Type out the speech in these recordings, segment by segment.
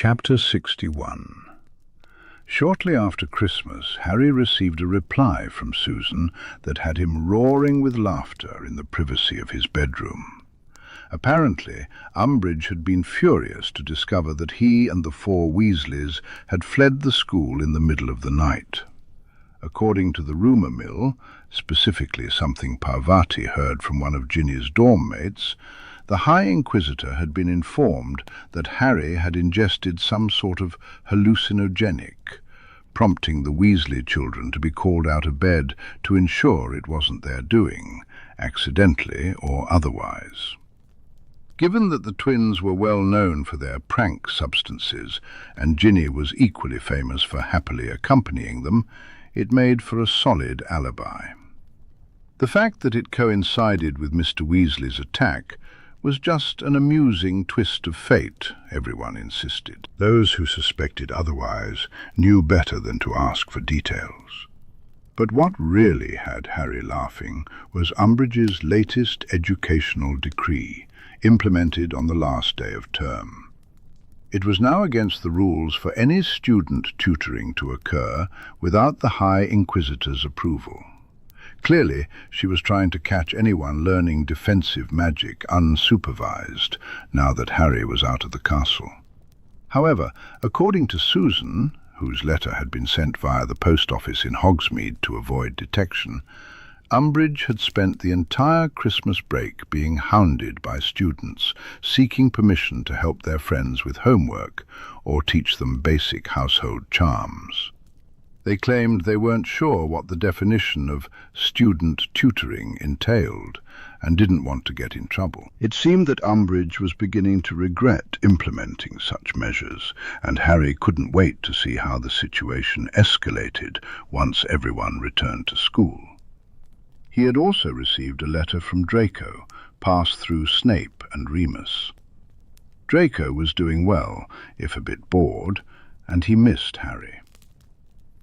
Chapter 61. Shortly after Christmas, Harry received a reply from Susan that had him roaring with laughter in the privacy of his bedroom. Apparently, Umbridge had been furious to discover that he and the four Weasleys had fled the school in the middle of the night. According to the rumour mill, specifically something Parvati heard from one of Ginny's dorm mates, the High Inquisitor had been informed that Harry had ingested some sort of hallucinogenic, prompting the Weasley children to be called out of bed to ensure it wasn't their doing, accidentally or otherwise. Given that the twins were well known for their prank substances, and Ginny was equally famous for happily accompanying them, it made for a solid alibi. The fact that it coincided with Mr. Weasley's attack was just an amusing twist of fate, everyone insisted. Those who suspected otherwise knew better than to ask for details. But what really had Harry laughing was Umbridge's latest educational decree, implemented on the last day of term. It was now against the rules for any student tutoring to occur without the High Inquisitor's approval. Clearly, she was trying to catch anyone learning defensive magic unsupervised, now that Harry was out of the castle. However, according to Susan, whose letter had been sent via the post office in Hogsmeade to avoid detection, Umbridge had spent the entire Christmas break being hounded by students seeking permission to help their friends with homework or teach them basic household charms. They claimed they weren't sure what the definition of student tutoring entailed and didn't want to get in trouble. It seemed that Umbridge was beginning to regret implementing such measures, and Harry couldn't wait to see how the situation escalated once everyone returned to school. He had also received a letter from Draco, passed through Snape and Remus. Draco was doing well, if a bit bored, and he missed Harry.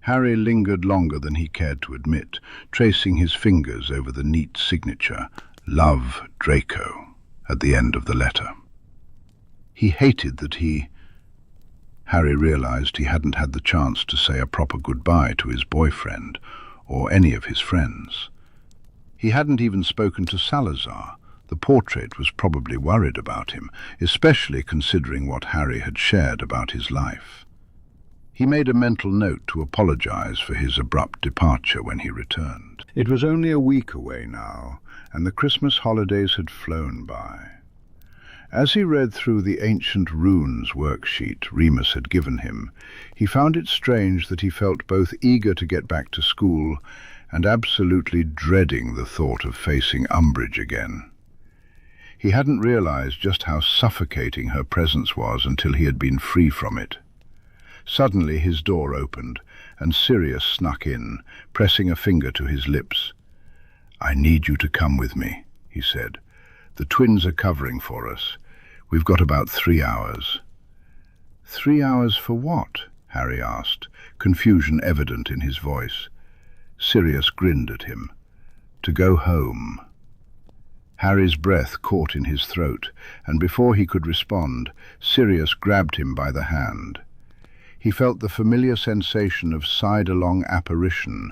Harry lingered longer than he cared to admit, tracing his fingers over the neat signature, "Love, Draco," at the end of the letter. He hated that Harry realized he hadn't had the chance to say a proper goodbye to his boyfriend, or any of his friends. He hadn't even spoken to Salazar. The portrait was probably worried about him, especially considering what Harry had shared about his life. He made a mental note to apologize for his abrupt departure when he returned. It was only a week away now, and the Christmas holidays had flown by. As he read through the ancient runes worksheet Remus had given him, he found it strange that he felt both eager to get back to school and absolutely dreading the thought of facing Umbridge again. He hadn't realized just how suffocating her presence was until he had been free from it. Suddenly his door opened, and Sirius snuck in, pressing a finger to his lips. "I need you to come with me," he said. "The twins are covering for us. We've got about 3 hours." 3 hours for what? Harry asked, confusion evident in his voice. Sirius grinned at him. "To go home." Harry's breath caught in his throat, and before he could respond, Sirius grabbed him by the hand. He felt the familiar sensation of side-along apparition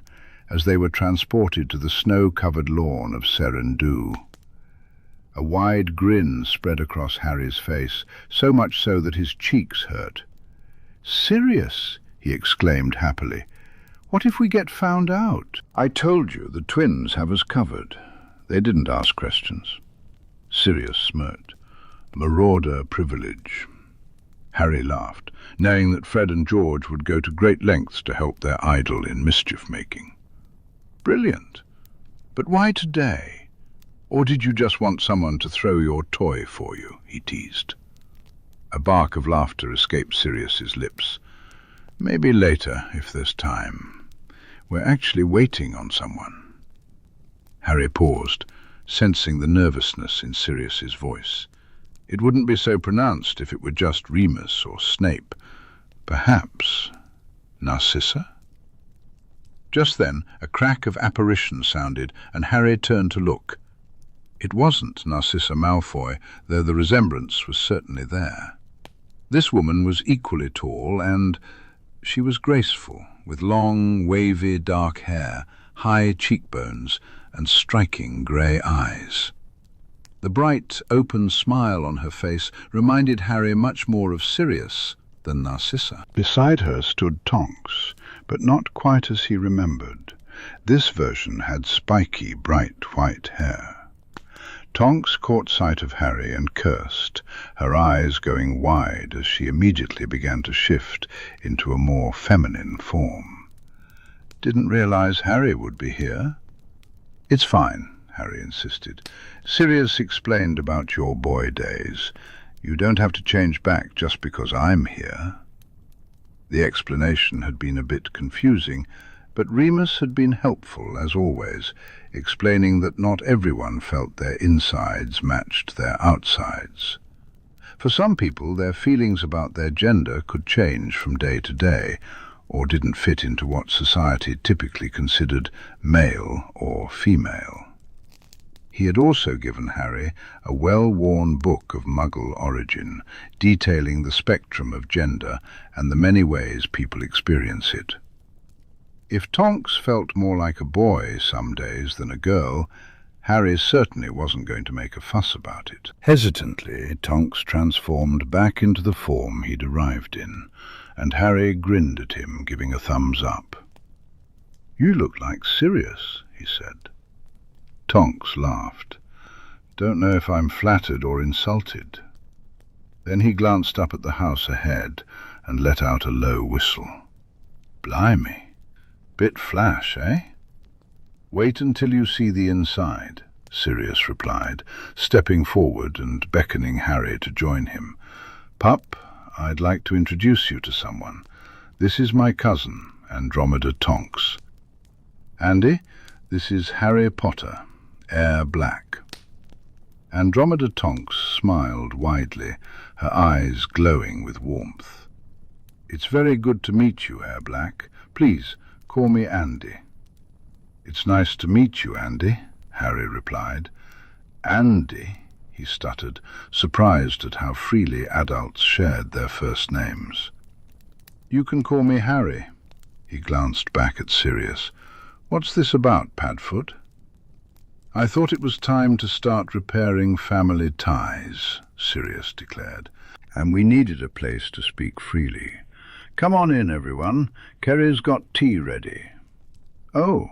as they were transported to the snow-covered lawn of Serendu. A wide grin spread across Harry's face, so much so that his cheeks hurt. "Sirius!" he exclaimed happily. "What if we get found out?" "I told you, the twins have us covered. They didn't ask questions." Sirius smirked. "Marauder privilege." Harry laughed, knowing that Fred and George would go to great lengths to help their idol in mischief-making. "Brilliant. But why today? Or did you just want someone to throw your toy for you?" he teased. A bark of laughter escaped Sirius's lips. "Maybe later, if there's time. We're actually waiting on someone." Harry paused, sensing the nervousness in Sirius's voice. It wouldn't be so pronounced if it were just Remus or Snape. Perhaps Narcissa? Just then, a crack of apparition sounded, and Harry turned to look. It wasn't Narcissa Malfoy, though the resemblance was certainly there. This woman was equally tall, and she was graceful, with long, wavy, dark hair, high cheekbones, and striking grey eyes. The bright, open smile on her face reminded Harry much more of Sirius than Narcissa. Beside her stood Tonks, but not quite as he remembered. This version had spiky, bright white hair. Tonks caught sight of Harry and cursed, her eyes going wide as she immediately began to shift into a more feminine form. "Didn't realize Harry would be here." "It's fine," Harry insisted. "Sirius explained about your boy days. You don't have to change back just because I'm here." The explanation had been a bit confusing, but Remus had been helpful, as always, explaining that not everyone felt their insides matched their outsides. For some people, their feelings about their gender could change from day to day, or didn't fit into what society typically considered male or female. He had also given Harry a well-worn book of Muggle origin, detailing the spectrum of gender and the many ways people experience it. If Tonks felt more like a boy some days than a girl, Harry certainly wasn't going to make a fuss about it. Hesitantly, Tonks transformed back into the form he'd arrived in, and Harry grinned at him, giving a thumbs up. "You look like Sirius," he said. Tonks laughed. "Don't know if I'm flattered or insulted." Then he glanced up at the house ahead and let out a low whistle. "Blimey. Bit flash, eh?" "Wait until you see the inside," Sirius replied, stepping forward and beckoning Harry to join him. "Pup, I'd like to introduce you to someone. This is my cousin, Andromeda Tonks. Andy, this is Harry Potter, Heir Black." Andromeda Tonks smiled widely, her eyes glowing with warmth. "It's very good to meet you, Heir Black. Please, call me Andy." "It's nice to meet you, Andy," Harry replied. "Andy," he stuttered, surprised at how freely adults shared their first names. "You can call me Harry." He glanced back at Sirius. "What's this about, Padfoot?" "I thought it was time to start repairing family ties," Sirius declared, "and we needed a place to speak freely. Come on in, everyone. Kerry's got tea ready." "Oh,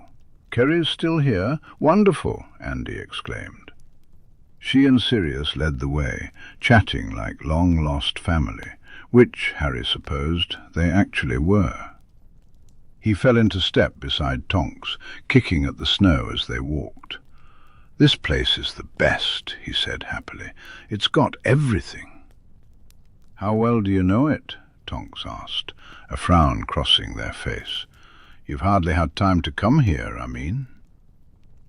Kerry's still here? Wonderful!" Andy exclaimed. She and Sirius led the way, chatting like long-lost family, which, Harry supposed, they actually were. He fell into step beside Tonks, kicking at the snow as they walked. "This place is the best," he said happily. "It's got everything." "How well do you know it?" Tonks asked, a frown crossing their face. "You've hardly had time to come here, I mean."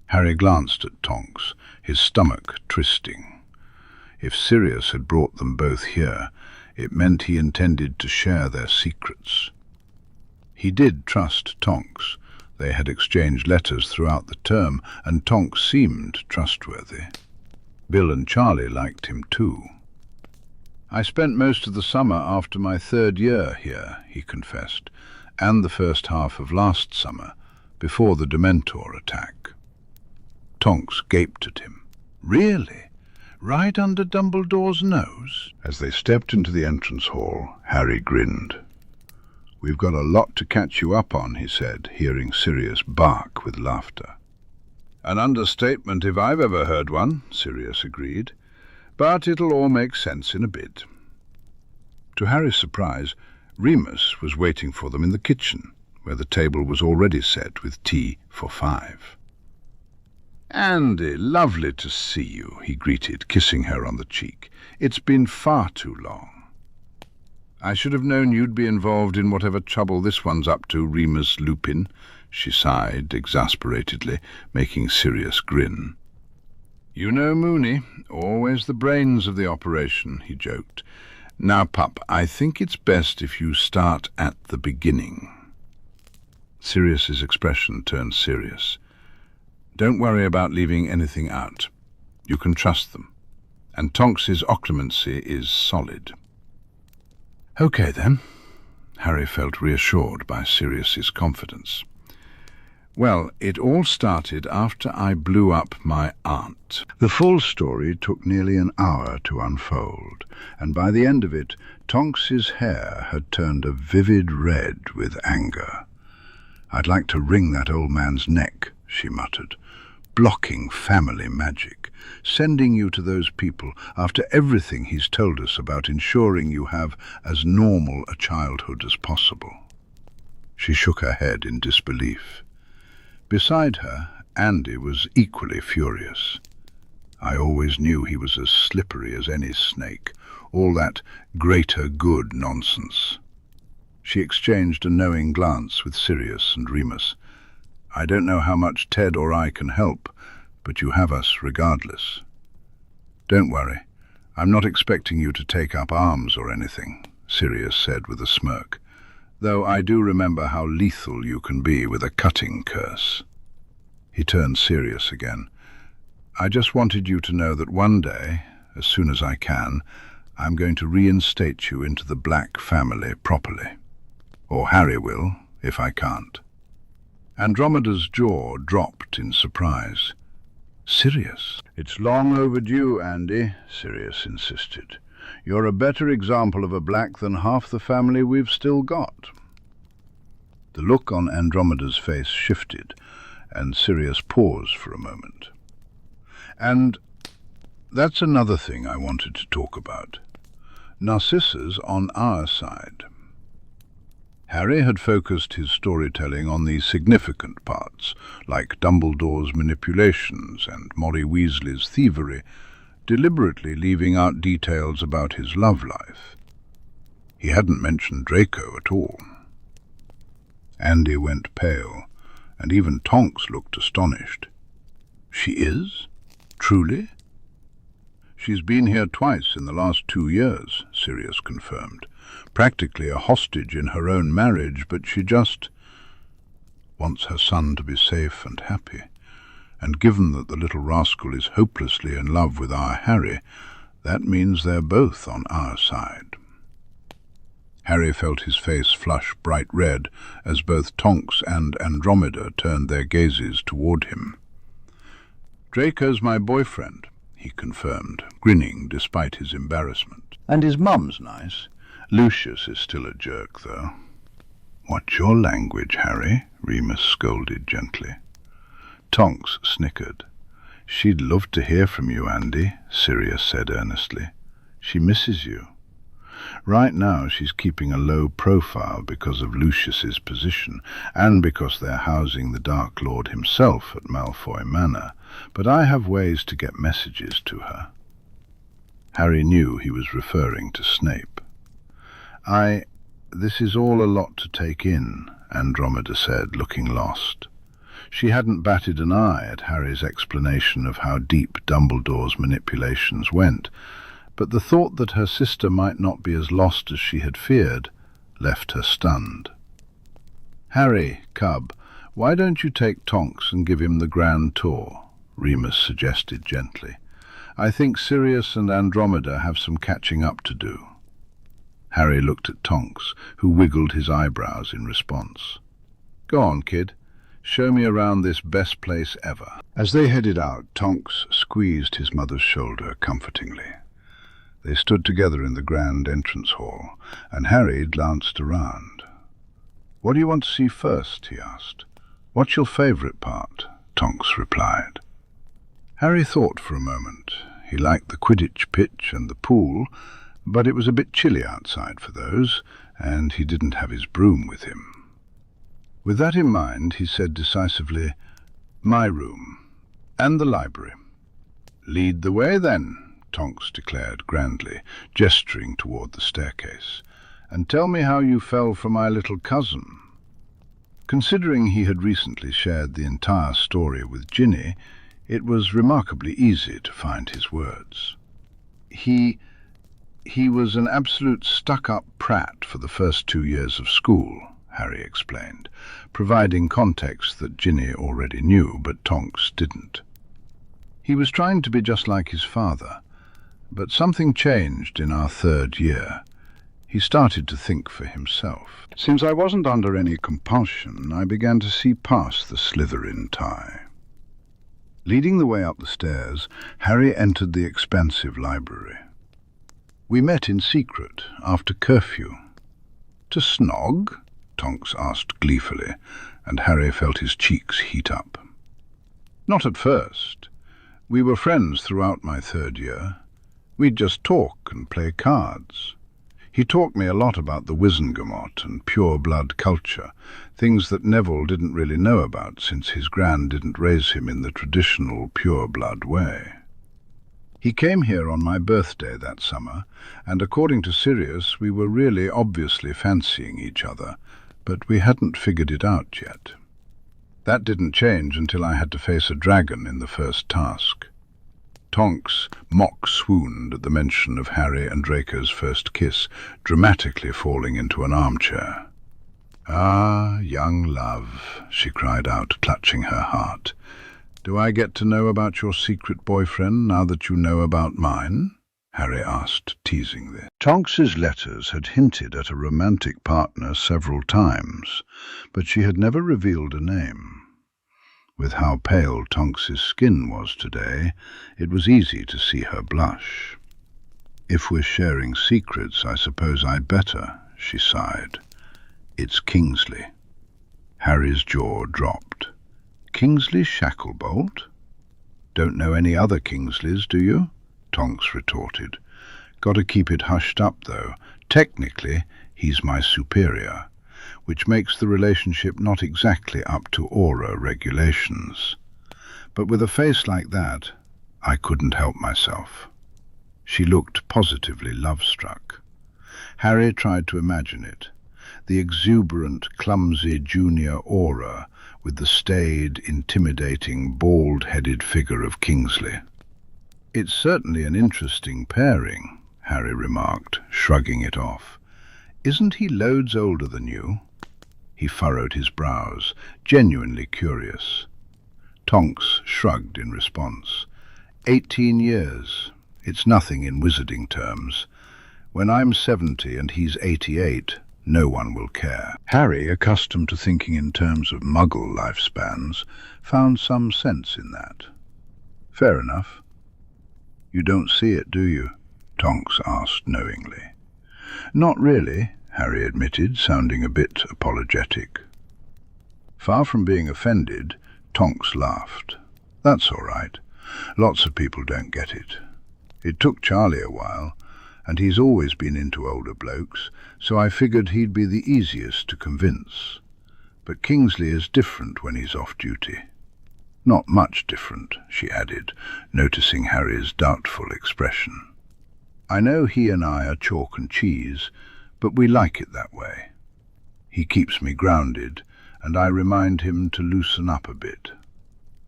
Harry glanced at Tonks, his stomach twisting. If Sirius had brought them both here, it meant he intended to share their secrets. He did trust Tonks. They had exchanged letters throughout the term, and Tonks seemed trustworthy. Bill and Charlie liked him too. "I spent most of the summer after my 3rd year here," he confessed, "and the first half of last summer, before the Dementor attack." Tonks gaped at him. "Really? Right under Dumbledore's nose?" As they stepped into the entrance hall, Harry grinned. "We've got a lot to catch you up on," he said, hearing Sirius bark with laughter. "An understatement if I've ever heard one," Sirius agreed. "But it'll all make sense in a bit." To Harry's surprise, Remus was waiting for them in the kitchen, where the table was already set with tea for 5. "Andy, lovely to see you," he greeted, kissing her on the cheek. "It's been far too long." "I should have known you'd be involved in whatever trouble this one's up to, Remus Lupin," she sighed exasperatedly, making Sirius grin. "You know Mooney, always the brains of the operation," he joked. "Now, pup, I think it's best if you start at the beginning." Sirius's expression turned serious. "Don't worry about leaving anything out. You can trust them. And Tonks's occlumency is solid." "Okay then." Harry felt reassured by Sirius's confidence. "Well, it all started after I blew up my aunt." The full story took nearly an hour to unfold, and by the end of it, Tonks's hair had turned a vivid red with anger. "I'd like to wring that old man's neck," she muttered. "Blocking family magic, sending you to those people after everything he's told us about ensuring you have as normal a childhood as possible." She shook her head in disbelief. Beside her, Andy was equally furious. "I always knew he was as slippery as any snake, all that greater good nonsense." She exchanged a knowing glance with Sirius and Remus. "I don't know how much Ted or I can help, but you have us regardless." "Don't worry, I'm not expecting you to take up arms or anything," Sirius said with a smirk, "though I do remember how lethal you can be with a cutting curse." He turned serious again. "I just wanted you to know that one day, as soon as I can, I'm going to reinstate you into the Black family properly. Or Harry will, if I can't." Andromeda's jaw dropped in surprise. "Sirius?" "It's long overdue, Andy," Sirius insisted. "You're a better example of a Black than half the family we've still got." The look on Andromeda's face shifted, and Sirius paused for a moment. "And that's another thing I wanted to talk about. Narcissa's on our side." Harry had focused his storytelling on the significant parts, like Dumbledore's manipulations and Molly Weasley's thievery, deliberately leaving out details about his love life. He hadn't mentioned Draco at all. Andy went pale, and even Tonks looked astonished. "She is? Truly?" "She's been here twice in the last 2 years," Sirius confirmed. "Practically a hostage in her own marriage, but she just wants her son to be safe and happy. And given that the little rascal is hopelessly in love with our Harry, that means they're both on our side." Harry felt his face flush bright red as both Tonks and Andromeda turned their gazes toward him. "Draco's my boyfriend," he confirmed, grinning despite his embarrassment. "And his mum's nice. Lucius is still a jerk, though." "Watch your language, Harry," Remus scolded gently. Tonks snickered. "She'd love to hear from you, Andy," Sirius said earnestly. "She misses you. Right now she's keeping a low profile because of Lucius's position, and because they're housing the Dark Lord himself at Malfoy Manor, but I have ways to get messages to her." Harry knew he was referring to Snape. This is all a lot to take in," Andromeda said, looking lost. She hadn't batted an eye at Harry's explanation of how deep Dumbledore's manipulations went, but the thought that her sister might not be as lost as she had feared left her stunned. "Harry, cub, why don't you take Tonks and give him the grand tour?" Remus suggested gently. "I think Sirius and Andromeda have some catching up to do." Harry looked at Tonks, who wiggled his eyebrows in response. "Go on, kid. Show me around this best place ever." As they headed out, Tonks squeezed his mother's shoulder comfortingly. They stood together in the grand entrance hall, and Harry glanced around. "What do you want to see first?" he asked. "What's your favourite part?" Tonks replied. Harry thought for a moment. He liked the Quidditch pitch and the pool, but it was a bit chilly outside for those, and he didn't have his broom with him. With that in mind, he said decisively, "My room, and the library." "Lead the way, then," Tonks declared grandly, gesturing toward the staircase, "and tell me how you fell for my little cousin." Considering he had recently shared the entire story with Ginny, it was remarkably easy to find his words. He was an absolute stuck-up prat for the first 2 years of school," Harry explained, providing context that Ginny already knew, but Tonks didn't. "He was trying to be just like his father, but something changed in our 3rd year. He started to think for himself. Since I wasn't under any compulsion, I began to see past the Slytherin tie. Leading the way up the stairs, Harry entered the expansive library. We met in secret, after curfew. To snog? Tonks asked gleefully, and Harry felt his cheeks heat up. Not at first. We were friends throughout my third year. We'd just talk and play cards. He taught me a lot about the Wizengamot and pure-blood culture, things that Neville didn't really know about since his gran didn't raise him in the traditional pure-blood way. He came here on my birthday that summer, and according to Sirius we were really obviously fancying each other, but we hadn't figured it out yet. That didn't change until I had to face a dragon in the first task. Tonks mock-swooned at the mention of Harry and Draco's first kiss, dramatically falling into an armchair. "Ah, young love," she cried out, clutching her heart. "Do I get to know about your secret boyfriend now that you know about mine?" Harry asked teasingly. Tonks's letters had hinted at a romantic partner several times, but she had never revealed a name. With how pale Tonks's skin was today, it was easy to see her blush. "If we're sharing secrets, I suppose I'd better," she sighed. "It's Kingsley." Harry's jaw dropped. "Kingsley Shacklebolt? Don't know any other Kingsleys, do you?" Tonks retorted. "Got to keep it hushed up, though. Technically, he's my superior, which makes the relationship not exactly up to aura regulations. But with a face like that, I couldn't help myself." She looked positively love-struck. Harry tried to imagine it, the exuberant, clumsy junior aura with the staid, intimidating, bald-headed figure of Kingsley. "It's certainly an interesting pairing," Harry remarked, shrugging it off. "Isn't he loads older than you?" He furrowed his brows, genuinely curious. Tonks shrugged in response. 18 years. It's nothing in wizarding terms. When I'm 70 and he's 88, no one will care." Harry, accustomed to thinking in terms of muggle lifespans, found some sense in that. "Fair enough." "You don't see it, do you?" Tonks asked knowingly. "Not really," Harry admitted, sounding a bit apologetic. Far from being offended, Tonks laughed. "That's all right. Lots of people don't get it. It took Charlie a while, and he's always been into older blokes, so I figured he'd be the easiest to convince. But Kingsley is different when he's off duty." "Not much different," she added, noticing Harry's doubtful expression. "I know he and I are chalk and cheese, but we like it that way. He keeps me grounded, and I remind him to loosen up a bit.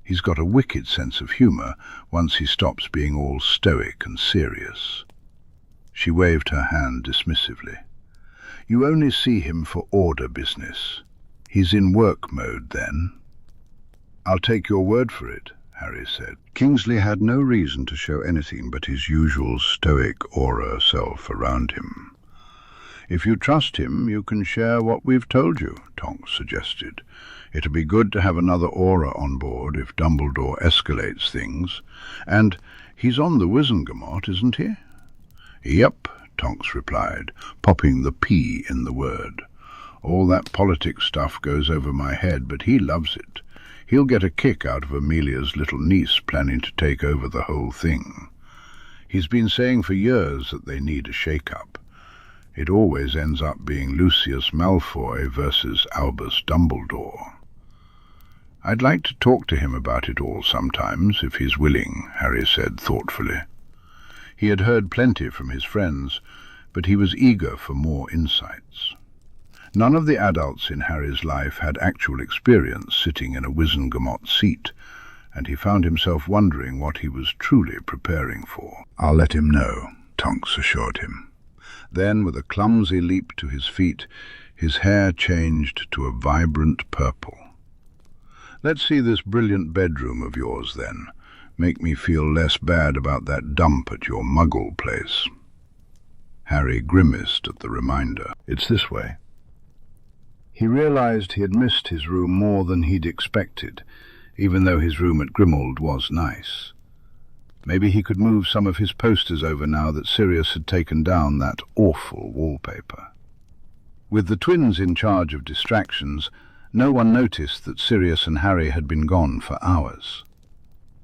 He's got a wicked sense of humour once he stops being all stoic and serious." She waved her hand dismissively. "You only see him for order business. He's in work mode then." "I'll take your word for it," Harry said. Kingsley had no reason to show anything but his usual stoic aura self around him. "If you trust him, you can share what we've told you," Tonks suggested. "It'll be good to have another aura on board if Dumbledore escalates things. And he's on the Wizengamot, isn't he?" "Yep," Tonks replied, popping the P in the word. "All that politics stuff goes over my head, but he loves it. He'll get a kick out of Amelia's little niece planning to take over the whole thing. He's been saying for years that they need a shake-up. It always ends up being Lucius Malfoy versus Albus Dumbledore." "I'd like to talk to him about it all sometimes, if he's willing," Harry said thoughtfully. He had heard plenty from his friends, but he was eager for more insights. None of the adults in Harry's life had actual experience sitting in a Wizengamot seat, and he found himself wondering what he was truly preparing for. "I'll let him know," Tonks assured him. Then, with a clumsy leap to his feet, his hair changed to a vibrant purple. "Let's see this brilliant bedroom of yours, then. Make me feel less bad about that dump at your muggle place." Harry grimaced at the reminder. It's this way. He realized he had missed his room more than he'd expected, even though his room at Grimmauld was nice. Maybe he could move some of his posters over now that Sirius had taken down that awful wallpaper. With the twins in charge of distractions, no one noticed that Sirius and Harry had been gone for hours.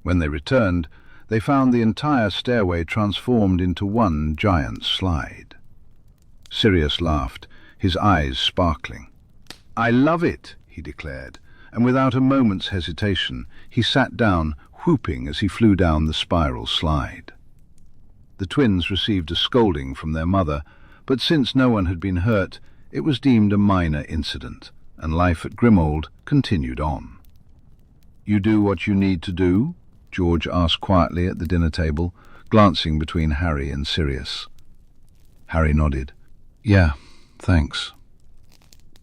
When they returned, they found the entire stairway transformed into one giant slide. Sirius laughed, his eyes sparkling. "I love it," he declared, and without a moment's hesitation, he sat down, whooping as he flew down the spiral slide. The twins received a scolding from their mother, but since no one had been hurt, it was deemed a minor incident, and life at Grimmauld continued on. "You do what you need to do?" George asked quietly at the dinner table, glancing between Harry and Sirius. Harry nodded. "Yeah, thanks."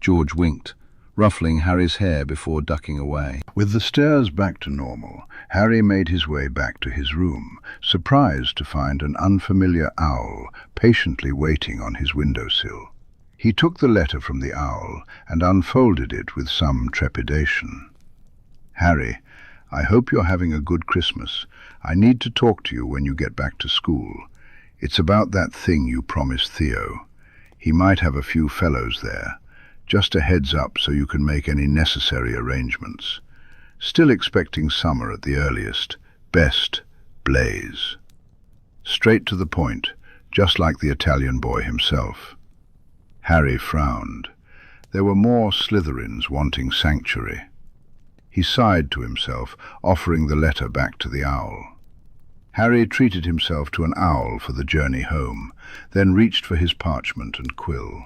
George winked, ruffling Harry's hair before ducking away. With the stairs back to normal, Harry made his way back to his room, surprised to find an unfamiliar owl patiently waiting on his windowsill. He took the letter from the owl and unfolded it with some trepidation. "Harry, I hope you're having a good Christmas. I need to talk to you when you get back to school. It's about that thing you promised Theo. He might have a few fellows there. Just a heads up so you can make any necessary arrangements. Still expecting summer at the earliest. Best, Blaze." Straight to the point, just like the Italian boy himself. Harry frowned. There were more Slytherins wanting sanctuary. He sighed to himself, offering the letter back to the owl. Harry treated himself to an owl for the journey home, then reached for his parchment and quill.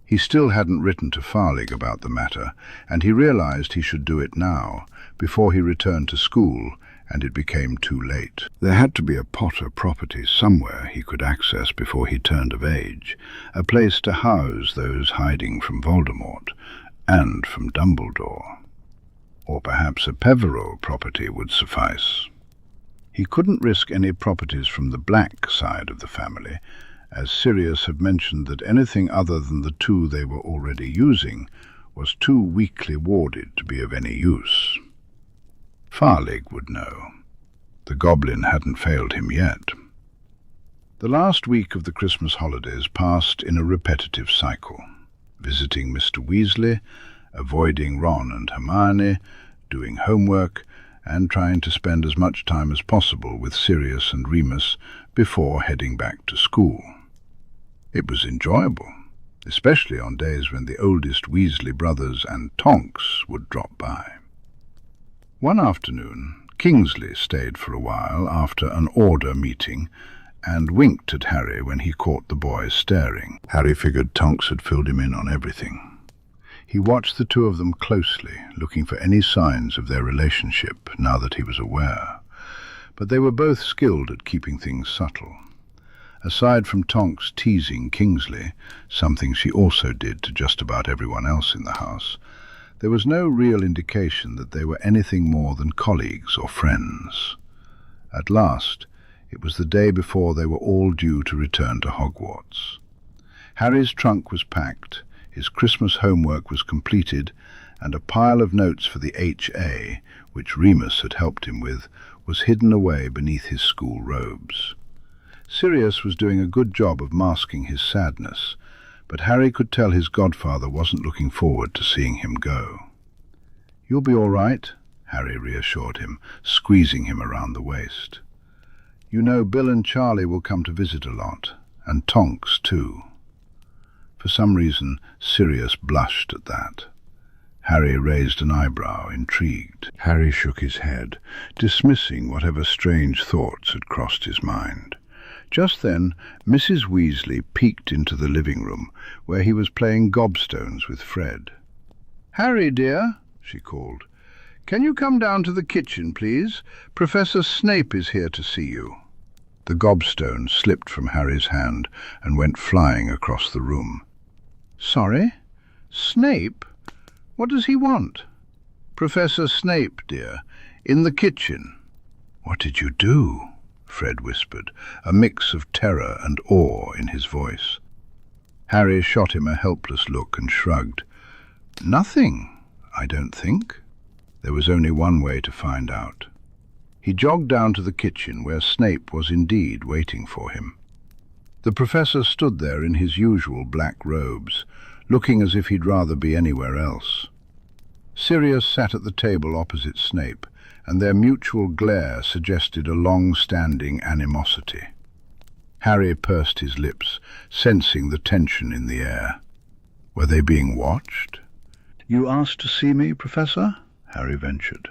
He still hadn't written to Farlig about the matter, and he realized he should do it now, before he returned to school, and it became too late. There had to be a Potter property somewhere he could access before he turned of age, a place to house those hiding from Voldemort, and from Dumbledore. Or perhaps a Peveril property would suffice. He couldn't risk any properties from the black side of the family, as Sirius had mentioned that anything other than the two they were already using was too weakly warded to be of any use. Farlig would know. The goblin hadn't failed him yet. The last week of the Christmas holidays passed in a repetitive cycle, visiting Mr. Weasley, avoiding Ron and Hermione, doing homework, and trying to spend as much time as possible with Sirius and Remus before heading back to school. It was enjoyable, especially on days when the oldest Weasley brothers and Tonks would drop by. One afternoon, Kingsley stayed for a while after an order meeting and winked at Harry when he caught the boys staring. Harry figured Tonks had filled him in on everything. He watched the two of them closely, looking for any signs of their relationship now that he was aware. But they were both skilled at keeping things subtle. Aside from Tonks teasing Kingsley, something she also did to just about everyone else in the house, there was no real indication that they were anything more than colleagues or friends. At last, it was the day before they were all due to return to Hogwarts. Harry's trunk was packed, his Christmas homework was completed, and a pile of notes for the HA, which Remus had helped him with, was hidden away beneath his school robes. Sirius was doing a good job of masking his sadness, but Harry could tell his godfather wasn't looking forward to seeing him go. "You'll be all right," Harry reassured him, squeezing him around the waist. "You know Bill and Charlie will come to visit a lot, and Tonks too." For some reason, Sirius blushed at that. Harry raised an eyebrow, intrigued. Harry shook his head, dismissing whatever strange thoughts had crossed his mind. Just then, Mrs. Weasley peeked into the living room, where he was playing gobstones with Fred. "Harry, dear," she called, "can you come down to the kitchen, please? Professor Snape is here to see you." The gobstone slipped from Harry's hand and went flying across the room. "Sorry? Snape? What does he want?" "Professor Snape, dear, in the kitchen." "What did you do?" Fred whispered, a mix of terror and awe in his voice. Harry shot him a helpless look and shrugged. Nothing, I don't think. There was only one way to find out. He jogged down to the kitchen where Snape was indeed waiting for him. The professor stood there in his usual black robes, looking as if he'd rather be anywhere else. Sirius sat at the table opposite Snape, and their mutual glare suggested a long-standing animosity. Harry pursed his lips, sensing the tension in the air. Were they being watched? "You asked to see me, Professor?" Harry ventured.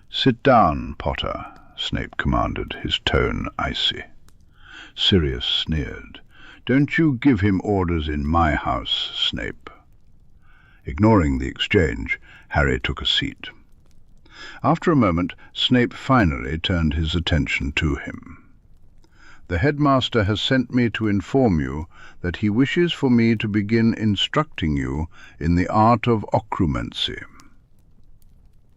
"Sit down, Potter," Snape commanded, his tone icy. Sirius sneered. "Don't you give him orders in my house, Snape." Ignoring the exchange, Harry took a seat. After a moment, Snape finally turned his attention to him. "The headmaster has sent me to inform you that he wishes for me to begin instructing you in the art of Occlumency."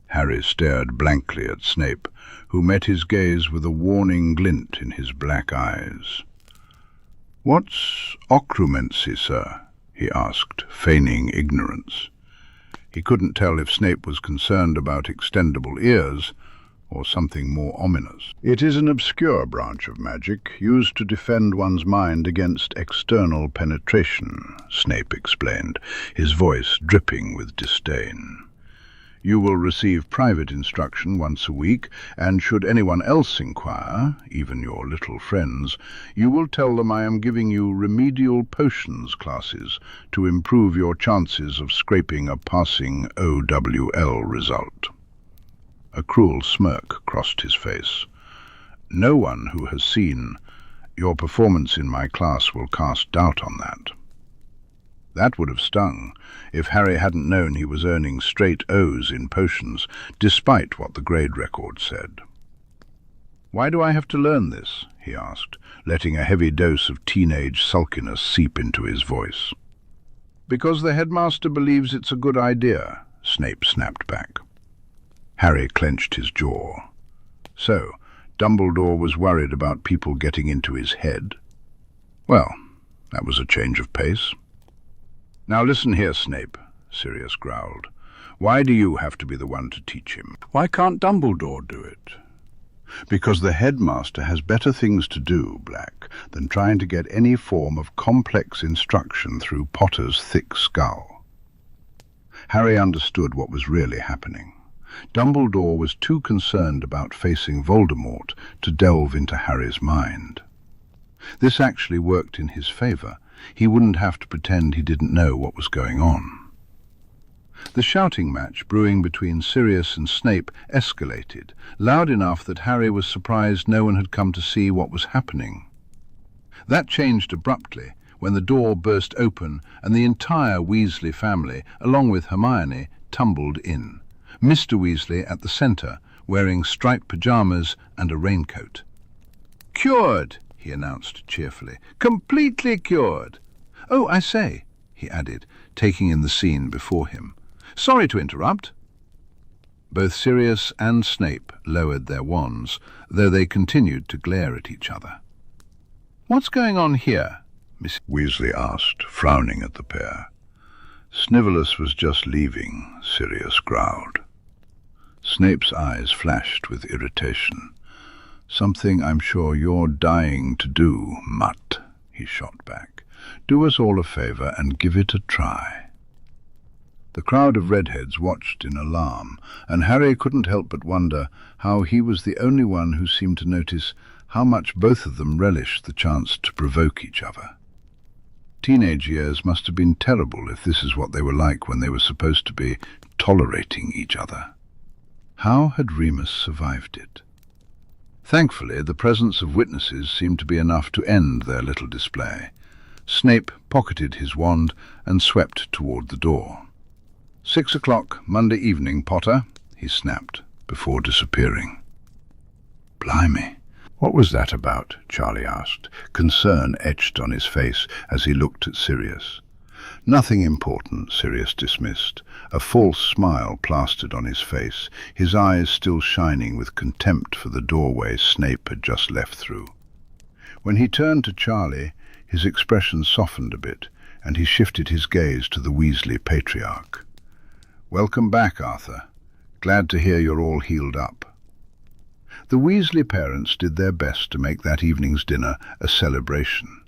Harry stared blankly at Snape, who met his gaze with a warning glint in his black eyes. "What's Occlumency, sir?" he asked, feigning ignorance. He couldn't tell if Snape was concerned about extendable ears or something more ominous. "It is an obscure branch of magic, used to defend one's mind against external penetration," Snape explained, his voice dripping with disdain. "You will receive private instruction once a week, and should anyone else inquire, even your little friends, you will tell them I am giving you remedial potions classes to improve your chances of scraping a passing OWL result." A cruel smirk crossed his face. "No one who has seen your performance in my class will cast doubt on that." That would have stung if Harry hadn't known he was earning straight O's in potions, despite what the grade record said. "Why do I have to learn this?" he asked, letting a heavy dose of teenage sulkiness seep into his voice. "Because the headmaster believes it's a good idea," Snape snapped back. Harry clenched his jaw. So, Dumbledore was worried about people getting into his head? Well, that was a change of pace. "Now listen here, Snape," Sirius growled. "Why do you have to be the one to teach him? Why can't Dumbledore do it?" "Because the headmaster has better things to do, Black, than trying to get any form of complex instruction through Potter's thick skull." Harry understood what was really happening. Dumbledore was too concerned about facing Voldemort to delve into Harry's mind. This actually worked in his favor. He wouldn't have to pretend he didn't know what was going on. The shouting match brewing between Sirius and Snape escalated, loud enough that Harry was surprised no one had come to see what was happening. That changed abruptly when the door burst open and the entire Weasley family, along with Hermione, tumbled in. Mr. Weasley at the centre, wearing striped pyjamas and a raincoat. "Cured!" he announced cheerfully. "Completely cured! Oh, I say," he added, taking in the scene before him. "Sorry to interrupt." Both Sirius and Snape lowered their wands, though they continued to glare at each other. "What's going on here?" Miss Weasley asked, frowning at the pair. "Snivelus was just leaving," Sirius growled. Snape's eyes flashed with irritation. "Something I'm sure you're dying to do, mutt," he shot back. "Do us all a favour and give it a try." The crowd of redheads watched in alarm, and Harry couldn't help but wonder how he was the only one who seemed to notice how much both of them relished the chance to provoke each other. Teenage years must have been terrible if this is what they were like when they were supposed to be tolerating each other. How had Remus survived it? Thankfully, the presence of witnesses seemed to be enough to end their little display. Snape pocketed his wand and swept toward the door. 6 o'clock, Monday evening, Potter," he snapped, before disappearing. "Blimey, what was that about?" Charlie asked, concern etched on his face as he looked at Sirius. Nothing important, Sirius dismissed, a false smile plastered on his face, his eyes still shining with contempt for the doorway Snape had just left through. When he turned to Charlie, his expression softened a bit, and he shifted his gaze to the Weasley patriarch. "Welcome back, Arthur. Glad to hear you're all healed up." The Weasley parents did their best to make that evening's dinner a celebration,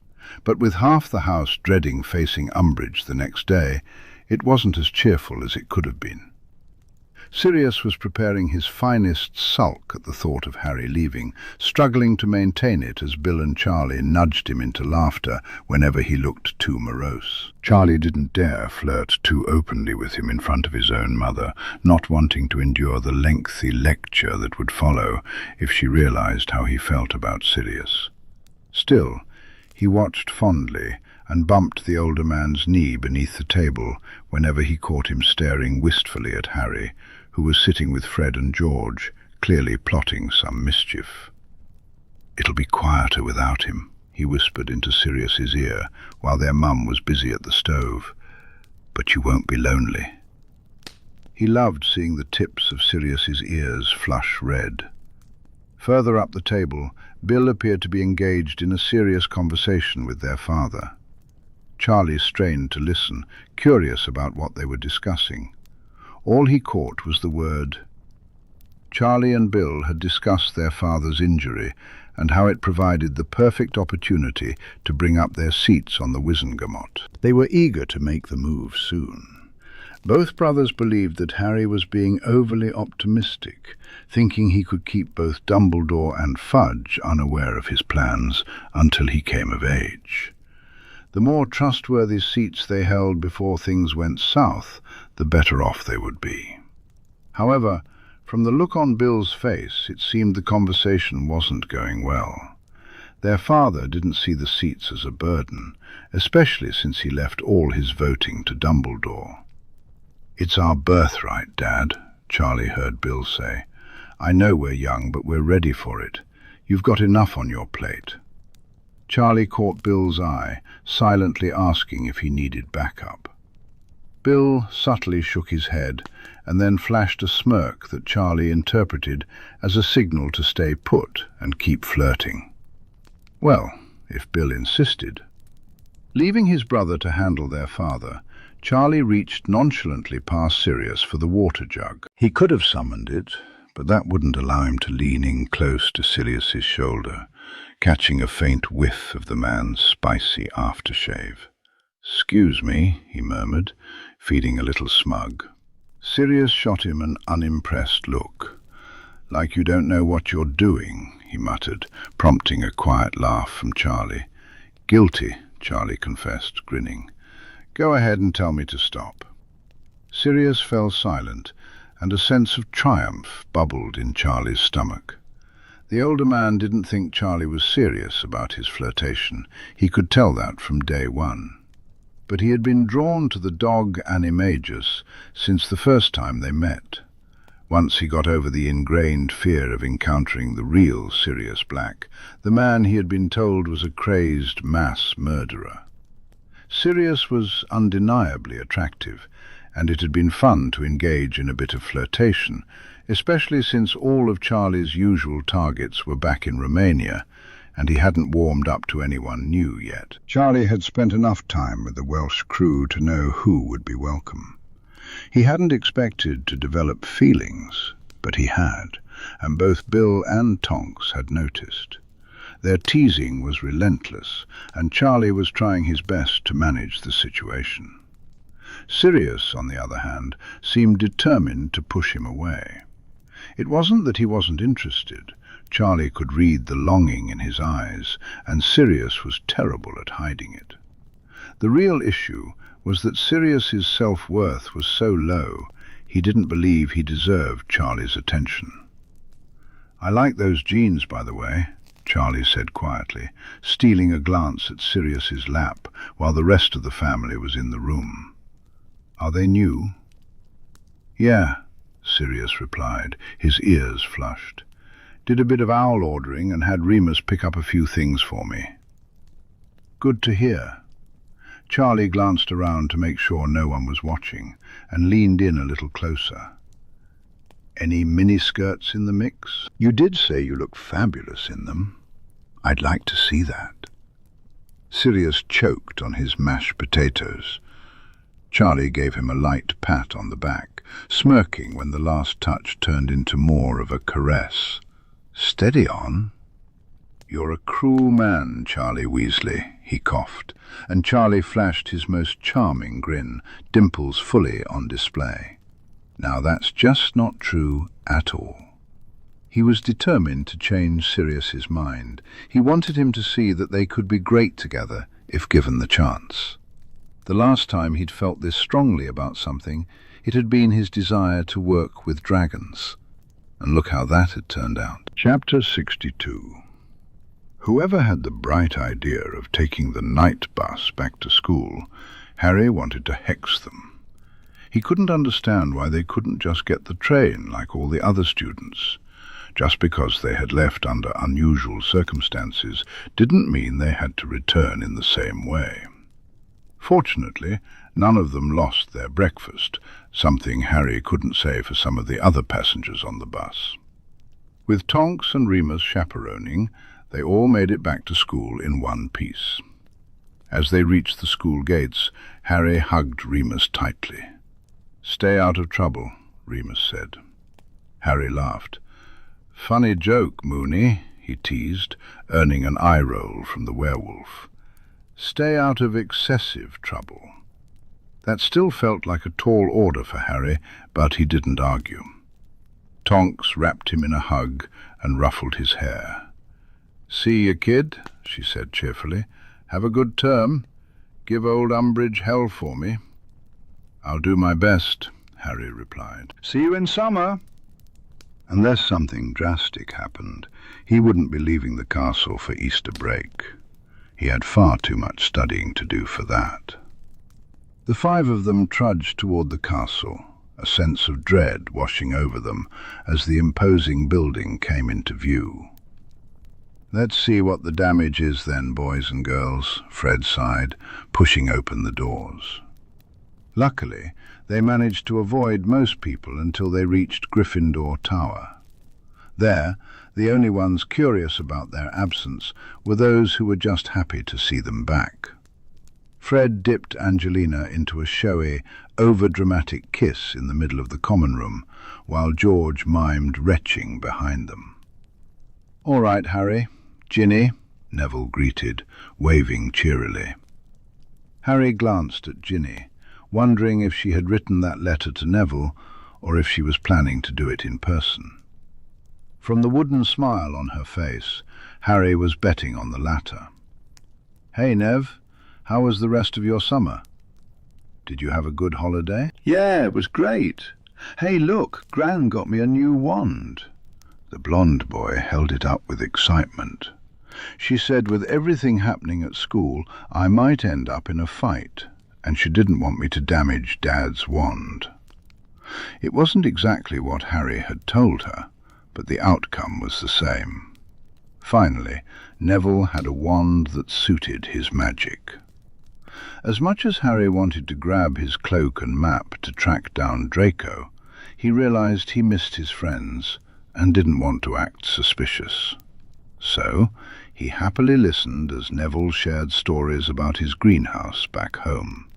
but with half the house dreading facing Umbridge the next day, it wasn't as cheerful as it could have been. Sirius was preparing his finest sulk at the thought of Harry leaving, struggling to maintain it as Bill and Charlie nudged him into laughter whenever he looked too morose. Charlie didn't dare flirt too openly with him in front of his own mother, not wanting to endure the lengthy lecture that would follow if she realized how he felt about Sirius. Still, he watched fondly and bumped the older man's knee beneath the table whenever he caught him staring wistfully at Harry, who was sitting with Fred and George, clearly plotting some mischief. "It'll be quieter without him," he whispered into Sirius's ear while their mum was busy at the stove. "But you won't be lonely." He loved seeing the tips of Sirius's ears flush red. Further up the table, Bill appeared to be engaged in a serious conversation with their father. Charlie strained to listen, curious about what they were discussing. All he caught was the word. Charlie and Bill had discussed their father's injury and how it provided the perfect opportunity to bring up their seats on the Wizengamot. They were eager to make the move soon. Both brothers believed that Harry was being overly optimistic, thinking he could keep both Dumbledore and Fudge unaware of his plans until he came of age. The more trustworthy seats they held before things went south, the better off they would be. However, from the look on Bill's face, it seemed the conversation wasn't going well. Their father didn't see the seats as a burden, especially since he left all his voting to Dumbledore. "It's our birthright, Dad," Charlie heard Bill say. "I know we're young, but we're ready for it. You've got enough on your plate." Charlie caught Bill's eye, silently asking if he needed backup. Bill subtly shook his head, and then flashed a smirk that Charlie interpreted as a signal to stay put and keep flirting. Well, if Bill insisted. Leaving his brother to handle their father, Charlie reached nonchalantly past Sirius for the water jug. He could have summoned it, but that wouldn't allow him to lean in close to Sirius's shoulder, catching a faint whiff of the man's spicy aftershave. "Excuse me," he murmured, feeling a little smug. Sirius shot him an unimpressed look. "Like you don't know what you're doing," he muttered, prompting a quiet laugh from Charlie. "Guilty," Charlie confessed, grinning. "Go ahead and tell me to stop." Sirius fell silent, and a sense of triumph bubbled in Charlie's stomach. The older man didn't think Charlie was serious about his flirtation. He could tell that from day one. But he had been drawn to the dog Animagus since the first time they met. Once he got over the ingrained fear of encountering the real Sirius Black, the man he had been told was a crazed mass murderer. Sirius was undeniably attractive, and it had been fun to engage in a bit of flirtation, especially since all of Charlie's usual targets were back in Romania, and he hadn't warmed up to anyone new yet. Charlie had spent enough time with the Welsh crew to know who would be welcome. He hadn't expected to develop feelings, but he had, and both Bill and Tonks had noticed. Their teasing was relentless, and Charlie was trying his best to manage the situation. Sirius, on the other hand, seemed determined to push him away. It wasn't that he wasn't interested. Charlie could read the longing in his eyes, and Sirius was terrible at hiding it. The real issue was that Sirius's self-worth was so low, he didn't believe he deserved Charlie's attention. "I like those jeans, by the way," Charlie said quietly, stealing a glance at Sirius's lap while the rest of the family was in the room. "Are they new?" "Yeah," Sirius replied, his ears flushed. "Did a bit of owl ordering and had Remus pick up a few things for me." "Good to hear." Charlie glanced around to make sure no one was watching, and leaned in a little closer. "Any miniskirts in the mix? You did say you look fabulous in them. I'd like to see that." Sirius choked on his mashed potatoes. Charlie gave him a light pat on the back, smirking when the last touch turned into more of a caress. "Steady on." "You're a cruel man, Charlie Weasley," he coughed, and Charlie flashed his most charming grin, dimples fully on display. Now that's just not true at all. He was determined to change Sirius's mind. He wanted him to see that they could be great together if given the chance. The last time he'd felt this strongly about something, it had been his desire to work with dragons. And look how that had turned out. Chapter 62. Whoever had the bright idea of taking the night bus back to school, Harry wanted to hex them. He couldn't understand why they couldn't just get the train like all the other students. Just because they had left under unusual circumstances didn't mean they had to return in the same way. Fortunately, none of them lost their breakfast, something Harry couldn't say for some of the other passengers on the bus. With Tonks and Remus chaperoning, they all made it back to school in one piece. As they reached the school gates, Harry hugged Remus tightly. "Stay out of trouble," Remus said. Harry laughed. "Funny joke, Moony," he teased, earning an eye roll from the werewolf. "Stay out of excessive trouble." That still felt like a tall order for Harry, but he didn't argue. Tonks wrapped him in a hug and ruffled his hair. "See you, kid," she said cheerfully. "Have a good term. Give old Umbridge hell for me." "I'll do my best," Harry replied. "See you in summer." Unless something drastic happened, he wouldn't be leaving the castle for Easter break. He had far too much studying to do for that. The five of them trudged toward the castle, a sense of dread washing over them as the imposing building came into view. "Let's see what the damage is then, boys and girls," Fred sighed, pushing open the doors. Luckily, they managed to avoid most people until they reached Gryffindor Tower. There, the only ones curious about their absence were those who were just happy to see them back. Fred dipped Angelina into a showy, over-dramatic kiss in the middle of the common room, while George mimed retching behind them. "All right, Harry. Ginny," Neville greeted, waving cheerily. Harry glanced at Ginny, wondering if she had written that letter to Neville or if she was planning to do it in person. From the wooden smile on her face, Harry was betting on the latter. "Hey, Nev, how was the rest of your summer? Did you have a good holiday?" "Yeah, it was great. Hey, look, Gran got me a new wand." The blonde boy held it up with excitement. "She said with everything happening at school, I might end up in a fight, and she didn't want me to damage Dad's wand." It wasn't exactly what Harry had told her, but the outcome was the same. Finally, Neville had a wand that suited his magic. As much as Harry wanted to grab his cloak and map to track down Draco, he realized he missed his friends and didn't want to act suspicious. So, he happily listened as Neville shared stories about his greenhouse back home.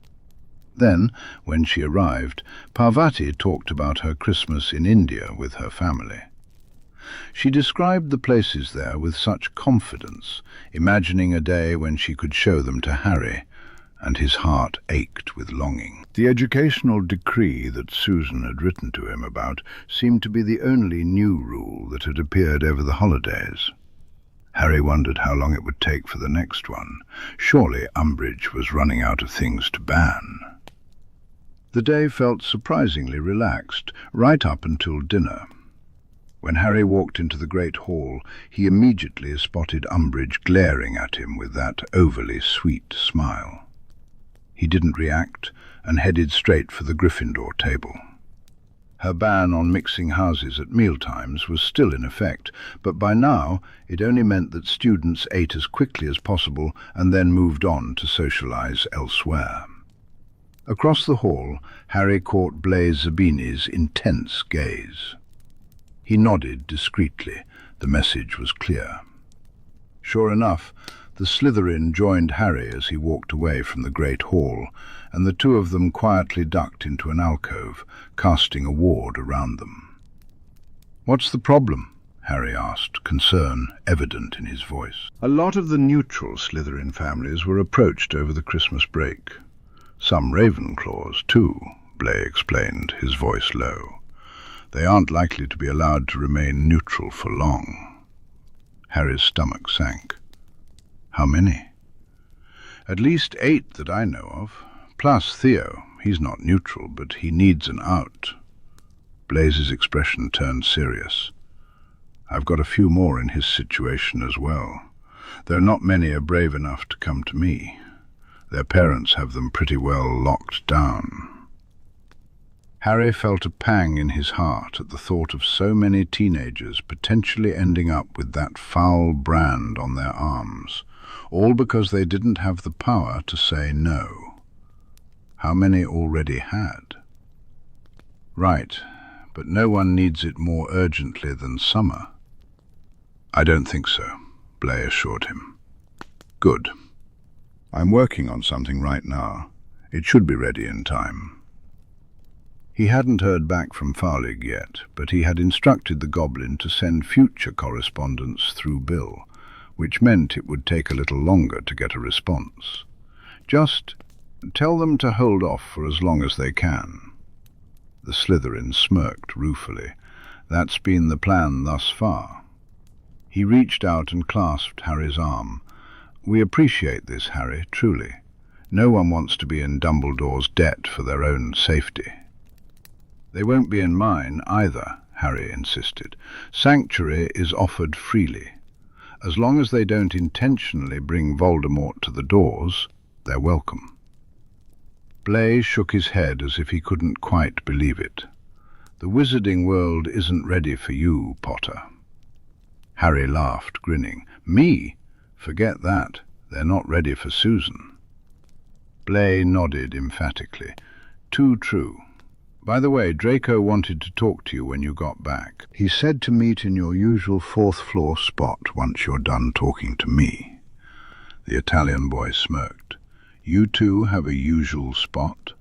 Then, when she arrived, Parvati talked about her Christmas in India with her family. She described the places there with such confidence, imagining a day when she could show them to Harry, and his heart ached with longing. The educational decree that Susan had written to him about seemed to be the only new rule that had appeared over the holidays. Harry wondered how long it would take for the next one. Surely Umbridge was running out of things to ban. The day felt surprisingly relaxed, right up until dinner. When Harry walked into the great hall, he immediately spotted Umbridge glaring at him with that overly sweet smile. He didn't react and headed straight for the Gryffindor table. Her ban on mixing houses at mealtimes was still in effect, but by now it only meant that students ate as quickly as possible and then moved on to socialize elsewhere. Across the hall, Harry caught Blaise Zabini's intense gaze. He nodded discreetly. The message was clear. Sure enough, the Slytherin joined Harry as he walked away from the great hall, and the two of them quietly ducked into an alcove, casting a ward around them. "What's the problem?" Harry asked, concern evident in his voice. A lot of the neutral Slytherin families were approached over the Christmas break. Some Ravenclaws, too, Blaise explained, his voice low. They aren't likely to be allowed to remain neutral for long. Harry's stomach sank. How many? At least 8 that I know of. Plus Theo. He's not neutral, but he needs an out. Blaise's expression turned serious. I've got a few more in his situation as well, though not many are brave enough to come to me. Their parents have them pretty well locked down. Harry felt a pang in his heart at the thought of so many teenagers potentially ending up with that foul brand on their arms, all because they didn't have the power to say no. How many already had? Right, but no one needs it more urgently than summer. I don't think so, Blaise assured him. Good. I'm working on something right now. It should be ready in time. He hadn't heard back from Farlig yet, but he had instructed the goblin to send future correspondence through Bill, which meant it would take a little longer to get a response. Just tell them to hold off for as long as they can. The Slytherin smirked ruefully. That's been the plan thus far. He reached out and clasped Harry's arm. We appreciate this, Harry, truly. No one wants to be in Dumbledore's debt for their own safety. They won't be in mine either, Harry insisted. Sanctuary is offered freely. As long as they don't intentionally bring Voldemort to the doors, they're welcome. Blaise shook his head as if he couldn't quite believe it. The wizarding world isn't ready for you, Potter. Harry laughed, grinning. Me? Forget that. They're not ready for Susan. Blaise nodded emphatically. Too true. By the way, Draco wanted to talk to you when you got back. He said to meet in your usual 4th floor spot once you're done talking to me. The Italian boy smirked. You two have a usual spot?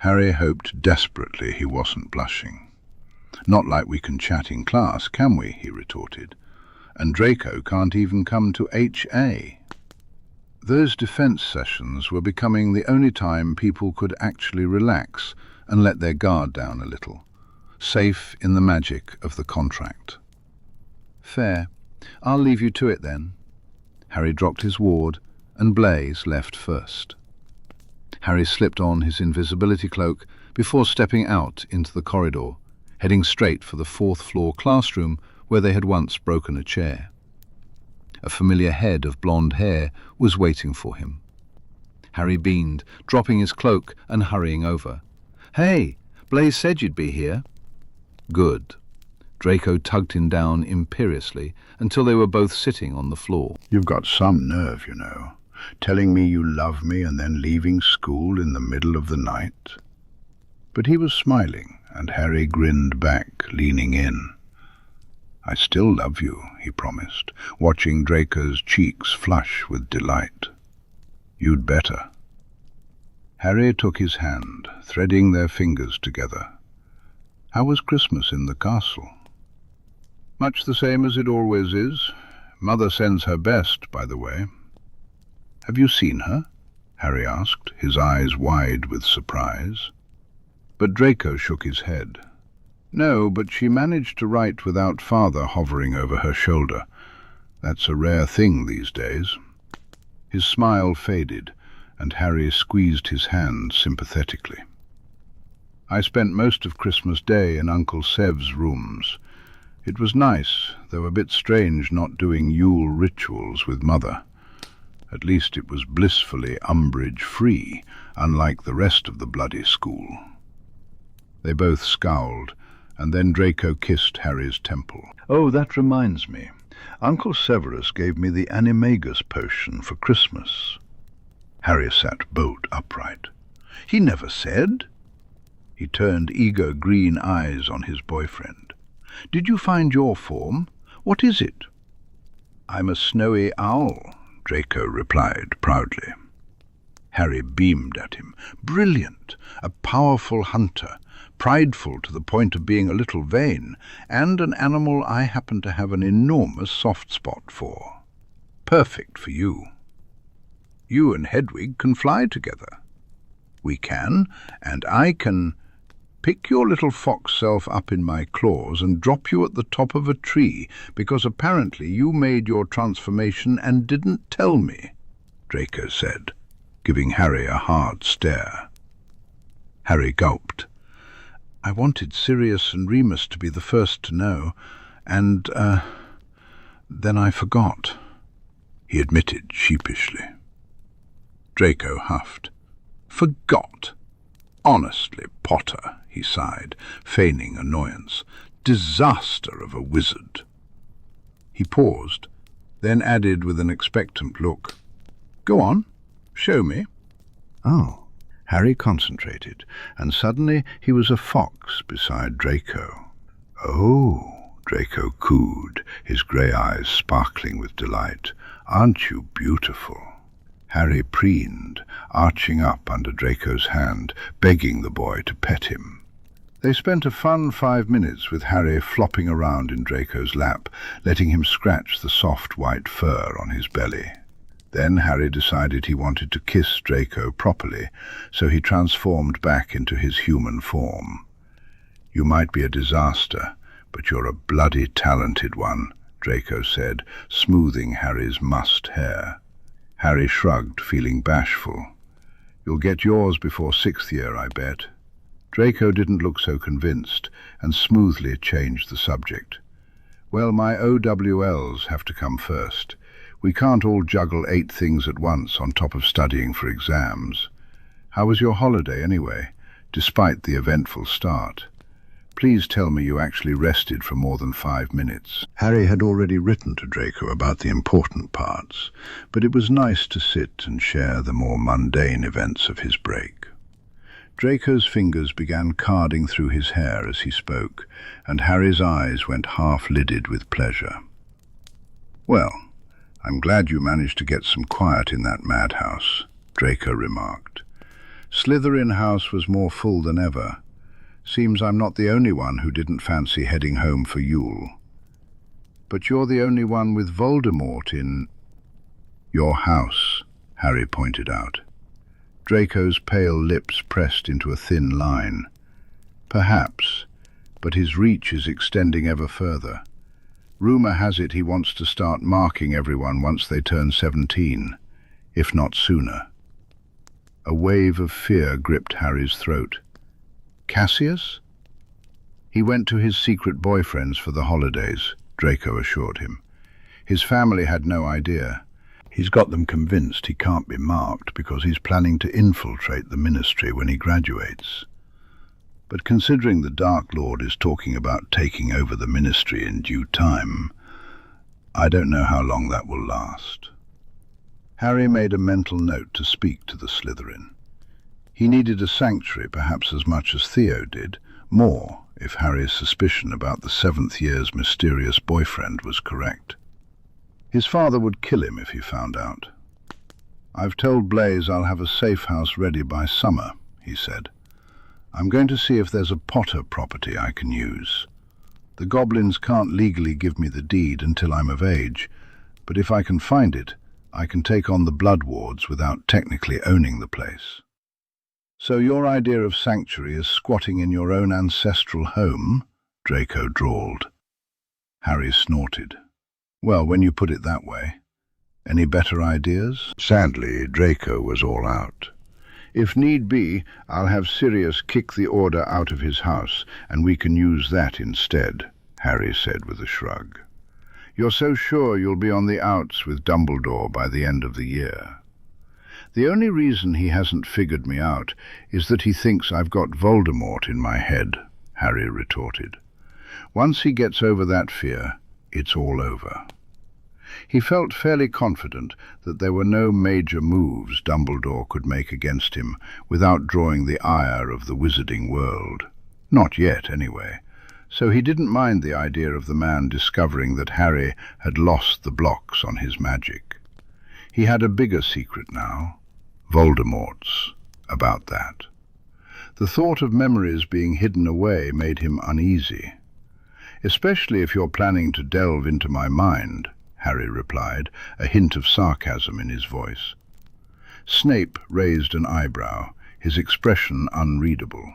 Harry hoped desperately he wasn't blushing. Not like we can chat in class, can we? He retorted. And Draco can't even come to HA. Those defense sessions were becoming the only time people could actually relax and let their guard down a little, safe in the magic of the contract. Fair. I'll leave you to it then. Harry dropped his ward, and Blaise left first. Harry slipped on his invisibility cloak before stepping out into the corridor, heading straight for the 4th floor classroom where they had once broken a chair. A familiar head of blonde hair was waiting for him. Harry beamed, dropping his cloak and hurrying over. Hey, Blaise said you'd be here. Good. Draco tugged him down imperiously until they were both sitting on the floor. You've got some nerve, you know, telling me you love me and then leaving school in the middle of the night. But he was smiling, and Harry grinned back, leaning in. I still love you, he promised, watching Draco's cheeks flush with delight. You'd better. Harry took his hand, threading their fingers together. How was Christmas in the castle? Much the same as it always is. Mother sends her best, by the way. Have you seen her? Harry asked, his eyes wide with surprise. But Draco shook his head. No, but she managed to write without Father hovering over her shoulder. That's a rare thing these days. His smile faded, and Harry squeezed his hand sympathetically. I spent most of Christmas Day in Uncle Sev's rooms. It was nice, though a bit strange not doing Yule rituals with Mother. At least it was blissfully Umbridge-free, unlike the rest of the bloody school. They both scowled, and then Draco kissed Harry's temple. "Oh, that reminds me. Uncle Severus gave me the Animagus potion for Christmas." Harry sat bolt upright. "He never said?" He turned eager green eyes on his boyfriend. "Did you find your form? What is it?" "I'm a snowy owl," Draco replied proudly. Harry beamed at him. "Brilliant! A powerful hunter, prideful to the point of being a little vain, and an animal I happen to have an enormous soft spot for. Perfect for you. You and Hedwig can fly together. We can, and I can pick your little fox self up in my claws and drop you at the top of a tree, because apparently you made your transformation and didn't tell me," Draco said, giving Harry a hard stare. Harry gulped. "I wanted Sirius and Remus to be the first to know, and, then I forgot," he admitted sheepishly. Draco huffed. "Forgot? Honestly, Potter," he sighed, feigning annoyance. "Disaster of a wizard." He paused, then added with an expectant look, "Go on, show me." "Oh." Harry concentrated, and suddenly he was a fox beside Draco. "Oh," Draco cooed, his grey eyes sparkling with delight. "Aren't you beautiful?" Harry preened, arching up under Draco's hand, begging the boy to pet him. They spent a fun 5 minutes with Harry flopping around in Draco's lap, letting him scratch the soft white fur on his belly. Then Harry decided he wanted to kiss Draco properly, so he transformed back into his human form. "You might be a disaster, but you're a bloody talented one," Draco said, smoothing Harry's mussed hair. Harry shrugged, feeling bashful. "You'll get yours before 6th year, I bet." Draco didn't look so convinced, and smoothly changed the subject. "Well, my OWLs have to come first. We can't all juggle 8 things at once on top of studying for exams. How was your holiday, anyway, despite the eventful start? Please tell me you actually rested for more than 5 minutes." Harry had already written to Draco about the important parts, but it was nice to sit and share the more mundane events of his break. Draco's fingers began carding through his hair as he spoke, and Harry's eyes went half-lidded with pleasure. "Well, I'm glad you managed to get some quiet in that madhouse," Draco remarked. "Slytherin House was more full than ever. Seems I'm not the only one who didn't fancy heading home for Yule. But you're the only one with Voldemort in your house," Harry pointed out. Draco's pale lips pressed into a thin line. "Perhaps, but his reach is extending ever further. Rumour has it he wants to start marking everyone once they turn 17, if not sooner." A wave of fear gripped Harry's throat. "Cassius?" "He went to his secret boyfriend's for the holidays," Draco assured him. "His family had no idea. He's got them convinced he can't be marked because he's planning to infiltrate the ministry when he graduates. But considering the Dark Lord is talking about taking over the ministry in due time, I don't know how long that will last." Harry made a mental note to speak to the Slytherin. He needed a sanctuary perhaps as much as Theo did, more if Harry's suspicion about the 7th year's mysterious boyfriend was correct. His father would kill him if he found out. "I've told Blaise I'll have a safe house ready by summer," he said. "I'm going to see if there's a Potter property I can use. The goblins can't legally give me the deed until I'm of age, but if I can find it, I can take on the Blood Wards without technically owning the place." "So your idea of sanctuary is squatting in your own ancestral home?" Draco drawled. Harry snorted. "Well, when you put it that way. Any better ideas?" Sadly, Draco was all out. "If need be, I'll have Sirius kick the Order out of his house, and we can use that instead," Harry said with a shrug. "You're so sure you'll be on the outs with Dumbledore by the end of the year?" The only reason he hasn't figured me out is that he thinks I've got Voldemort in my head, Harry retorted. Once he gets over that fear, it's all over. He felt fairly confident that there were no major moves Dumbledore could make against him without drawing the ire of the wizarding world. Not yet, anyway. So he didn't mind the idea of the man discovering that Harry had lost the blocks on his magic. He had a bigger secret now, Voldemort's, about that. The thought of memories being hidden away made him uneasy. "Especially if you're planning to delve into my mind," Harry replied, a hint of sarcasm in his voice. Snape raised an eyebrow, his expression unreadable.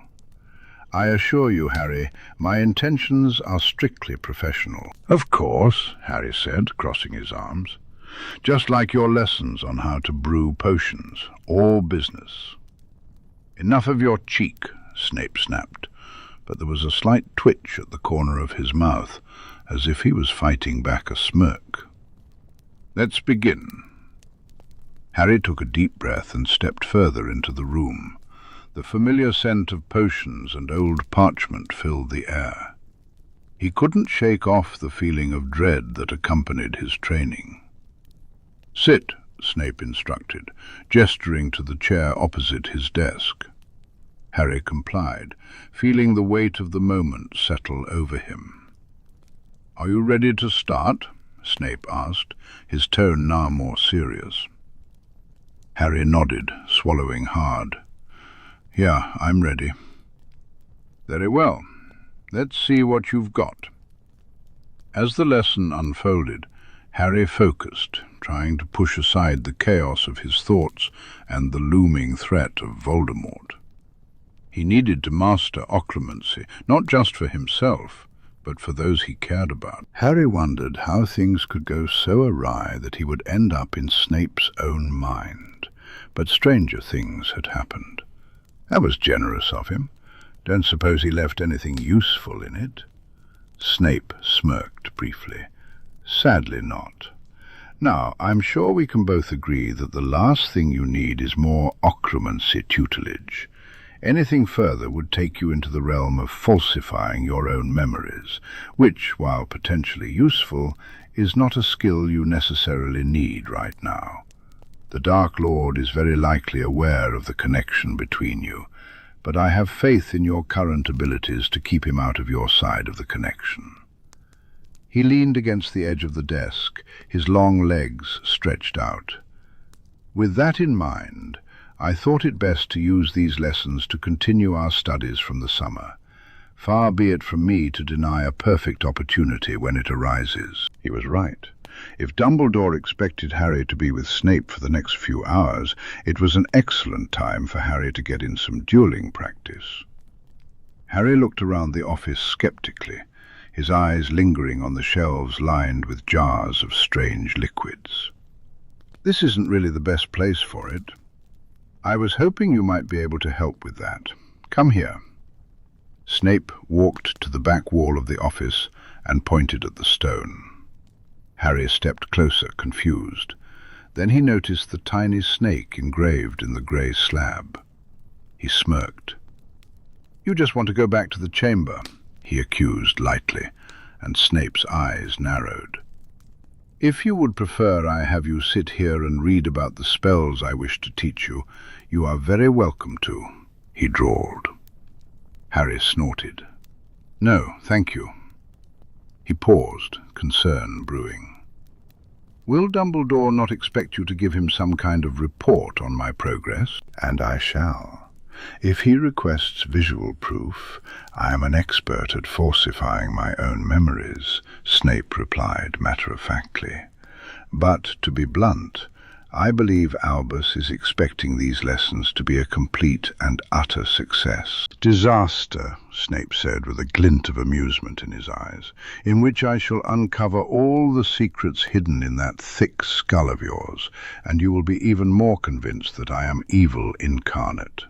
"I assure you, Harry, my intentions are strictly professional." "Of course," Harry said, crossing his arms. "Just like your lessons on how to brew potions. All business." "Enough of your cheek," Snape snapped, but there was a slight twitch at the corner of his mouth, as if he was fighting back a smirk. "Let's begin." Harry took a deep breath and stepped further into the room. The familiar scent of potions and old parchment filled the air. He couldn't shake off the feeling of dread that accompanied his training. "Sit," Snape instructed, gesturing to the chair opposite his desk. Harry complied, feeling the weight of the moment settle over him. "Are you ready to start?" Snape asked, his tone now more serious. Harry nodded, swallowing hard. "Yeah, I'm ready." "Very well. Let's see what you've got." As the lesson unfolded, Harry focused, trying to push aside the chaos of his thoughts and the looming threat of Voldemort. He needed to master Occlumency, not just for himself, but for those he cared about. Harry wondered how things could go so awry that he would end up in Snape's own mind. But stranger things had happened. That was generous of him. Don't suppose he left anything useful in it? Snape smirked briefly. Sadly not. Now, I'm sure we can both agree that the last thing you need is more Occlumency tutelage. Anything further would take you into the realm of falsifying your own memories, which, while potentially useful, is not a skill you necessarily need right now. The Dark Lord is very likely aware of the connection between you, but I have faith in your current abilities to keep him out of your side of the connection. He leaned against the edge of the desk, his long legs stretched out. With that in mind, I thought it best to use these lessons to continue our studies from the summer. Far be it from me to deny a perfect opportunity when it arises. He was right. If Dumbledore expected Harry to be with Snape for the next few hours, it was an excellent time for Harry to get in some dueling practice. Harry looked around the office skeptically, his eyes lingering on the shelves lined with jars of strange liquids. "This isn't really the best place for it. I was hoping you might be able to help with that. Come here." Snape walked to the back wall of the office and pointed at the stone. Harry stepped closer, confused. Then he noticed the tiny snake engraved in the grey slab. He smirked. "You just want to go back to the chamber," he accused lightly, and Snape's eyes narrowed. "If you would prefer I have you sit here and read about the spells I wish to teach you, you are very welcome to," he drawled. Harry snorted. "No, thank you." He paused, concern brewing. "Will Dumbledore not expect you to give him some kind of report on my progress?" "And I shall. If he requests visual proof, I am an expert at falsifying my own memories," Snape replied matter-of-factly. "But, to be blunt, I believe Albus is expecting these lessons to be a complete and utter success." "Disaster," Snape said with a glint of amusement in his eyes, "in which I shall uncover all the secrets hidden in that thick skull of yours, and you will be even more convinced that I am evil incarnate.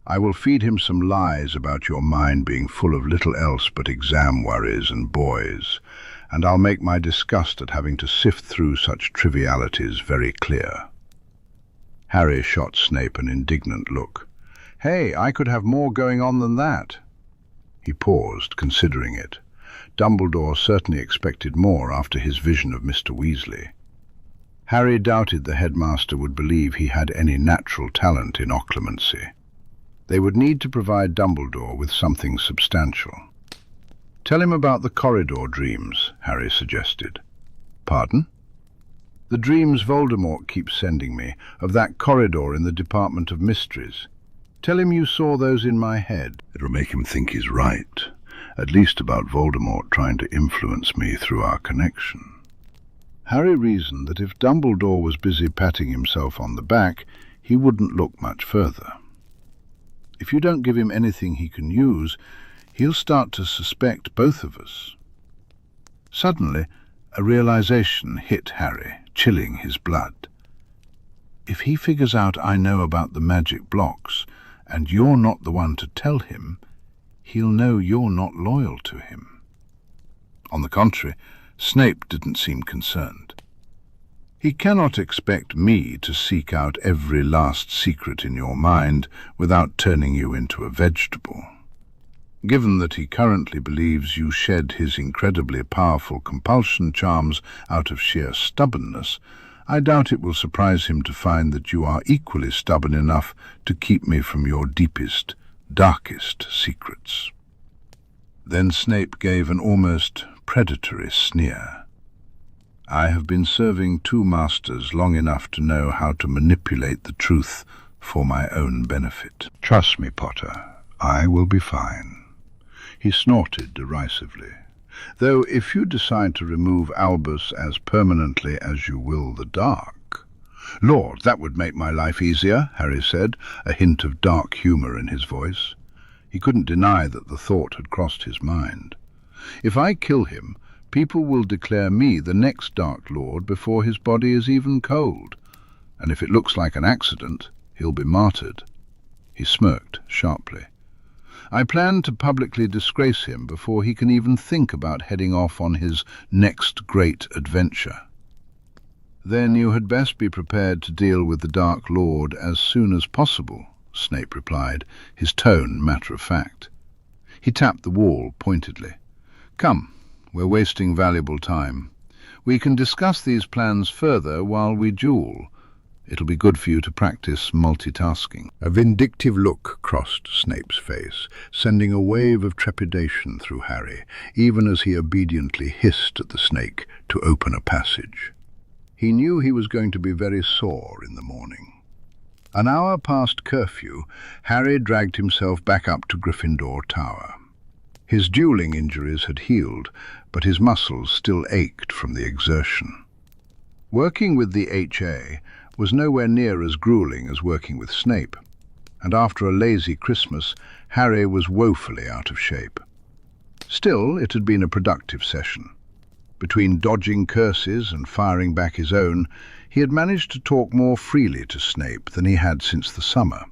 I will feed him some lies about your mind being full of little else but exam worries and boys, and I'll make my disgust at having to sift through such trivialities very clear." Harry shot Snape an indignant look. "Hey, I could have more going on than that." He paused, considering it. Dumbledore certainly expected more after his vision of Mr. Weasley. Harry doubted the headmaster would believe he had any natural talent in occlumency. They would need to provide Dumbledore with something substantial. "Tell him about the corridor dreams," Harry suggested. "Pardon?" "The dreams Voldemort keeps sending me, of that corridor in the Department of Mysteries. Tell him you saw those in my head. It'll make him think he's right, at least about Voldemort trying to influence me through our connection." Harry reasoned that if Dumbledore was busy patting himself on the back, he wouldn't look much further. If you don't give him anything he can use, he'll start to suspect both of us. Suddenly, a realization hit Harry, chilling his blood. If he figures out I know about the magic blocks, and you're not the one to tell him, he'll know you're not loyal to him. On the contrary, Snape didn't seem concerned. "He cannot expect me to seek out every last secret in your mind without turning you into a vegetable. Given that he currently believes you shed his incredibly powerful compulsion charms out of sheer stubbornness, I doubt it will surprise him to find that you are equally stubborn enough to keep me from your deepest, darkest secrets." Then Snape gave an almost predatory sneer. "I have been serving two masters long enough to know how to manipulate the truth for my own benefit. Trust me, Potter, I will be fine." He snorted derisively. "Though if you decide to remove Albus as permanently as you will the dark—" "Lord, that would make my life easier," Harry said, a hint of dark humour in his voice. He couldn't deny that the thought had crossed his mind. "If I kill him, people will declare me the next Dark Lord before his body is even cold. And if it looks like an accident, he'll be martyred." He smirked sharply. "I plan to publicly disgrace him before he can even think about heading off on his next great adventure." "Then you had best be prepared to deal with the Dark Lord as soon as possible," Snape replied, his tone matter-of-fact. He tapped the wall pointedly. "Come, we're wasting valuable time. We can discuss these plans further while we duel. It'll be good for you to practice multitasking." A vindictive look crossed Snape's face, sending a wave of trepidation through Harry, even as he obediently hissed at the snake to open a passage. He knew he was going to be very sore in the morning. An hour past curfew, Harry dragged himself back up to Gryffindor Tower. His dueling injuries had healed, but his muscles still ached from the exertion. Working with the HA was nowhere near as grueling as working with Snape, and after a lazy Christmas, Harry was woefully out of shape. Still, it had been a productive session. Between dodging curses and firing back his own, he had managed to talk more freely to Snape than he had since the summer,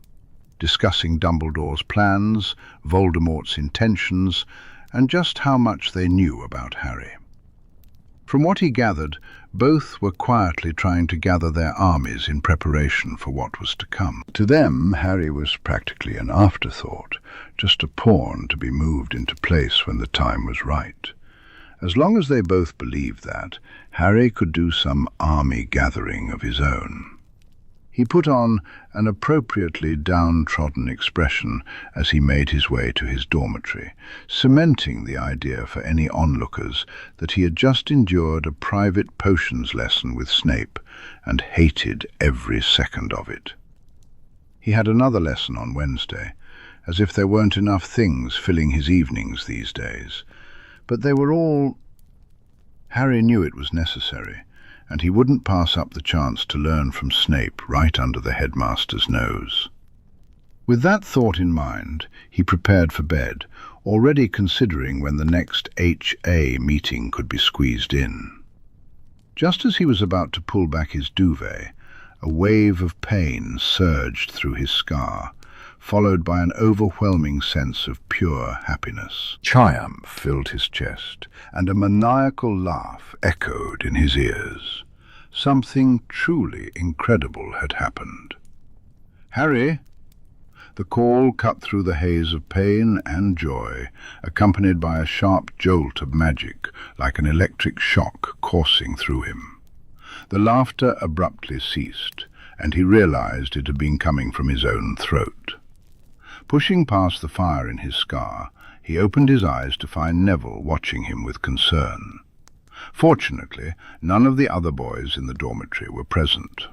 discussing Dumbledore's plans, Voldemort's intentions, and just how much they knew about Harry. From what he gathered, both were quietly trying to gather their armies in preparation for what was to come. To them, Harry was practically an afterthought, just a pawn to be moved into place when the time was right. As long as they both believed that, Harry could do some army gathering of his own. He put on an appropriately downtrodden expression as he made his way to his dormitory, cementing the idea for any onlookers that he had just endured a private potions lesson with Snape and hated every second of it. He had another lesson on Wednesday, as if there weren't enough things filling his evenings these days. But they were all... Harry knew it was necessary, and he wouldn't pass up the chance to learn from Snape right under the headmaster's nose. With that thought in mind, he prepared for bed, already considering when the next HA meeting could be squeezed in. Just as he was about to pull back his duvet, a wave of pain surged through his scar, followed by an overwhelming sense of pure happiness. Triumph filled his chest, and a maniacal laugh echoed in his ears. Something truly incredible had happened. "Harry!" The call cut through the haze of pain and joy, accompanied by a sharp jolt of magic, like an electric shock coursing through him. The laughter abruptly ceased, and he realized it had been coming from his own throat. Pushing past the fire in his scar, he opened his eyes to find Neville watching him with concern. Fortunately, none of the other boys in the dormitory were present.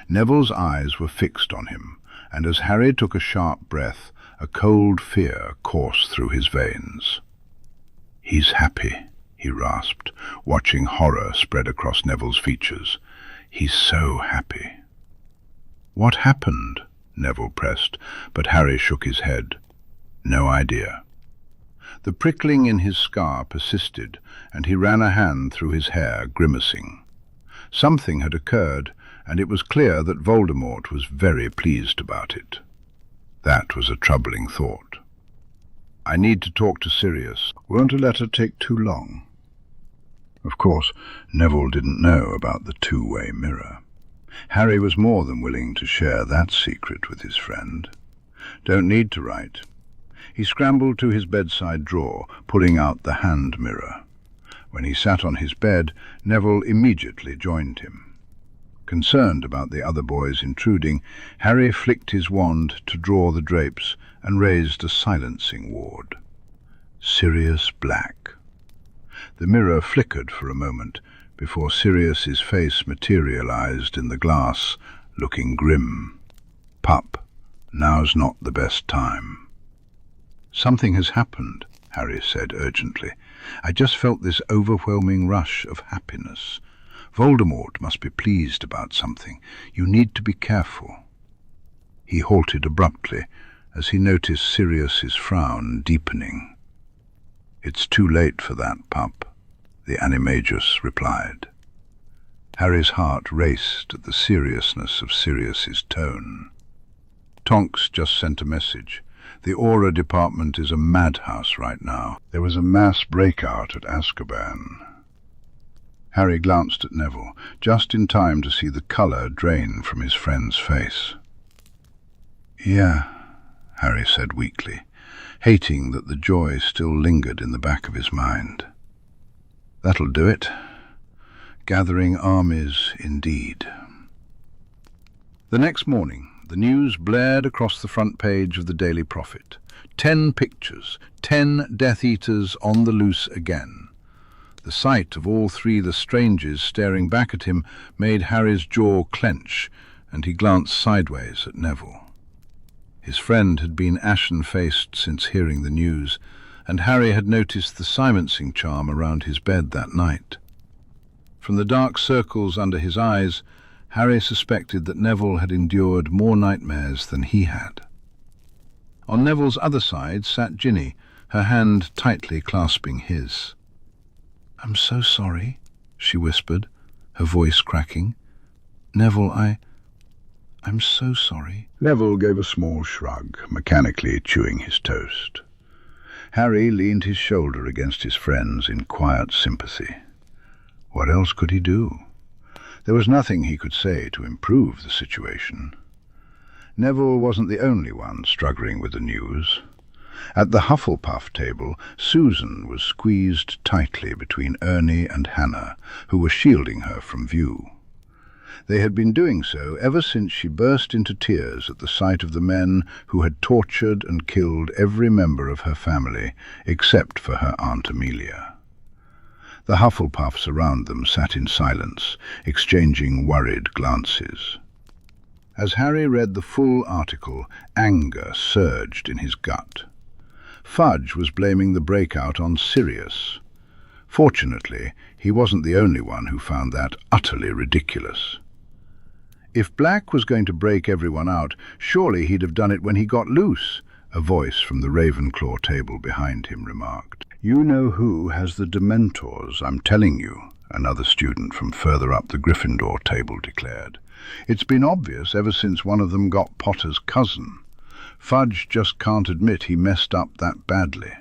Neville's eyes were fixed on him, and as Harry took a sharp breath, a cold fear coursed through his veins. "He's happy," he rasped, watching horror spread across Neville's features. "He's so happy." "What happened?" Neville pressed, but Harry shook his head. "No idea." The prickling in his scar persisted, and he ran a hand through his hair, grimacing. Something had occurred, and it was clear that Voldemort was very pleased about it. That was a troubling thought. "I need to talk to Sirius. Won't a letter take too long?" Of course, Neville didn't know about the two-way mirror. Harry was more than willing to share that secret with his friend. "Don't need to write." He scrambled to his bedside drawer, pulling out the hand mirror. When he sat on his bed, Neville immediately joined him. Concerned about the other boys intruding, Harry flicked his wand to draw the drapes and raised a silencing ward. Sirius Black. The mirror flickered for a moment before Sirius's face materialized in the glass, looking grim. "Pup, now's not the best time." "Something has happened," Harry said urgently. "I just felt this overwhelming rush of happiness. Voldemort must be pleased about something. You need to be careful." He halted abruptly as he noticed Sirius's frown deepening. "It's too late for that, pup," the Animagus replied. Harry's heart raced at the seriousness of Sirius's tone. "Tonks just sent a message. The Aura department is a madhouse right now. There was a mass breakout at Azkaban." Harry glanced at Neville, just in time to see the colour drain from his friend's face. "Yeah," Harry said weakly, hating that the joy still lingered in the back of his mind. "That'll do it. Gathering armies indeed." The next morning, the news blared across the front page of the Daily Prophet. 10 pictures, 10 Death Eaters on the loose again. The sight of all 3 Lestranges staring back at him made Harry's jaw clench, and he glanced sideways at Neville. His friend had been ashen-faced since hearing the news, and Harry had noticed the silencing charm around his bed that night. From the dark circles under his eyes, Harry suspected that Neville had endured more nightmares than he had. On Neville's other side sat Ginny, her hand tightly clasping his. "I'm so sorry," she whispered, her voice cracking. "Neville, I'm so sorry." Neville gave a small shrug, mechanically chewing his toast. Harry leaned his shoulder against his friend's in quiet sympathy. What else could he do? There was nothing he could say to improve the situation. Neville wasn't the only one struggling with the news. At the Hufflepuff table, Susan was squeezed tightly between Ernie and Hannah, who were shielding her from view. They had been doing so ever since she burst into tears at the sight of the men who had tortured and killed every member of her family, except for her Aunt Amelia. The Hufflepuffs around them sat in silence, exchanging worried glances. As Harry read the full article, anger surged in his gut. Fudge was blaming the breakout on Sirius. Fortunately, he wasn't the only one who found that utterly ridiculous. If Black was going to break everyone out, surely he'd have done it when he got loose, a voice from the Ravenclaw table behind him remarked. "You know who has the Dementors, I'm telling you," another student from further up the Gryffindor table declared. "It's been obvious ever since one of them got Potter's cousin. Fudge just can't admit he messed up that badly."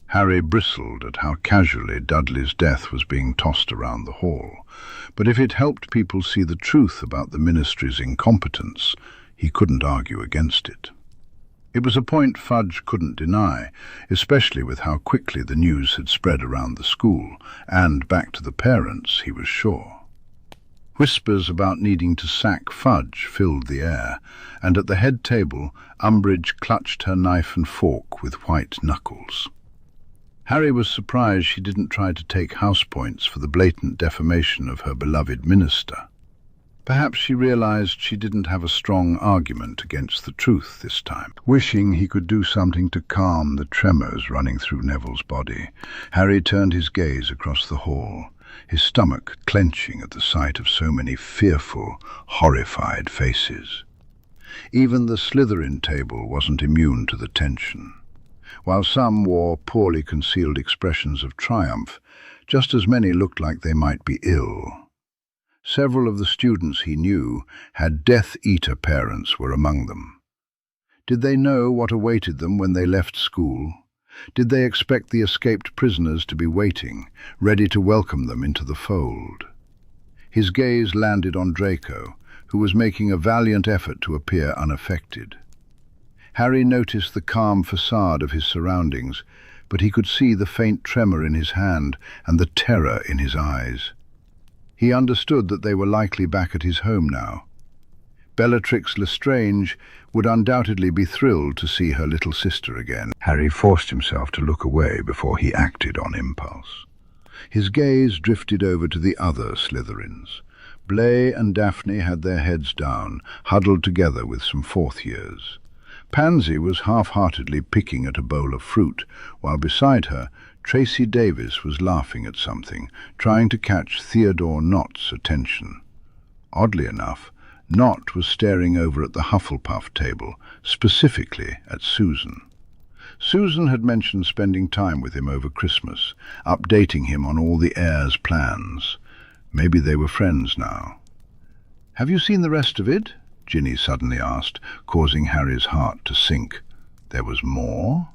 Harry bristled at how casually Dudley's death was being tossed around the hall, but if it helped people see the truth about the Ministry's incompetence, He couldn't argue against it. It was a point Fudge couldn't deny, especially with how quickly the news had spread around the school, and back to the parents, he was sure. Whispers about needing to sack Fudge filled the air, and at the head table, Umbridge clutched her knife and fork with white knuckles. Harry was surprised she didn't try to take house points for the blatant defamation of her beloved minister. Perhaps she realized she didn't have a strong argument against the truth this time. Wishing he could do something to calm the tremors running through Neville's body, Harry turned his gaze across the hall, his stomach clenching at the sight of so many fearful, horrified faces. Even the Slytherin table wasn't immune to the tension. While some wore poorly concealed expressions of triumph, just as many looked like they might be ill. Several of the students he knew had Death Eater parents were among them. Did they know what awaited them when they left school? Did they expect the escaped prisoners to be waiting, ready to welcome them into the fold? His gaze landed on Draco, who was making a valiant effort to appear unaffected. Harry noticed the calm facade of his surroundings, but he could see the faint tremor in his hand and the terror in his eyes. He understood that they were likely back at his home now. Bellatrix Lestrange would undoubtedly be thrilled to see her little sister again. Harry forced himself to look away before he acted on impulse. His gaze drifted over to the other Slytherins. Blay and Daphne had their heads down, huddled together with some fourth years. Pansy was half-heartedly picking at a bowl of fruit, while beside her, Tracy Davis was laughing at something, trying to catch Theodore Knott's attention. Oddly enough, Knott was staring over at the Hufflepuff table, specifically at Susan. Susan had mentioned spending time with him over Christmas, updating him on all the heir's plans. Maybe they were friends now. "Have you seen the rest of it?" Ginny suddenly asked, causing Harry's heart to sink. There was more?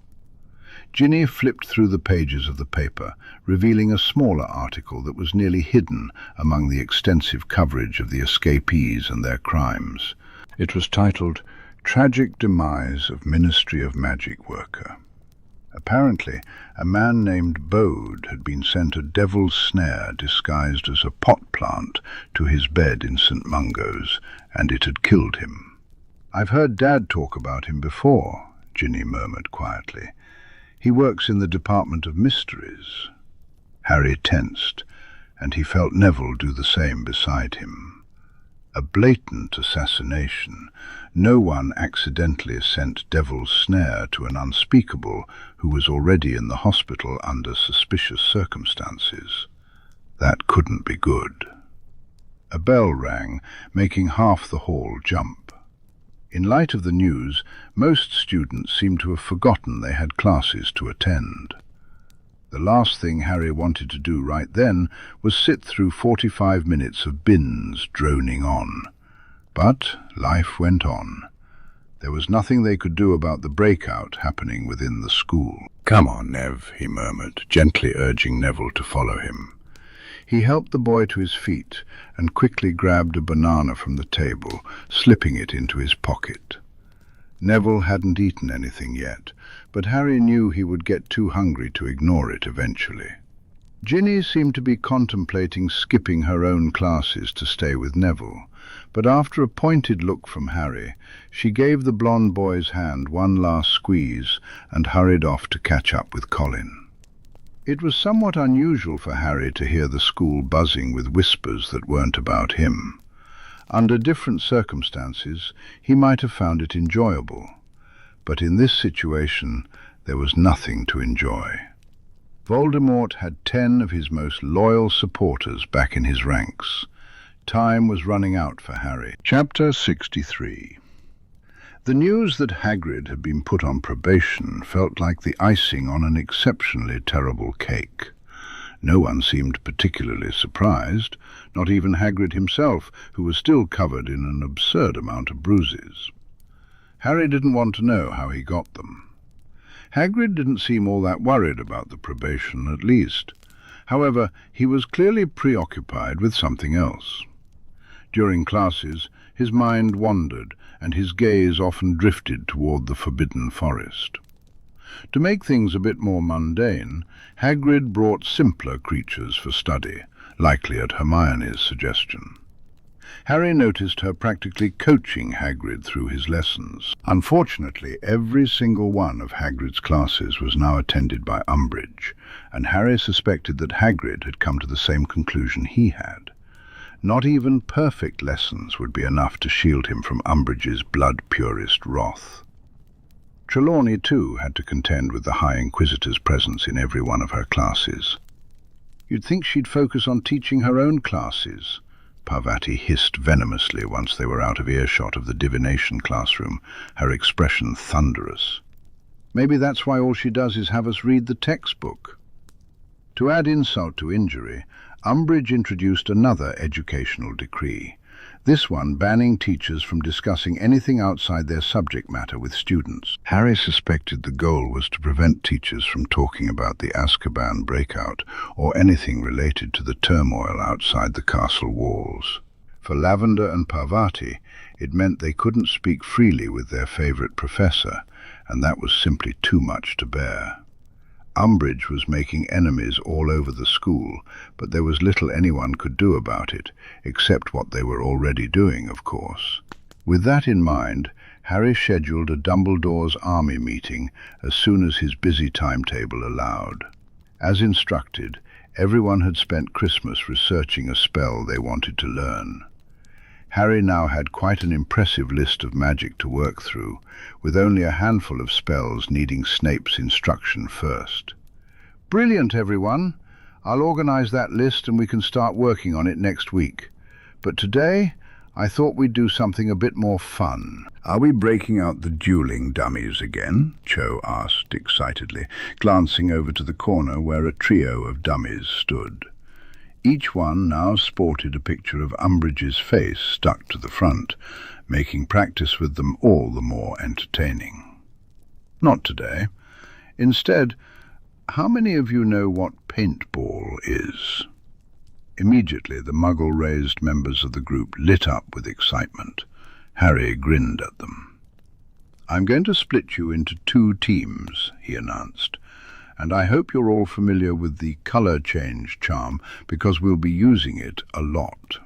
Ginny flipped through the pages of the paper, revealing a smaller article that was nearly hidden among the extensive coverage of the escapees and their crimes. It was titled, "Tragic Demise of Ministry of Magic Worker." Apparently, a man named Bode had been sent a devil's snare disguised as a pot plant to his bed in St. Mungo's, and it had killed him. "I've heard Dad talk about him before," Ginny murmured quietly. "He works in the Department of Mysteries." Harry tensed, and he felt Neville do the same beside him. A blatant assassination. No one accidentally sent devil's snare to an unspeakable who was already in the hospital under suspicious circumstances. That couldn't be good. A bell rang, making half the hall jump. In light of the news, most students seemed to have forgotten they had classes to attend. The last thing Harry wanted to do right then was sit through 45 minutes of Binns droning on. But life went on. There was nothing they could do about the breakout happening within the school. "Come on, Nev," he murmured, gently urging Neville to follow him. He helped the boy to his feet and quickly grabbed a banana from the table, slipping it into his pocket. Neville hadn't eaten anything yet, but Harry knew he would get too hungry to ignore it eventually. Ginny seemed to be contemplating skipping her own classes to stay with Neville, but after a pointed look from Harry, she gave the blonde boy's hand one last squeeze and hurried off to catch up with Colin. It was somewhat unusual for Harry to hear the school buzzing with whispers that weren't about him. Under different circumstances, he might have found it enjoyable, but in this situation there was nothing to enjoy. Voldemort had 10 of his most loyal supporters back in his ranks. Time was running out for Harry. Chapter 63. The news that Hagrid had been put on probation felt like the icing on an exceptionally terrible cake. No one seemed particularly surprised, not even Hagrid himself, who was still covered in an absurd amount of bruises. Harry didn't want to know how he got them. Hagrid didn't seem all that worried about the probation, at least. However, he was clearly preoccupied with something else. During classes, His mind wandered, and his gaze often drifted toward the forbidden forest. To make things a bit more mundane, Hagrid brought simpler creatures for study, likely at Hermione's suggestion. Harry noticed her practically coaching Hagrid through his lessons. Unfortunately, every single one of Hagrid's classes was now attended by Umbridge, and Harry suspected that Hagrid had come to the same conclusion he had. Not even perfect lessons would be enough to shield him from Umbridge's blood-purist wrath. Trelawney, too, had to contend with the High Inquisitor's presence in every one of her classes. "You'd think she'd focus on teaching her own classes," Parvati hissed venomously once they were out of earshot of the divination classroom, her expression thunderous. "Maybe that's why all she does is have us read the textbook." To add insult to injury, Umbridge introduced another educational decree, this one banning teachers from discussing anything outside their subject matter with students. Harry suspected the goal was to prevent teachers from talking about the Azkaban Breakout or anything related to the turmoil outside the castle walls. For Lavender and Parvati, it meant they couldn't speak freely with their favourite professor, and that was simply too much to bear. Umbridge was making enemies all over the school, but there was little anyone could do about it, except what they were already doing, of course. With that in mind, Harry scheduled a Dumbledore's army meeting as soon as his busy timetable allowed. As instructed, everyone had spent Christmas researching a spell they wanted to learn. Harry now had quite an impressive list of magic to work through, with only a handful of spells needing Snape's instruction first. "Brilliant, everyone! I'll organize that list and we can start working on it next week. But today, I thought we'd do something a bit more fun." "Are we breaking out the dueling dummies again?" Cho asked excitedly, glancing over to the corner where a trio of dummies stood. Each one now sported a picture of Umbridge's face stuck to the front, making practice with them all the more entertaining. "Not today. Instead, how many of you know what paintball is?" Immediately the Muggle-raised members of the group lit up with excitement. Harry grinned at them. "I'm going to split you into 2 teams," he announced. "And I hope you're all familiar with the colour change charm, because we'll be using it a lot."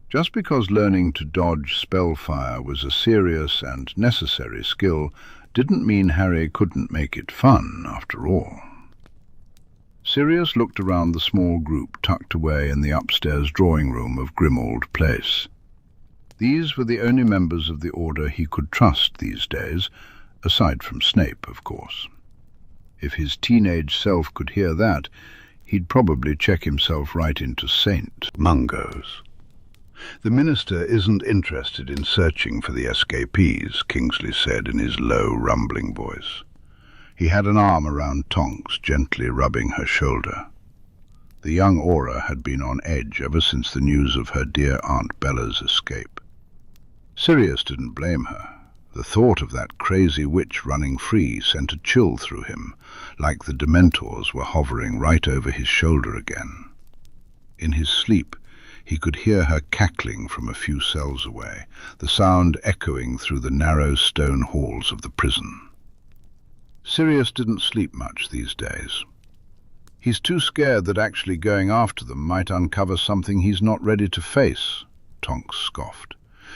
Just because learning to dodge spellfire was a serious and necessary skill didn't mean Harry couldn't make it fun, after all. Sirius looked around the small group tucked away in the upstairs drawing room of Grimmauld Place. These were the only members of the Order he could trust these days, aside from Snape, of course. If his teenage self could hear that, he'd probably check himself right into Saint Mungo's. "The Minister isn't interested in searching for the escapees," Kingsley said in his low, rumbling voice. He had an arm around Tonks, gently rubbing her shoulder. The young Auror had been on edge ever since the news of her dear Aunt Bella's escape. Sirius didn't blame her. The thought of that crazy witch running free sent a chill through him, like the Dementors were hovering right over his shoulder again. In his sleep, he could hear her cackling from a few cells away, the sound echoing through the narrow stone halls of the prison. Sirius didn't sleep much these days. "He's too scared that actually going after them might uncover something he's not ready to face," Tonks scoffed.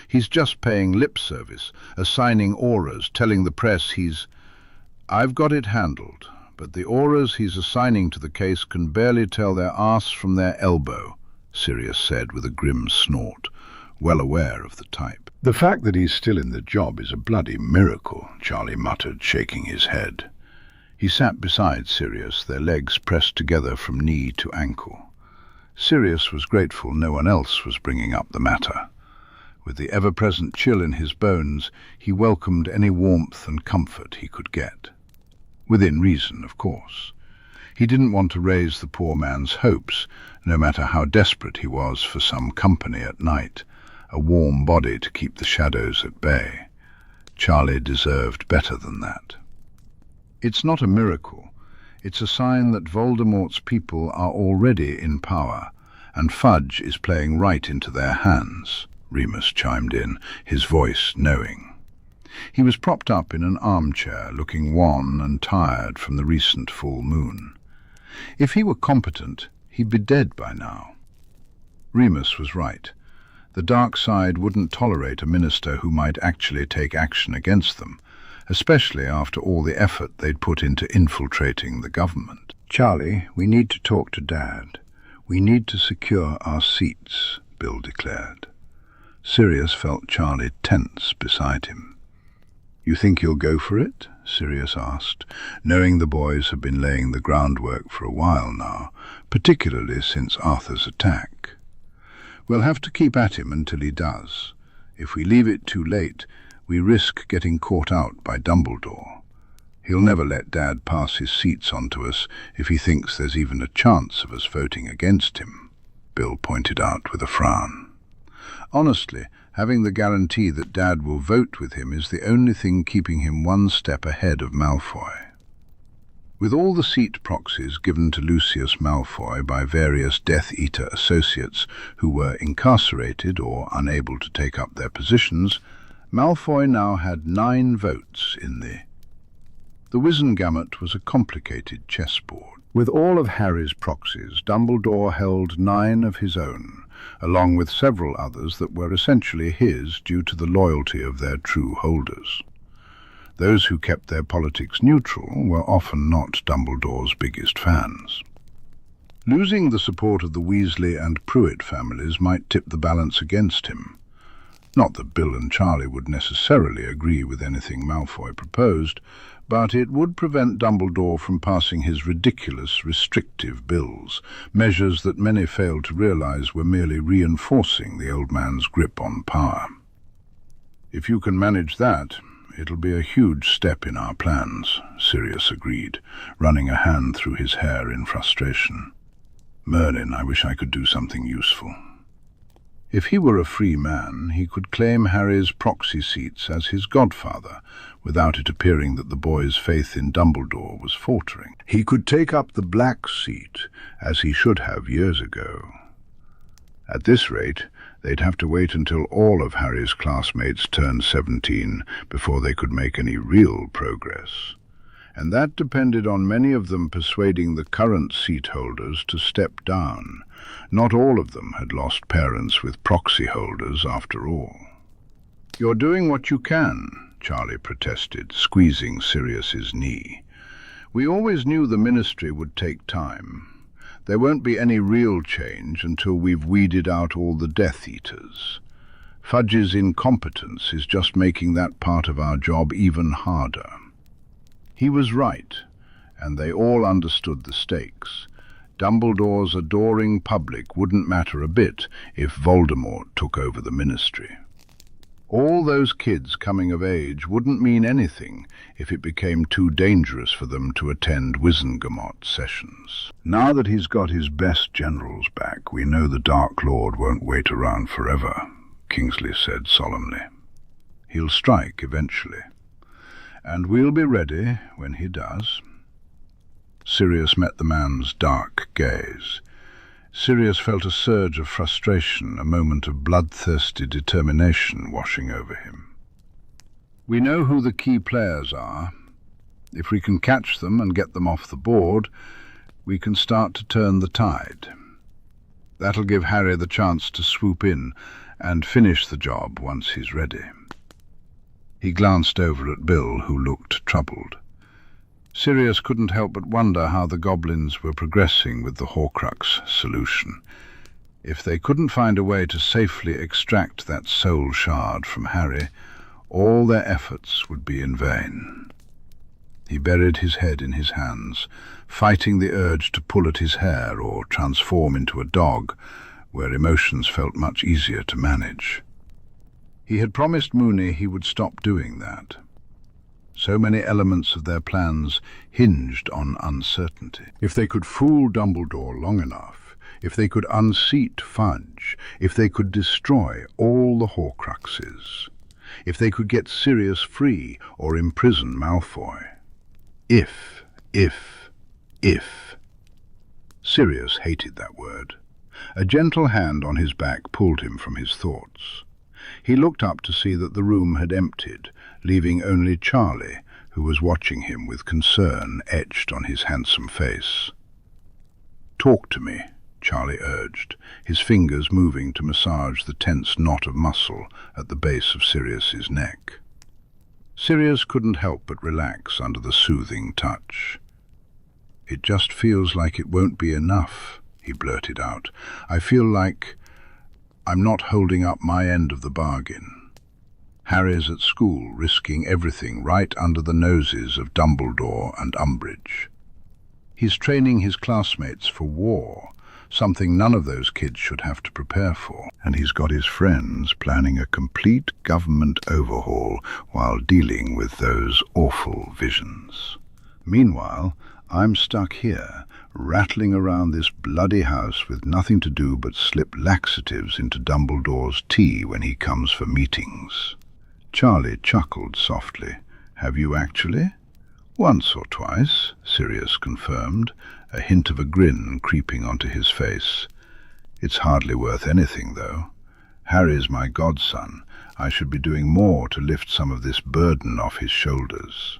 "He's just paying lip service, assigning auras, telling the press he's—" "I've got it handled, but the auras he's assigning to the case can barely tell their arse from their elbow," Sirius said with a grim snort, well aware of the type. "The fact that he's still in the job is a bloody miracle," Charlie muttered, shaking his head. He sat beside Sirius, their legs pressed together from knee to ankle. Sirius was grateful no one else was bringing up the matter. With the ever-present chill in his bones, he welcomed any warmth and comfort he could get. Within reason, of course. He didn't want to raise the poor man's hopes, no matter how desperate he was for some company at night, a warm body to keep the shadows at bay. Charlie deserved better than that. "It's not a miracle. It's a sign that Voldemort's people are already in power, and Fudge is playing right into their hands," Remus chimed in, his voice knowing. He was propped up in an armchair, looking wan and tired from the recent full moon. If he were competent, he'd be dead by now. Remus was right. The dark side wouldn't tolerate a minister who might actually take action against them, especially after all the effort they'd put into infiltrating the government. "Charlie, we need to talk to Dad. We need to secure our seats," Bill declared. Sirius felt Charlie tense beside him. "You think you'll go for it?" Sirius asked, knowing the boys had been laying the groundwork for a while now, particularly since Arthur's attack. "We'll have to keep at him until he does. If we leave it too late, we risk getting caught out by Dumbledore. He'll never let Dad pass his seats on to us if he thinks there's even a chance of us voting against him," Bill pointed out with a frown. "Honestly, having the guarantee that Dad will vote with him is the only thing keeping him one step ahead of Malfoy." With all the seat proxies given to Lucius Malfoy by various Death Eater associates who were incarcerated or unable to take up their positions, Malfoy now had 9 votes in the Wizengamot was a complicated chessboard. With all of Harry's proxies, Dumbledore held 9 of his own, along with several others that were essentially his due to the loyalty of their true holders. Those who kept their politics neutral were often not Dumbledore's biggest fans. Losing the support of the Weasley and Pruitt families might tip the balance against him. Not that Bill and Charlie would necessarily agree with anything Malfoy proposed, but it would prevent Dumbledore from passing his ridiculous restrictive bills, measures that many failed to realize were merely reinforcing the old man's grip on power. "If you can manage that, it'll be a huge step in our plans," Sirius agreed, running a hand through his hair in frustration. "Merlin, I wish I could do something useful." If he were a free man, he could claim Harry's proxy seats as his godfather, without it appearing that the boy's faith in Dumbledore was faltering. He could take up the black seat, as he should have years ago. At this rate, they'd have to wait until all of Harry's classmates turned 17 before they could make any real progress. And that depended on many of them persuading the current seat holders to step down. Not all of them had lost parents with proxy holders, after all. "You're doing what you can," Charlie protested, squeezing Sirius's knee. "We always knew the ministry would take time. There won't be any real change until we've weeded out all the Death Eaters. Fudge's incompetence is just making that part of our job even harder." He was right, and they all understood the stakes. Dumbledore's adoring public wouldn't matter a bit if Voldemort took over the ministry. All those kids coming of age wouldn't mean anything if it became too dangerous for them to attend Wizengamot sessions. "Now that he's got his best generals back, we know the Dark Lord won't wait around forever," Kingsley said solemnly. "He'll strike eventually, and we'll be ready when he does." Sirius met the man's dark gaze. Sirius felt a surge of frustration, a moment of bloodthirsty determination washing over him. "We know who the key players are. If we can catch them and get them off the board, we can start to turn the tide. That'll give Harry the chance to swoop in and finish the job once he's ready." He glanced over at Bill, who looked troubled. Sirius couldn't help but wonder how the goblins were progressing with the Horcrux solution. If they couldn't find a way to safely extract that soul shard from Harry, all their efforts would be in vain. He buried his head in his hands, fighting the urge to pull at his hair or transform into a dog, where emotions felt much easier to manage. He had promised Moony he would stop doing that. So many elements of their plans hinged on uncertainty. If they could fool Dumbledore long enough, if they could unseat Fudge, if they could destroy all the Horcruxes, if they could get Sirius free or imprison Malfoy. If. Sirius hated that word. A gentle hand on his back pulled him from his thoughts. He looked up to see that the room had emptied, leaving only Charlie, who was watching him with concern etched on his handsome face. "Talk to me," Charlie urged, his fingers moving to massage the tense knot of muscle at the base of Sirius's neck. Sirius couldn't help but relax under the soothing touch. "It just feels like it won't be enough," he blurted out. "I feel like I'm not holding up my end of the bargain. Harry's at school, risking everything right under the noses of Dumbledore and Umbridge. He's training his classmates for war, something none of those kids should have to prepare for. And he's got his friends planning a complete government overhaul while dealing with those awful visions. Meanwhile, I'm stuck here, rattling around this bloody house with nothing to do but slip laxatives into Dumbledore's tea when he comes for meetings." Charlie chuckled softly. "Have you actually?" "Once or twice," Sirius confirmed, a hint of a grin creeping onto his face. "It's hardly worth anything, though. Harry's my godson. I should be doing more to lift some of this burden off his shoulders.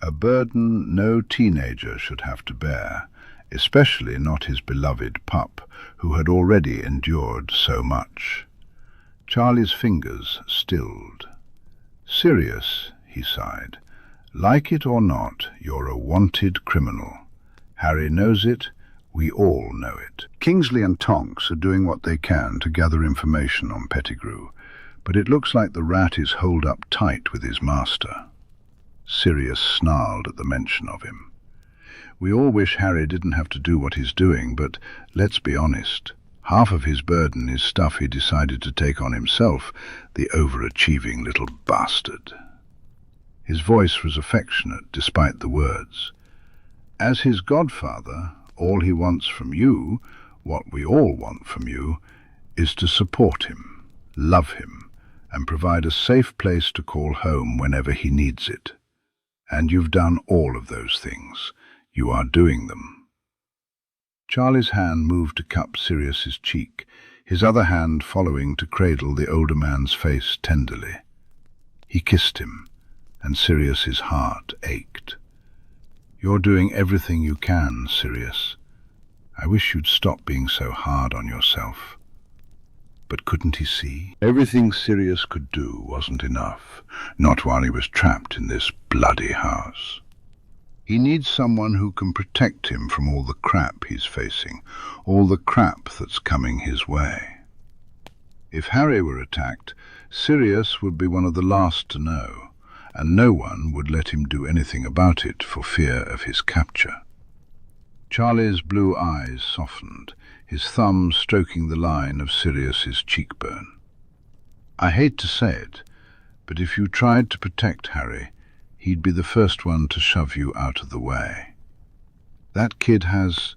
A burden no teenager should have to bear, especially not his beloved pup, who had already endured so much." Charlie's fingers stilled. "Sirius," he sighed, "like it or not, you're a wanted criminal. Harry knows it, we all know it." Kingsley and Tonks are doing what they can to gather information on Pettigrew, but it looks like the rat is holed up tight with his master. Sirius snarled at the mention of him. "We all wish Harry didn't have to do what he's doing, but let's be honest. Half of his burden is stuff he decided to take on himself, the overachieving little bastard." His voice was affectionate despite the words. "As his godfather, all he wants from you, what we all want from you, is to support him, love him, and provide a safe place to call home whenever he needs it. And you've done all of those things. You are doing them." Charlie's hand moved to cup Sirius's cheek, his other hand following to cradle the older man's face tenderly. He kissed him, and Sirius's heart ached. "You're doing everything you can, Sirius. I wish you'd stop being so hard on yourself." But couldn't he see? Everything Sirius could do wasn't enough, not while he was trapped in this bloody house. He needs someone who can protect him from all the crap he's facing, all the crap that's coming his way. If Harry were attacked, Sirius would be one of the last to know, and no one would let him do anything about it for fear of his capture. Charlie's blue eyes softened, his thumb stroking the line of Sirius's cheekbone. "I hate to say it, but if you tried to protect Harry, he'd be the first one to shove you out of the way. That kid has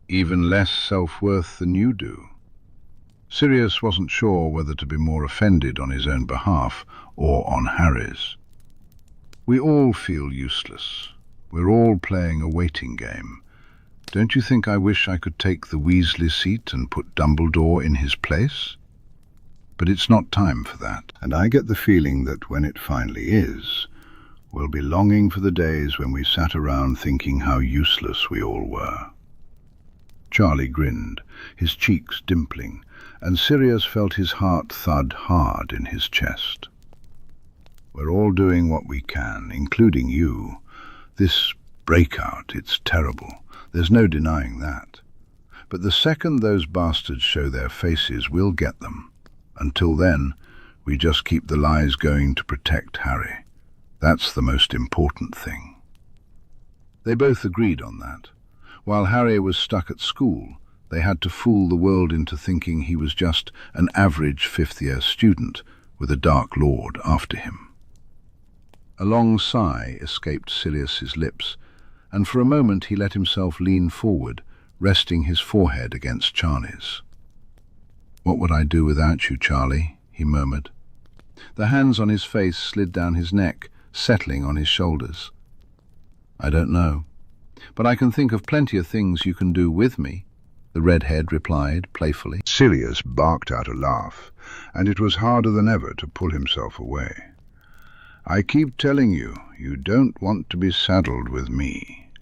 even less self-worth than you do." Sirius wasn't sure whether to be more offended on his own behalf or on Harry's. "We all feel useless. We're all playing a waiting game. Don't you think I wish I could take the Weasley seat and put Dumbledore in his place? But it's not time for that, and I get the feeling that when it finally is, we'll be longing for the days when we sat around thinking how useless we all were." Charlie grinned, his cheeks dimpling, and Sirius felt his heart thud hard in his chest. "We're all doing what we can, including you. This breakout, it's terrible. There's no denying that. But the second those bastards show their faces, we'll get them. Until then, we just keep the lies going to protect Harry. That's the most important thing." They both agreed on that. While Harry was stuck at school, they had to fool the world into thinking he was just an average fifth-year student with a Dark Lord after him. A long sigh escaped Sirius's lips, and for a moment he let himself lean forward, resting his forehead against Charlie's. "What would I do without you, Charlie?" he murmured. The hands on his face slid down his neck, settling on his shoulders. "I don't know, but I can think of plenty of things you can do with me," the redhead replied playfully. Sirius barked out a laugh, and it was harder than ever to pull himself away. "I keep telling you, you don't want to be saddled with me."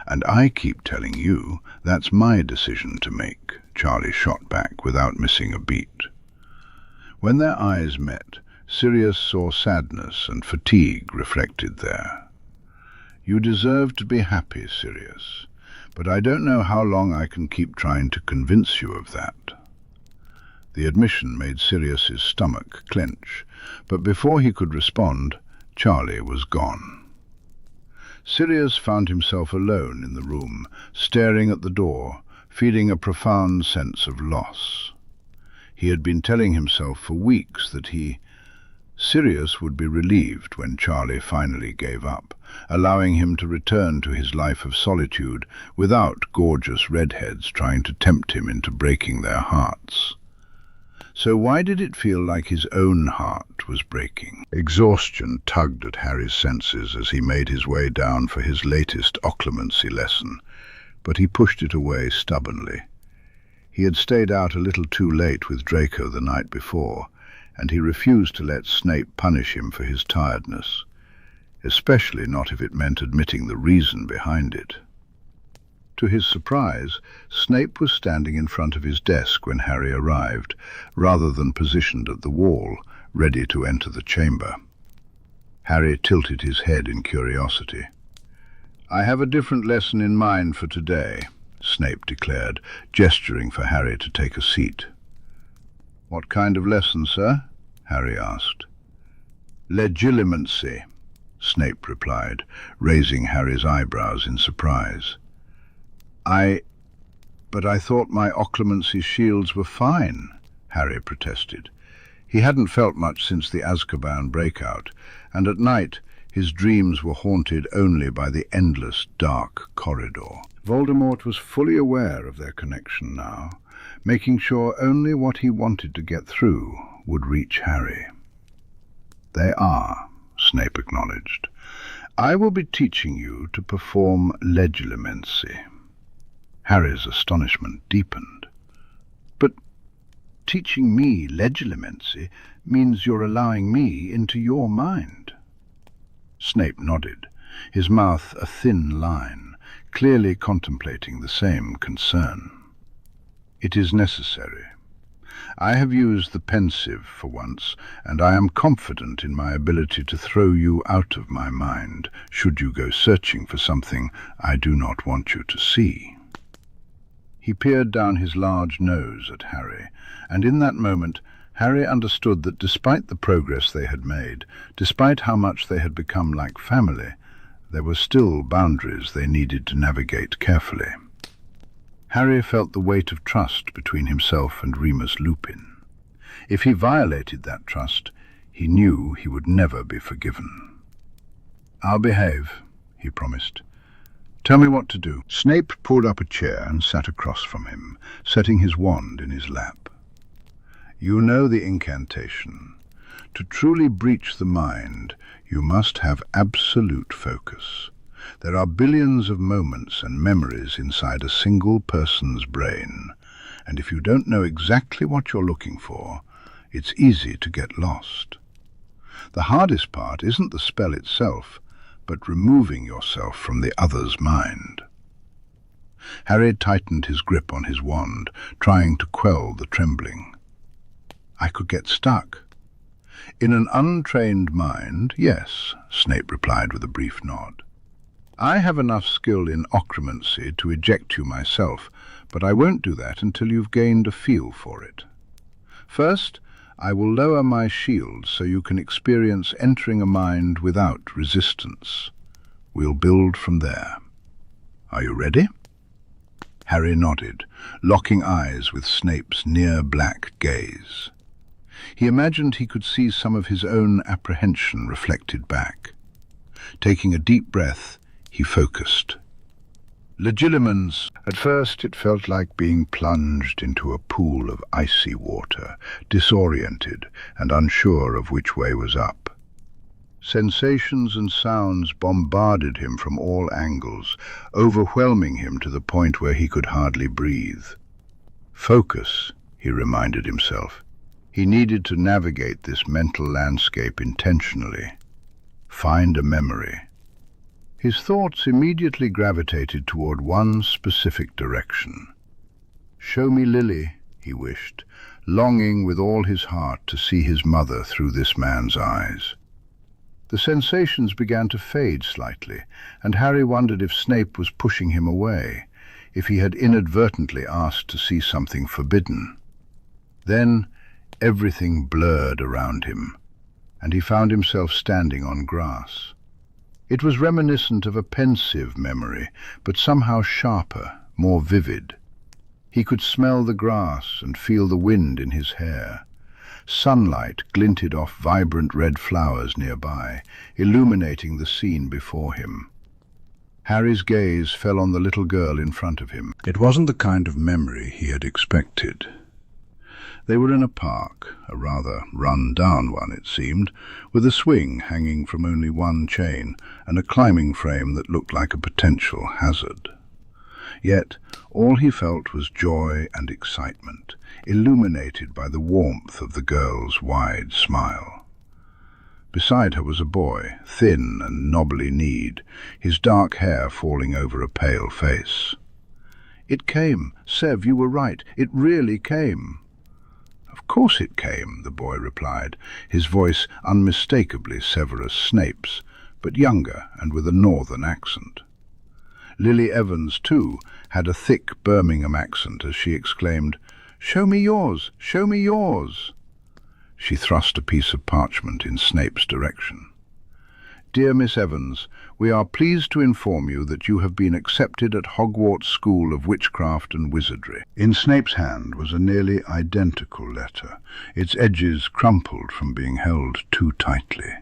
"And I keep telling you that's my decision to make," Charlie shot back without missing a beat. When their eyes met, Sirius saw sadness and fatigue reflected there. "You deserve to be happy, Sirius, but I don't know how long I can keep trying to convince you of that." The admission made Sirius's stomach clench, but before he could respond, Charlie was gone. Sirius found himself alone in the room, staring at the door, feeling a profound sense of loss. He had been telling himself for weeks that Sirius would be relieved when Charlie finally gave up, allowing him to return to his life of solitude without gorgeous redheads trying to tempt him into breaking their hearts. So why did it feel like his own heart was breaking? Exhaustion tugged at Harry's senses as he made his way down for his latest Occlumency lesson, but he pushed it away stubbornly. He had stayed out a little too late with Draco the night before, and he refused to let Snape punish him for his tiredness, especially not if it meant admitting the reason behind it. To his surprise, Snape was standing in front of his desk when Harry arrived, rather than positioned at the wall, ready to enter the chamber. Harry tilted his head in curiosity. "I have a different lesson in mind for today," Snape declared, gesturing for Harry to take a seat. "What kind of lesson, sir?" Harry asked. "Legilimency," Snape replied, raising Harry's eyebrows in surprise. But I thought my Occlumency shields were fine," Harry protested. He hadn't felt much since the Azkaban Breakout, and at night his dreams were haunted only by the endless dark corridor. Voldemort was fully aware of their connection now, making sure only what he wanted to get through would reach Harry. "They are," Snape acknowledged. "I will be teaching you to perform legilimency." Harry's astonishment deepened. "But teaching me legilimency means you're allowing me into your mind." Snape nodded, his mouth a thin line, clearly contemplating the same concern. "It is necessary. I have used the pensive for once, and I am confident in my ability to throw you out of my mind, should you go searching for something I do not want you to see." He peered down his large nose at Harry, and in that moment Harry understood that despite the progress they had made, despite how much they had become like family, there were still boundaries they needed to navigate carefully. Harry felt the weight of trust between himself and Remus Lupin. If he violated that trust, he knew he would never be forgiven. "I'll behave," he promised. "Tell me what to do." Snape pulled up a chair and sat across from him, setting his wand in his lap. "You know the incantation. To truly breach the mind, you must have absolute focus. There are billions of moments and memories inside a single person's brain, and if you don't know exactly what you're looking for, it's easy to get lost. The hardest part isn't the spell itself, but removing yourself from the other's mind." Harry tightened his grip on his wand, trying to quell the trembling. "I could get stuck." "In an untrained mind, yes," Snape replied with a brief nod. "I have enough skill in Occlumency to eject you myself, but I won't do that until you've gained a feel for it. First, I will lower my shield so you can experience entering a mind without resistance. We'll build from there. Are you ready?" Harry nodded, locking eyes with Snape's near-black gaze. He imagined he could see some of his own apprehension reflected back. Taking a deep breath, he focused. Legilimens. At first it felt like being plunged into a pool of icy water, disoriented and unsure of which way was up. Sensations and sounds bombarded him from all angles, overwhelming him to the point where he could hardly breathe. Focus, he reminded himself. He needed to navigate this mental landscape intentionally. Find a memory. His thoughts immediately gravitated toward one specific direction. "Show me Lily," he wished, longing with all his heart to see his mother through this man's eyes. The sensations began to fade slightly, and Harry wondered if Snape was pushing him away, if he had inadvertently asked to see something forbidden. Then everything blurred around him, and he found himself standing on grass. It was reminiscent of a pensive memory, but somehow sharper, more vivid. He could smell the grass and feel the wind in his hair. Sunlight glinted off vibrant red flowers nearby, illuminating the scene before him. Harry's gaze fell on the little girl in front of him. It wasn't the kind of memory he had expected. They were in a park, a rather run-down one it seemed, with a swing hanging from only one chain and a climbing frame that looked like a potential hazard. Yet all he felt was joy and excitement, illuminated by the warmth of the girl's wide smile. Beside her was a boy, thin and knobbly-kneed, his dark hair falling over a pale face. "It came, Sev, you were right, it really came." "Of course it came," the boy replied, his voice unmistakably Severus Snape's, but younger and with a northern accent. Lily Evans, too, had a thick Birmingham accent as she exclaimed, "Show me yours! Show me yours!" She thrust a piece of parchment in Snape's direction. "Dear Miss Evans, we are pleased to inform you that you have been accepted at Hogwarts School of Witchcraft and Wizardry." In Snape's hand was a nearly identical letter, its edges crumpled from being held too tightly.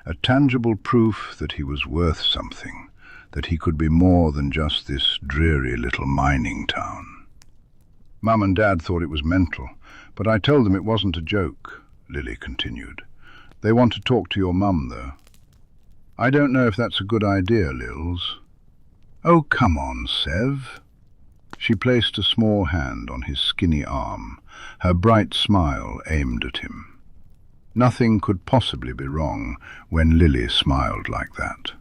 A tangible proof that he was worth something, that he could be more than just this dreary little mining town. "Mum and Dad thought it was mental, but I told them it wasn't a joke," Lily continued. "They want to talk to your mum, though." "I don't know if that's a good idea, Lils." "Oh, come on, Sev." She placed a small hand on his skinny arm, her bright smile aimed at him. Nothing could possibly be wrong when Lily smiled like that.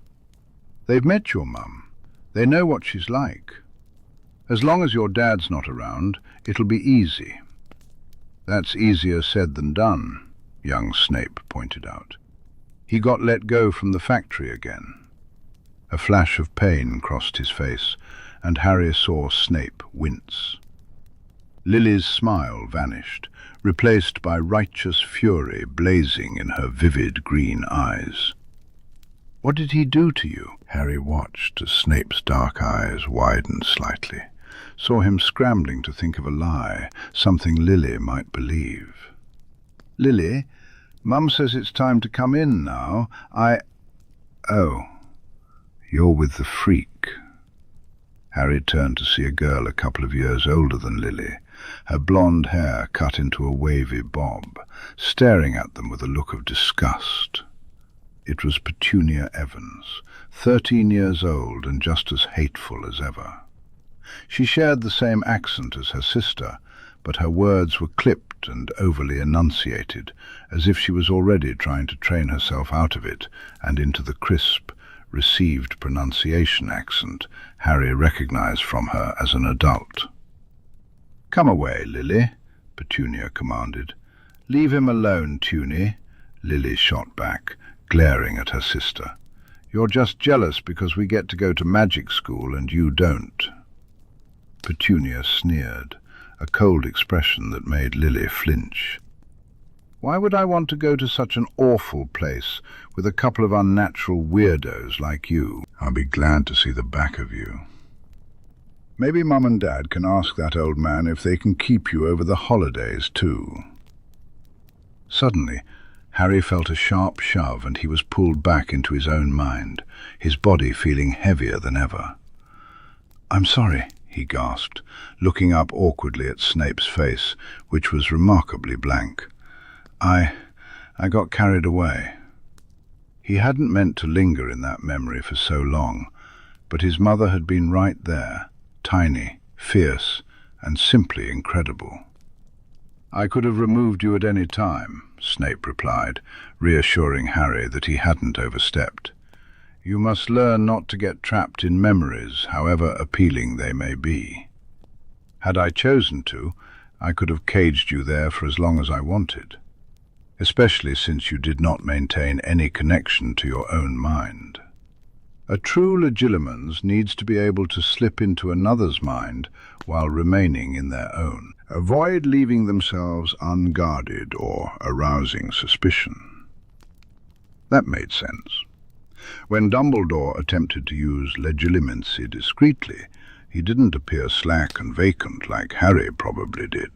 "They've met your mum. They know what she's like. As long as your dad's not around, it'll be easy." "That's easier said than done," young Snape pointed out. "He got let go from the factory again." A flash of pain crossed his face, and Harry saw Snape wince. Lily's smile vanished, replaced by righteous fury blazing in her vivid green eyes. "What did he do to you?" Harry watched as Snape's dark eyes widened slightly, saw him scrambling to think of a lie, something Lily might believe. "Lily, Mum says it's time to come in now. Oh, you're with the freak." Harry turned to see a girl a couple of years older than Lily, her blonde hair cut into a wavy bob, staring at them with a look of disgust. It was Petunia Evans, 13 years old and just as hateful as ever. She shared the same accent as her sister, but her words were clipped and overly enunciated, as if she was already trying to train herself out of it and into the crisp, received pronunciation accent Harry recognized from her as an adult. "Come away, Lily," Petunia commanded. "Leave him alone, Tuny," Lily shot back, glaring at her sister. "You're just jealous because we get to go to magic school and you don't." Petunia sneered, a cold expression that made Lily flinch. "Why would I want to go to such an awful place with a couple of unnatural weirdos like you? I'll be glad to see the back of you. Maybe Mum and Dad can ask that old man if they can keep you over the holidays too." Suddenly, Harry felt a sharp shove and he was pulled back into his own mind, his body feeling heavier than ever. "I'm sorry," he gasped, looking up awkwardly at Snape's face, which was remarkably blank. I got carried away." He hadn't meant to linger in that memory for so long, but his mother had been right there, tiny, fierce, and simply incredible. "I could have removed you at any time," Snape replied, reassuring Harry that he hadn't overstepped. "You must learn not to get trapped in memories, however appealing they may be. Had I chosen to, I could have caged you there for as long as I wanted, especially since you did not maintain any connection to your own mind. A true legilimens needs to be able to slip into another's mind while remaining in their own. Avoid leaving themselves unguarded or arousing suspicion." That made sense. When Dumbledore attempted to use legilimency discreetly, he didn't appear slack and vacant like Harry probably did.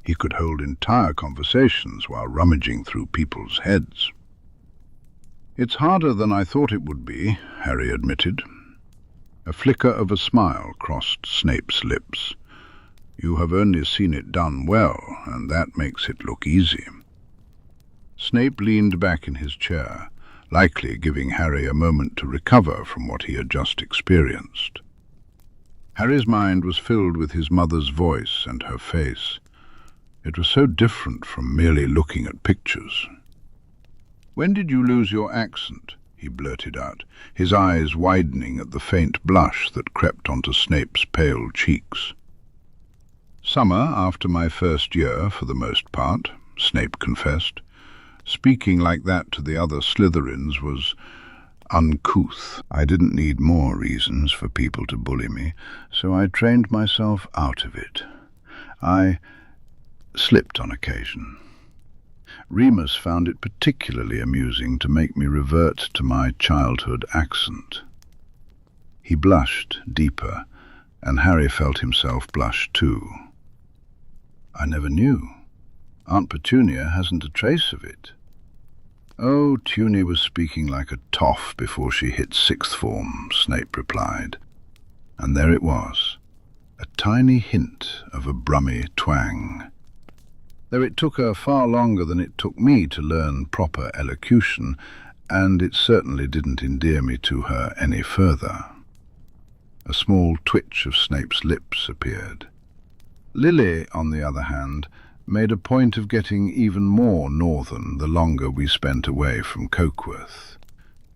He could hold entire conversations while rummaging through people's heads. "It's harder than I thought it would be," Harry admitted. A flicker of a smile crossed Snape's lips. "You have only seen it done well, and that makes it look easy." Snape leaned back in his chair, likely giving Harry a moment to recover from what he had just experienced. Harry's mind was filled with his mother's voice and her face. It was so different from merely looking at pictures. "When did you lose your accent?" he blurted out, his eyes widening at the faint blush that crept onto Snape's pale cheeks. "Summer after my first year, for the most part," Snape confessed. "Speaking like that to the other Slytherins was uncouth. I didn't need more reasons for people to bully me, so I trained myself out of it. I slipped on occasion. Remus found it particularly amusing to make me revert to my childhood accent." He blushed deeper, and Harry felt himself blush too. "I never knew. Aunt Petunia hasn't a trace of it." "Oh, Tuny was speaking like a toff before she hit sixth form," Snape replied. And there it was, a tiny hint of a brummy twang. Though it took her far longer than it took me to learn proper elocution, and it certainly didn't endear me to her any further. A small twitch of Snape's lips appeared. Lily, on the other hand, made a point of getting even more northern the longer we spent away from Cokeworth.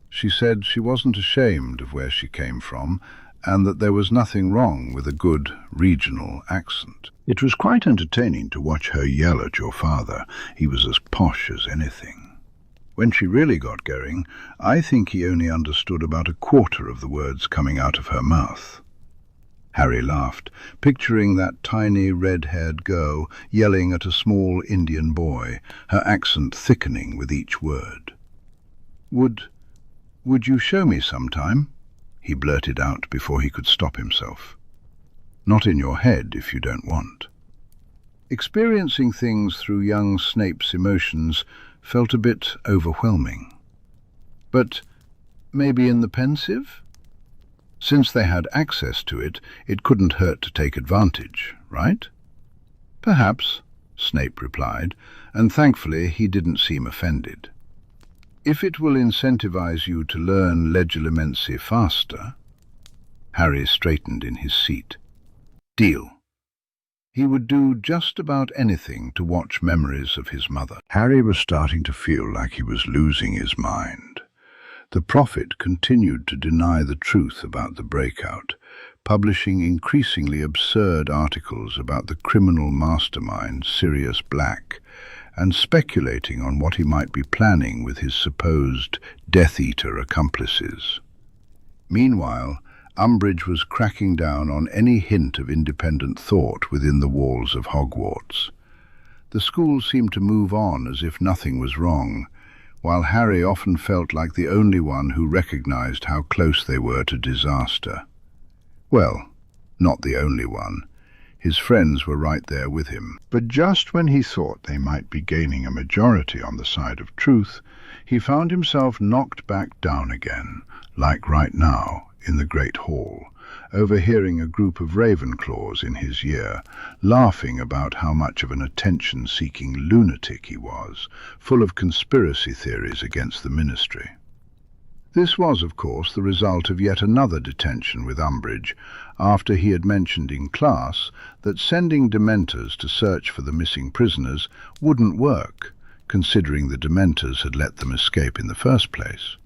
She said she wasn't ashamed of where she came from, and that there was nothing wrong with a good regional accent. It was quite entertaining to watch her yell at your father. He was as posh as anything. When she really got going, I think he only understood about a quarter of the words coming out of her mouth. Harry laughed, picturing that tiny red-haired girl yelling at a small Indian boy, her accent thickening with each word. Would you show me sometime?" he blurted out before he could stop himself. "Not in your head, if you don't want." Experiencing things through young Snape's emotions felt a bit overwhelming. But maybe in the pensive? Since they had access to it, it couldn't hurt to take advantage, right? "Perhaps," Snape replied, and thankfully he didn't seem offended. "If it will incentivize you to learn legilimency faster." Harry straightened in his seat. "Deal." He would do just about anything to watch memories of his mother. Harry was starting to feel like he was losing his mind. The Prophet continued to deny the truth about the breakout, publishing increasingly absurd articles about the criminal mastermind Sirius Black, and speculating on what he might be planning with his supposed Death Eater accomplices. Meanwhile, Umbridge was cracking down on any hint of independent thought within the walls of Hogwarts. The school seemed to move on as if nothing was wrong, while Harry often felt like the only one who recognized how close they were to disaster. Well, not the only one. His friends were right there with him. But just when he thought they might be gaining a majority on the side of truth, he found himself knocked back down again, like right now, in the Great Hall, overhearing a group of Ravenclaws in his year, laughing about how much of an attention-seeking lunatic he was, full of conspiracy theories against the Ministry. This was, of course, the result of yet another detention with Umbridge, after he had mentioned in class that sending Dementors to search for the missing prisoners wouldn't work, considering the Dementors had let them escape in the first place.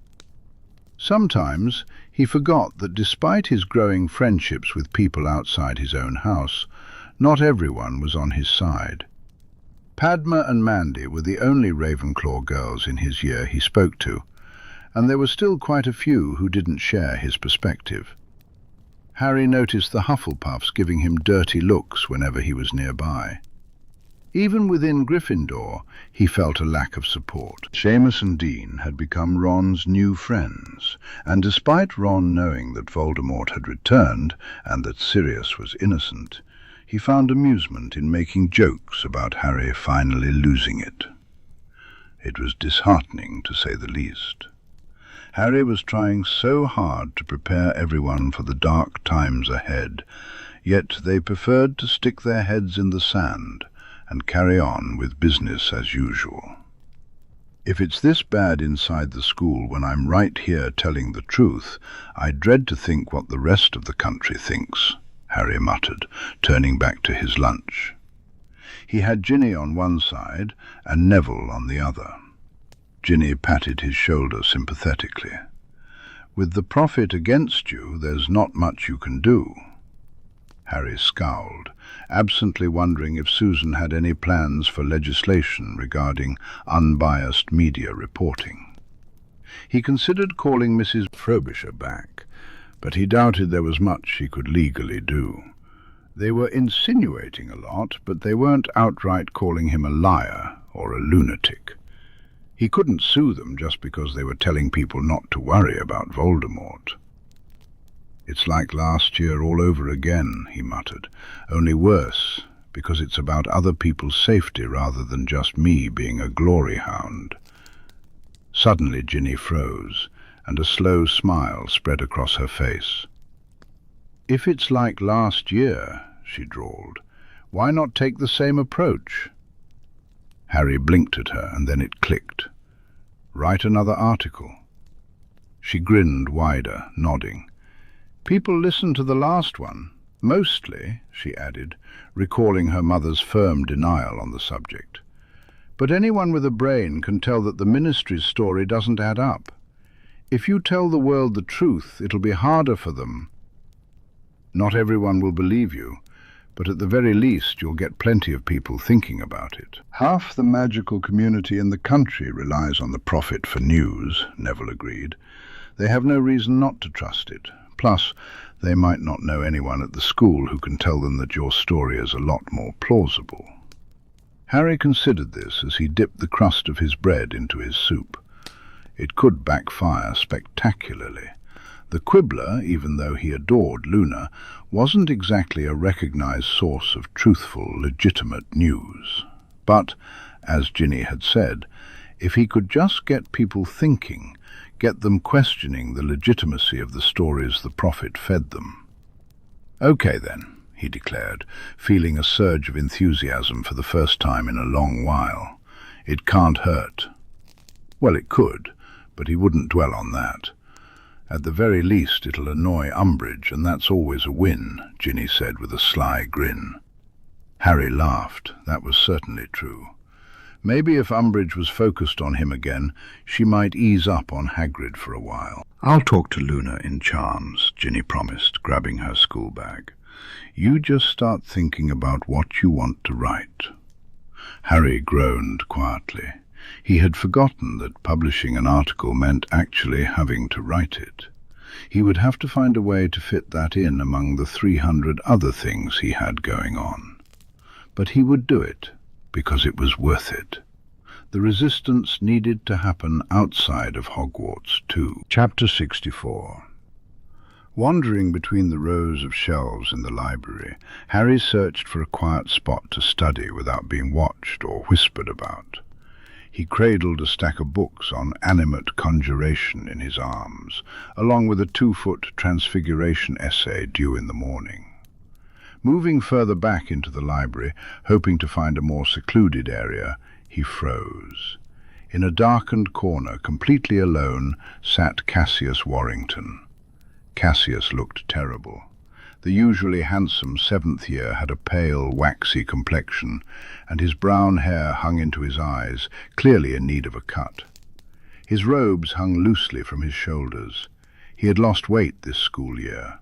Sometimes he forgot that despite his growing friendships with people outside his own house, not everyone was on his side. Padma and Mandy were the only Ravenclaw girls in his year he spoke to, and there were still quite a few who didn't share his perspective. Harry noticed the Hufflepuffs giving him dirty looks whenever he was nearby. Even within Gryffindor, he felt a lack of support. Seamus and Dean had become Ron's new friends, and despite Ron knowing that Voldemort had returned and that Sirius was innocent, he found amusement in making jokes about Harry finally losing it. It was disheartening, to say the least. Harry was trying so hard to prepare everyone for the dark times ahead, yet they preferred to stick their heads in the sand and carry on with business as usual. If it's this bad inside the school when I'm right here telling the truth, I dread to think what the rest of the country thinks, Harry muttered, turning back to his lunch. He had Ginny on one side and Neville on the other. Ginny patted his shoulder sympathetically. "With the Prophet against you, there's not much you can do." Harry scowled, absently wondering if Susan had any plans for legislation regarding unbiased media reporting. He considered calling Mrs. Frobisher back, but he doubted there was much she could legally do. They were insinuating a lot, but they weren't outright calling him a liar or a lunatic. He couldn't sue them just because they were telling people not to worry about Voldemort. "It's like last year all over again," he muttered, "only worse, because it's about other people's safety rather than just me being a glory hound." Suddenly Ginny froze, and a slow smile spread across her face. "If it's like last year," she drawled, "why not take the same approach?" Harry blinked at her, and then it clicked. "Write another article." She grinned wider, nodding. "People listened to the last one, mostly," she added, recalling her mother's firm denial on the subject. "But anyone with a brain can tell that the Ministry's story doesn't add up. If you tell the world the truth, it'll be harder for them. Not everyone will believe you, but at the very least you'll get plenty of people thinking about it." "Half the magical community in the country relies on the Prophet for news," Neville agreed. "They have no reason not to trust it. Plus, they might not know anyone at the school who can tell them that your story is a lot more plausible." Harry considered this as he dipped the crust of his bread into his soup. It could backfire spectacularly. The Quibbler, even though he adored Luna, wasn't exactly a recognized source of truthful, legitimate news. But, as Ginny had said, if he could just get people thinking, get them questioning the legitimacy of the stories the Prophet fed them. "Okay then," he declared, feeling a surge of enthusiasm for the first time in a long while. "It can't hurt." Well, it could, but he wouldn't dwell on that. "At the very least it'll annoy Umbridge, and that's always a win," Ginny said with a sly grin. Harry laughed. That was certainly true. Maybe if Umbridge was focused on him again, she might ease up on Hagrid for a while. "I'll talk to Luna in charms," Ginny promised, grabbing her school bag. "You just start thinking about what you want to write." Harry groaned quietly. He had forgotten that publishing an article meant actually having to write it. He would have to find a way to fit that in among the 300 other things he had going on. But he would do it, because it was worth it. The resistance needed to happen outside of Hogwarts, too. Chapter 64. Wandering between the rows of shelves in the library, Harry searched for a quiet spot to study without being watched or whispered about. He cradled a stack of books on animate conjuration in his arms, along with a 2-foot transfiguration essay due in the morning. Moving further back into the library, hoping to find a more secluded area, he froze. In a darkened corner, completely alone, sat Cassius Warrington. Cassius looked terrible. The usually handsome seventh year had a pale, waxy complexion, and his brown hair hung into his eyes, clearly in need of a cut. His robes hung loosely from his shoulders. He had lost weight this school year.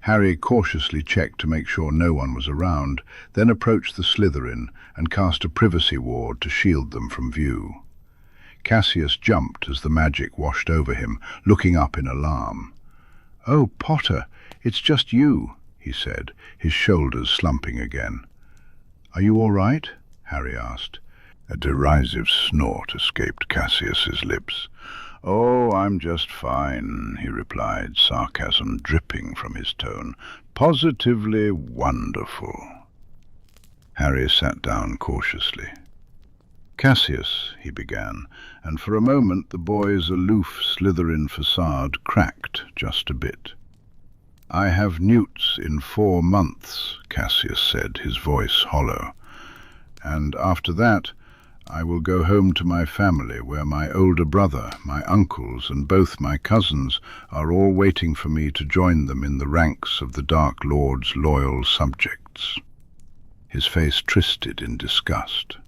Harry cautiously checked to make sure no one was around, then approached the Slytherin and cast a privacy ward to shield them from view. Cassius jumped as the magic washed over him, looking up in alarm. "Oh, Potter, it's just you," he said, his shoulders slumping again. "Are you all right?" Harry asked. A derisive snort escaped Cassius's lips. "Oh, I'm just fine," he replied, sarcasm dripping from his tone. "Positively wonderful." Harry sat down cautiously. "Cassius," he began, and for a moment the boy's aloof Slytherin facade cracked just a bit. "I have newts in 4 months," Cassius said, his voice hollow. "And after that, I will go home to my family, where my older brother, my uncles, and both my cousins are all waiting for me to join them in the ranks of the Dark Lord's loyal subjects." His face twisted in disgust.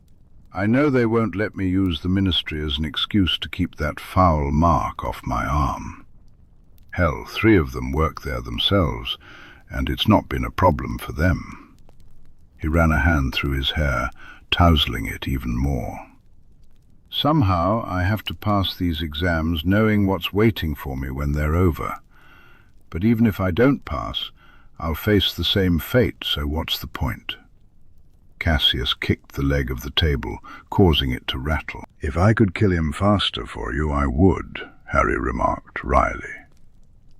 "I know they won't let me use the ministry as an excuse to keep that foul mark off my arm. Hell, 3 of them work there themselves, and it's not been a problem for them." He ran a hand through his hair, tousling it even more. "Somehow I have to pass these exams knowing what's waiting for me when they're over. But even if I don't pass, I'll face the same fate, so what's the point?" Cassius kicked the leg of the table, causing it to rattle. "If I could kill him faster for you, I would," Harry remarked wryly.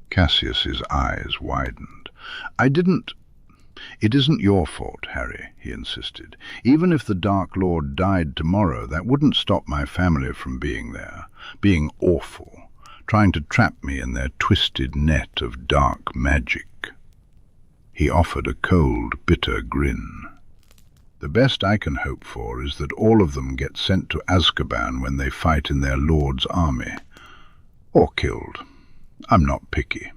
Cassius's eyes widened. "It isn't your fault, Harry," he insisted. "Even if the Dark Lord died tomorrow, that wouldn't stop my family from being there, being awful, trying to trap me in their twisted net of dark magic." He offered a cold, bitter grin. "The best I can hope for is that all of them get sent to Azkaban when they fight in their lord's army. Or killed. I'm not picky."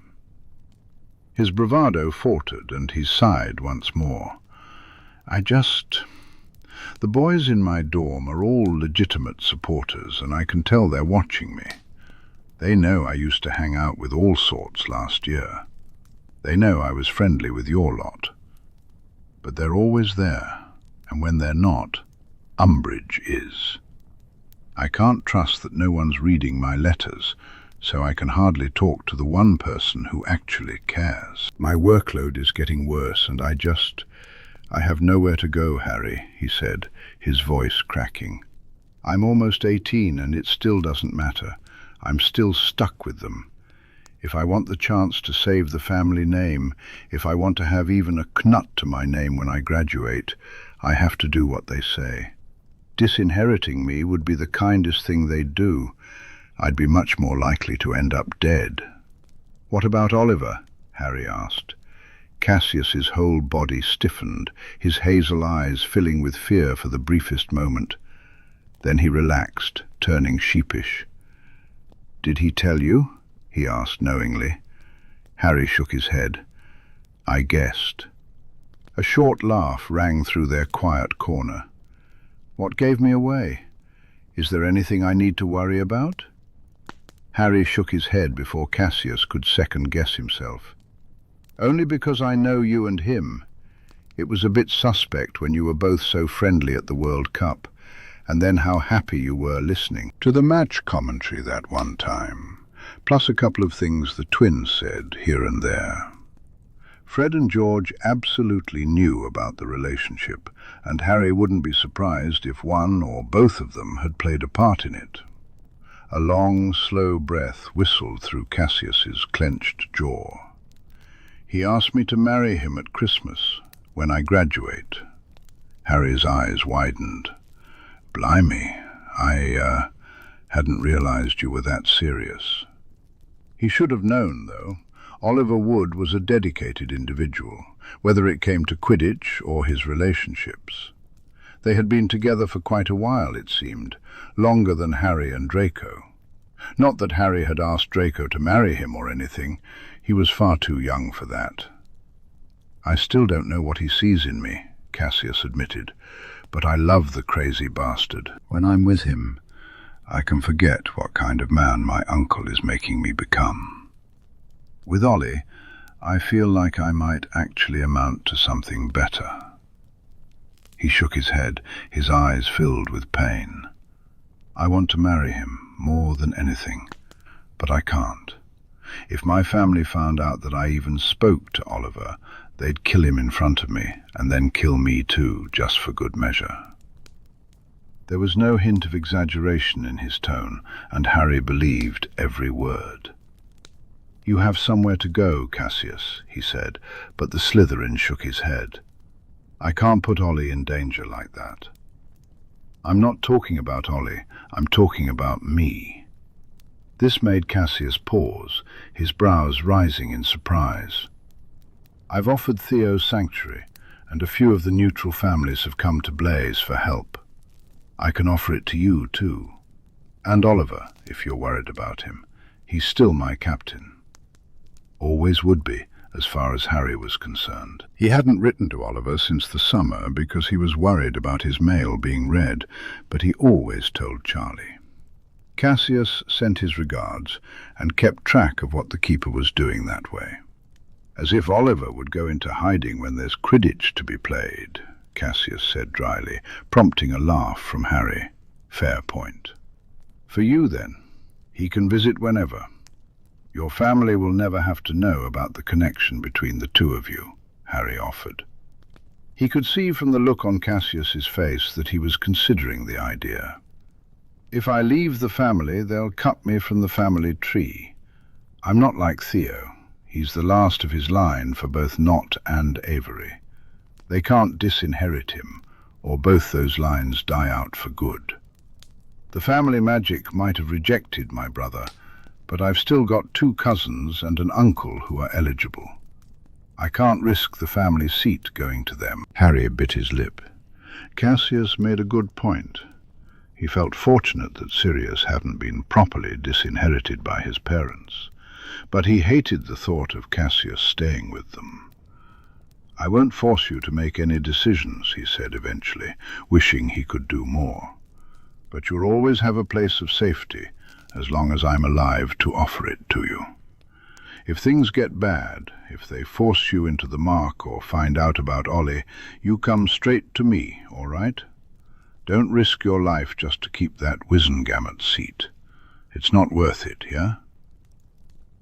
His bravado faltered, and he sighed once more. The boys in my dorm are all legitimate supporters, and I can tell they're watching me. They know I used to hang out with all sorts last year. They know I was friendly with your lot. But they're always there. And when they're not, Umbridge is. I can't trust that no one's reading my letters, so I can hardly talk to the one person who actually cares. My workload is getting worse, and I have nowhere to go, Harry," he said, his voice cracking. "I'm almost 18, and it still doesn't matter. I'm still stuck with them. If I want the chance to save the family name, if I want to have even a knut to my name when I graduate, I have to do what they say. Disinheriting me would be the kindest thing they'd do. I'd be much more likely to end up dead." "What about Oliver?" Harry asked. Cassius's whole body stiffened, his hazel eyes filling with fear for the briefest moment. Then he relaxed, turning sheepish. "Did he tell you?" he asked knowingly. Harry shook his head. "I guessed." A short laugh rang through their quiet corner. "What gave me away? Is there anything I need to worry about?" Harry shook his head before Cassius could second-guess himself. "Only because I know you and him. It was a bit suspect when you were both so friendly at the World Cup, and then how happy you were listening to the match commentary that one time, plus a couple of things the twins said here and there. Fred and George absolutely knew about the relationship, and Harry wouldn't be surprised if one or both of them had played a part in it." A long, slow breath whistled through Cassius's clenched jaw. "He asked me to marry him at Christmas, when I graduate." Harry's eyes widened. "Blimey, I hadn't realized you were that serious." He should have known, though. Oliver Wood was a dedicated individual, whether it came to Quidditch or his relationships. They had been together for quite a while, it seemed, longer than Harry and Draco. Not that Harry had asked Draco to marry him or anything. He was far too young for that. "I still don't know what he sees in me," Cassius admitted, "but I love the crazy bastard. When I'm with him, I can forget what kind of man my uncle is making me become. With Ollie, I feel like I might actually amount to something better." He shook his head, his eyes filled with pain. "I want to marry him more than anything, but I can't. If my family found out that I even spoke to Oliver, they'd kill him in front of me, and then kill me too, just for good measure." There was no hint of exaggeration in his tone, and Harry believed every word. "You have somewhere to go, Cassius," he said, but the Slytherin shook his head. "I can't put Ollie in danger like that." "I'm not talking about Ollie, I'm talking about me." This made Cassius pause, his brows rising in surprise. "I've offered Theo sanctuary, and a few of the neutral families have come to Blaze for help. I can offer it to you too. And Oliver, if you're worried about him. He's still my captain." Always would be, as far as Harry was concerned. He hadn't written to Oliver since the summer because he was worried about his mail being read, but he always told Charlie. Cassius sent his regards and kept track of what the keeper was doing that way. "As if Oliver would go into hiding when there's Quidditch to be played," Cassius said dryly, prompting a laugh from Harry. "Fair point. For you, then. He can visit whenever. Your family will never have to know about the connection between the two of you," Harry offered. He could see from the look on Cassius's face that he was considering the idea. "If I leave the family, they'll cut me from the family tree. I'm not like Theo. He's the last of his line for both Nott and Avery. They can't disinherit him, or both those lines die out for good. The family magic might have rejected my brother, but I've still got 2 cousins and an uncle who are eligible. I can't risk the family seat going to them." Harry bit his lip. Cassius made a good point. He felt fortunate that Sirius hadn't been properly disinherited by his parents, but he hated the thought of Cassius staying with them. "I won't force you to make any decisions," he said eventually, wishing he could do more. "But you'll always have a place of safety, as long as I'm alive to offer it to you. If things get bad, if they force you into the mark or find out about Ollie, you come straight to me, all right? Don't risk your life just to keep that Wizengamot seat. It's not worth it, yeah?"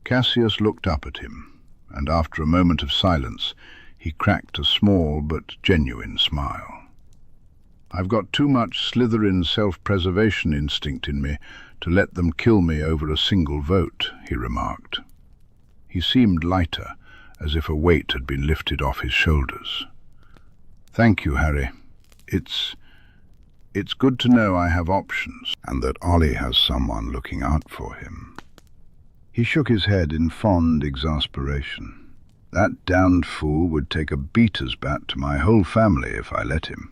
Cassius looked up at him, and after a moment of silence, he cracked a small but genuine smile. "I've got too much Slytherin self-preservation instinct in me to let them kill me over a single vote," he remarked. He seemed lighter, as if a weight had been lifted off his shoulders. "Thank you, Harry. It's good to know I have options, and that Ollie has someone looking out for him." He shook his head in fond exasperation. "That damned fool would take a beater's bat to my whole family if I let him."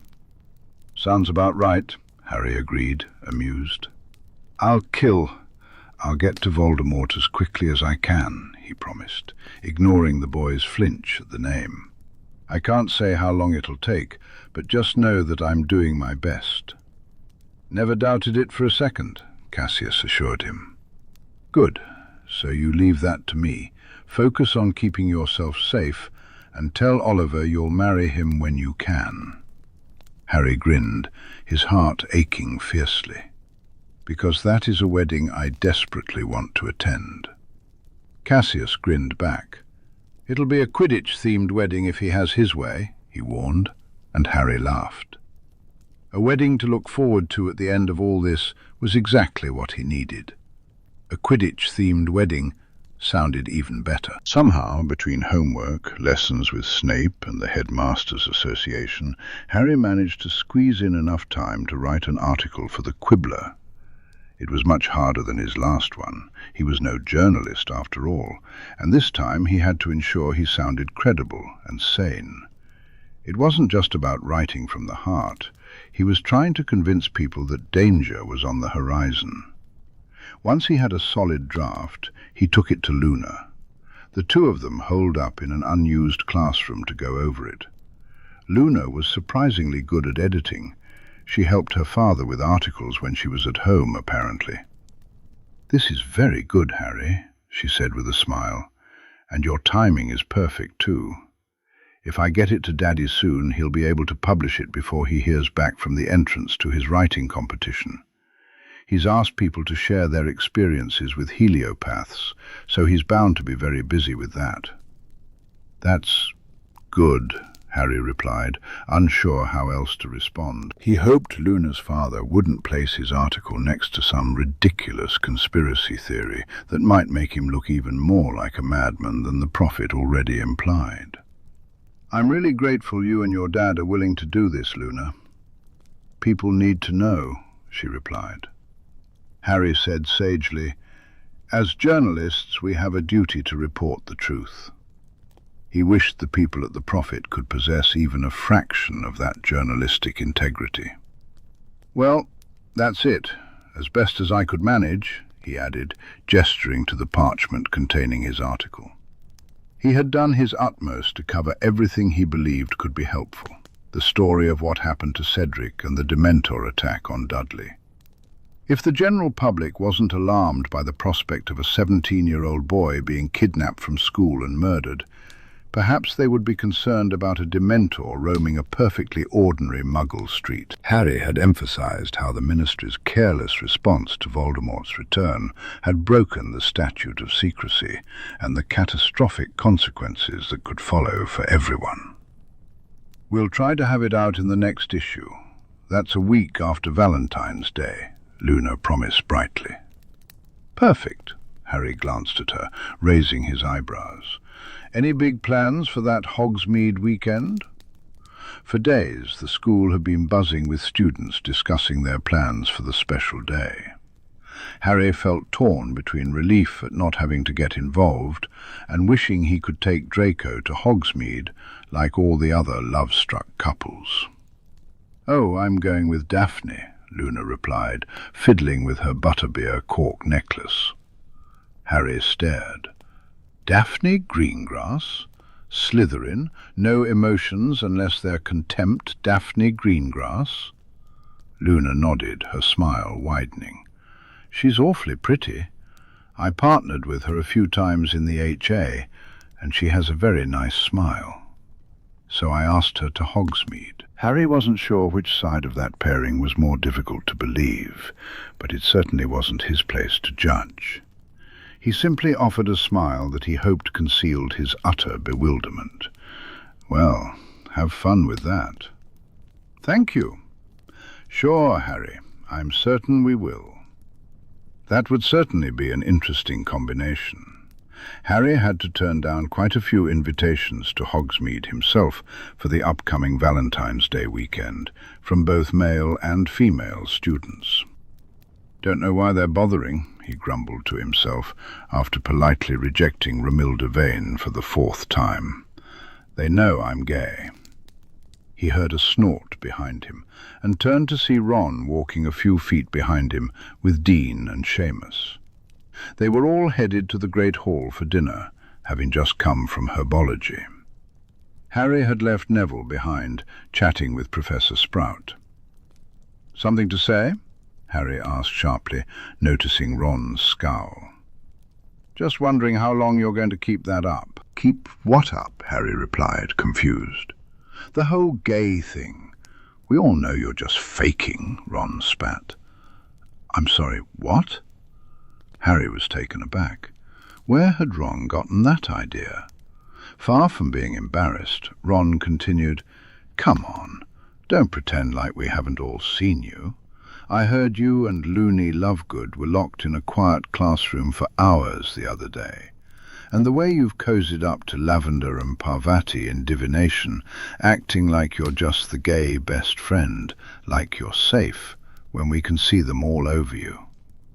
"Sounds about right," Harry agreed, amused. I'll get to Voldemort as quickly as I can," he promised, ignoring the boy's flinch at the name. "I can't say how long it'll take, but just know that I'm doing my best." "Never doubted it for a second," Cassius assured him. "Good, so you leave that to me. Focus on keeping yourself safe, and tell Oliver you'll marry him when you can." Harry grinned, his heart aching fiercely. "Because that is a wedding I desperately want to attend." Cassius grinned back. "It'll be a Quidditch-themed wedding if he has his way," he warned, and Harry laughed. A wedding to look forward to at the end of all this was exactly what he needed. A Quidditch-themed wedding sounded even better. Somehow, between homework, lessons with Snape, and the Headmasters' Association, Harry managed to squeeze in enough time to write an article for the Quibbler. It was much harder than his last one. He was no journalist after all, and this time he had to ensure he sounded credible and sane. It wasn't just about writing from the heart. He was trying to convince people that danger was on the horizon. Once he had a solid draft, he took it to Luna. The two of them holed up in an unused classroom to go over it. Luna was surprisingly good at editing. She helped her father with articles when she was at home, apparently. "This is very good, Harry," she said with a smile, "and your timing is perfect too. If I get it to Daddy soon, he'll be able to publish it before he hears back from the entrance to his writing competition. He's asked people to share their experiences with heliopaths, so he's bound to be very busy with that." "That's good," Harry replied, unsure how else to respond. He hoped Luna's father wouldn't place his article next to some ridiculous conspiracy theory that might make him look even more like a madman than the prophet already implied. "I'm really grateful you and your dad are willing to do this, Luna. People need to know," she replied. Harry said sagely, "As journalists, we have a duty to report the truth." He wished the people at the Prophet could possess even a fraction of that journalistic integrity. "Well, that's it, as best as I could manage," he added, gesturing to the parchment containing his article. He had done his utmost to cover everything he believed could be helpful. The story of what happened to Cedric and the Dementor attack on Dudley. If the general public wasn't alarmed by the prospect of a 17-year-old boy being kidnapped from school and murdered, perhaps they would be concerned about a Dementor roaming a perfectly ordinary Muggle street. Harry had emphasized how the Ministry's careless response to Voldemort's return had broken the statute of secrecy and the catastrophic consequences that could follow for everyone. "We'll try to have it out in the next issue. That's a week after Valentine's Day," Luna promised brightly. "Perfect." Harry glanced at her, raising his eyebrows. "Any big plans for that Hogsmeade weekend?" For days, the school had been buzzing with students discussing their plans for the special day. Harry felt torn between relief at not having to get involved and wishing he could take Draco to Hogsmeade like all the other love-struck couples. "Oh, I'm going with Daphne," Luna replied, fiddling with her butterbeer cork necklace. Harry stared. Daphne Greengrass? Slytherin? No emotions unless they're contempt, Daphne Greengrass? Luna nodded, her smile widening. "She's awfully pretty. I partnered with her a few times in the HA, and she has a very nice smile. So I asked her to Hogsmeade." Harry wasn't sure which side of that pairing was more difficult to believe, but it certainly wasn't his place to judge. He simply offered a smile that he hoped concealed his utter bewilderment. "Well, have fun with that." "Thank you." "Sure, Harry, I'm certain we will." That would certainly be an interesting combination. Harry had to turn down quite a few invitations to Hogsmeade himself for the upcoming Valentine's Day weekend, from both male and female students. "Don't know why they're bothering," he grumbled to himself, after politely rejecting Romilda Vane for the 4th time. "They know I'm gay." He heard a snort behind him, and turned to see Ron walking a few feet behind him with Dean and Seamus. They were all headed to the Great Hall for dinner, having just come from herbology. Harry had left Neville behind, chatting with Professor Sprout. "Something to say?" Harry asked sharply, noticing Ron's scowl. "Just wondering how long you're going to keep that up." "Keep what up?" Harry replied, confused. "The whole gay thing. We all know you're just faking," Ron spat. "I'm sorry, what?" Harry was taken aback. Where had Ron gotten that idea? Far from being embarrassed, Ron continued, "Come on, don't pretend like we haven't all seen you. I heard you and Looney Lovegood were locked in a quiet classroom for hours the other day. And the way you've cozied up to Lavender and Parvati in divination, acting like you're just the gay best friend, like you're safe, when we can see them all over you.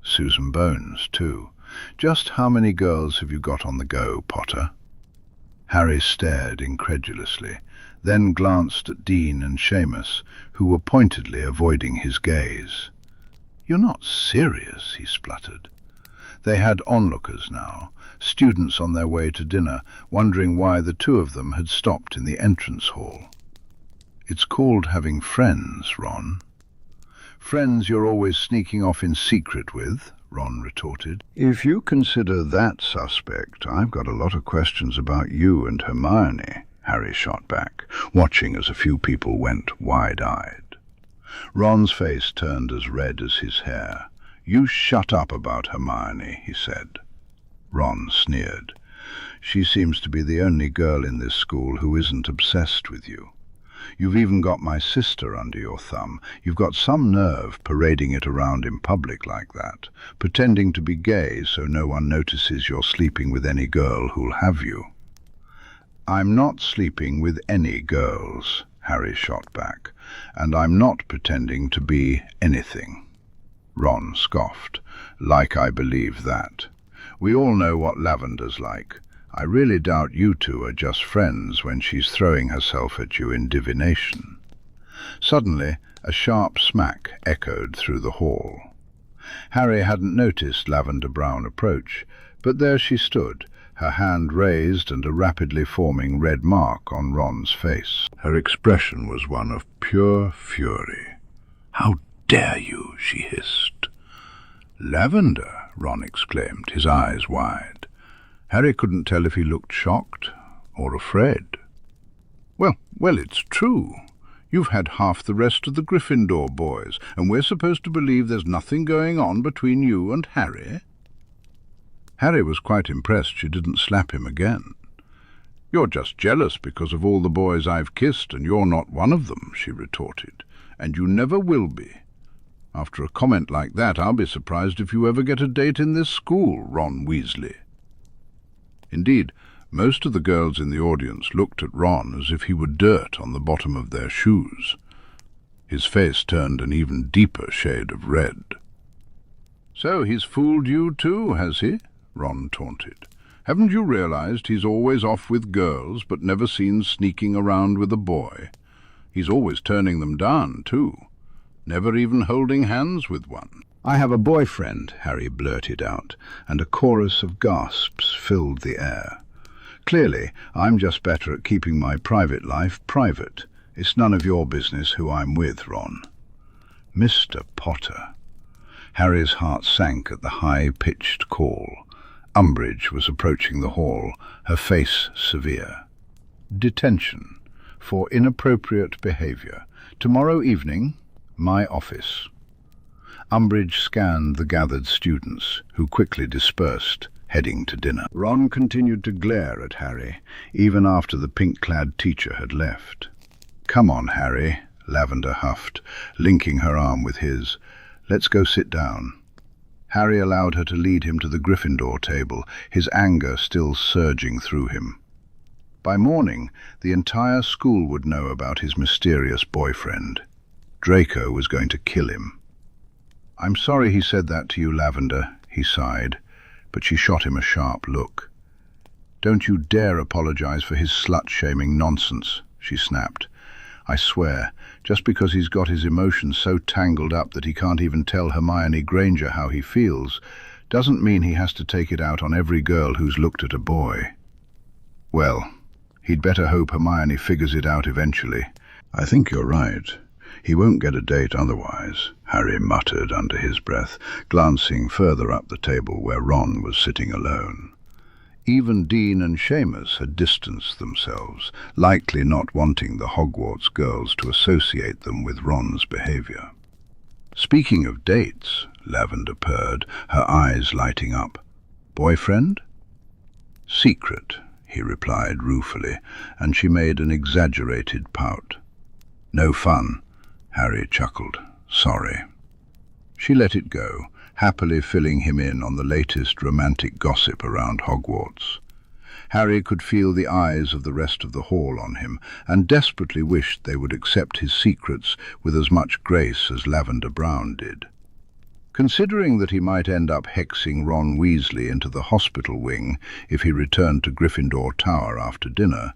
Susan Bones, too. Just how many girls have you got on the go, Potter?" Harry stared incredulously, then glanced at Dean and Seamus, who were pointedly avoiding his gaze. "You're not serious," he spluttered. They had onlookers now, students on their way to dinner, wondering why the two of them had stopped in the entrance hall. "It's called having friends, Ron." "Friends you're always sneaking off in secret with," Ron retorted. "If you consider that suspect, I've got a lot of questions about you and Hermione," Harry shot back, watching as a few people went wide-eyed. Ron's face turned as red as his hair. "You shut up about Hermione," he said. Ron sneered. "She seems to be the only girl in this school who isn't obsessed with you. You've even got my sister under your thumb. You've got some nerve parading it around in public like that, pretending to be gay so no one notices you're sleeping with any girl who'll have you." "I'm not sleeping with any girls," Harry shot back, "and I'm not pretending to be anything." Ron scoffed. "Like I believe that. We all know what Lavender's like. I really doubt you two are just friends when she's throwing herself at you in divination." Suddenly, a sharp smack echoed through the hall. Harry hadn't noticed Lavender Brown approach, but there she stood, her hand raised and a rapidly forming red mark on Ron's face. Her expression was one of pure fury. "How dare you?" she hissed. "Lavender!" Ron exclaimed, his eyes wide. Harry couldn't tell if he looked shocked or afraid. Well, it's true. You've had half the rest of the Gryffindor boys, and we're supposed to believe there's nothing going on between you and Harry?" Harry was quite impressed she didn't slap him again. "You're just jealous because of all the boys I've kissed, and you're not one of them," she retorted. "And you never will be. After a comment like that, I'll be surprised if you ever get a date in this school, Ron Weasley." Indeed, most of the girls in the audience looked at Ron as if he were dirt on the bottom of their shoes. His face turned an even deeper shade of red. "So he's fooled you too, has he?" Ron taunted. "Haven't you realized he's always off with girls, but never seen sneaking around with a boy? He's always turning them down, too. Never even holding hands with one." "I have a boyfriend," Harry blurted out, and a chorus of gasps filled the air. "Clearly, I'm just better at keeping my private life private. It's none of your business who I'm with, Ron." "Mr. Potter." Harry's heart sank at the high-pitched call. Umbridge was approaching the hall, her face severe. "Detention for inappropriate behaviour. Tomorrow evening, my office." Umbridge scanned the gathered students, who quickly dispersed, heading to dinner. Ron continued to glare at Harry, even after the pink-clad teacher had left. "Come on, Harry," Lavender huffed, linking her arm with his. "Let's go sit down." Harry allowed her to lead him to the Gryffindor table, his anger still surging through him. By morning, the entire school would know about his mysterious boyfriend. Draco was going to kill him. "I'm sorry he said that to you, Lavender," he sighed, but she shot him a sharp look. "Don't you dare apologize for his slut-shaming nonsense," she snapped. "I swear, just because he's got his emotions so tangled up that he can't even tell Hermione Granger how he feels, doesn't mean he has to take it out on every girl who's looked at a boy." "Well, he'd better hope Hermione figures it out eventually." "I think you're right. He won't get a date otherwise," Harry muttered under his breath, glancing further up the table where Ron was sitting alone. Even Dean and Seamus had distanced themselves, likely not wanting the Hogwarts girls to associate them with Ron's behaviour. "Speaking of dates," Lavender purred, her eyes lighting up. "Boyfriend?" "Secret," he replied ruefully, and she made an exaggerated pout. "No fun," Harry chuckled. "Sorry." She let it go, happily filling him in on the latest romantic gossip around Hogwarts. Harry could feel the eyes of the rest of the hall on him, and desperately wished they would accept his secrets with as much grace as Lavender Brown did. Considering that he might end up hexing Ron Weasley into the hospital wing if he returned to Gryffindor Tower after dinner,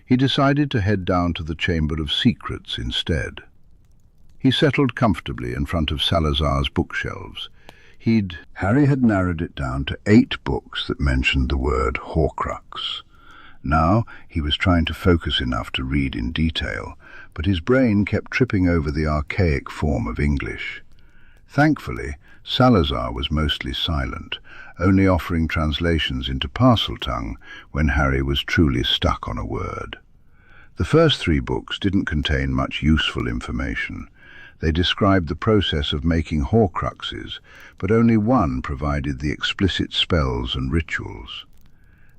He decided to head down to the Chamber of Secrets instead. He settled comfortably in front of Salazar's bookshelves. Harry had narrowed it down to 8 books that mentioned the word Horcrux. Now he was trying to focus enough to read in detail, but his brain kept tripping over the archaic form of English. Thankfully, Salazar was mostly silent, only offering translations into Parseltongue when Harry was truly stuck on a word. The first 3 books didn't contain much useful information. They described the process of making Horcruxes, but only one provided the explicit spells and rituals.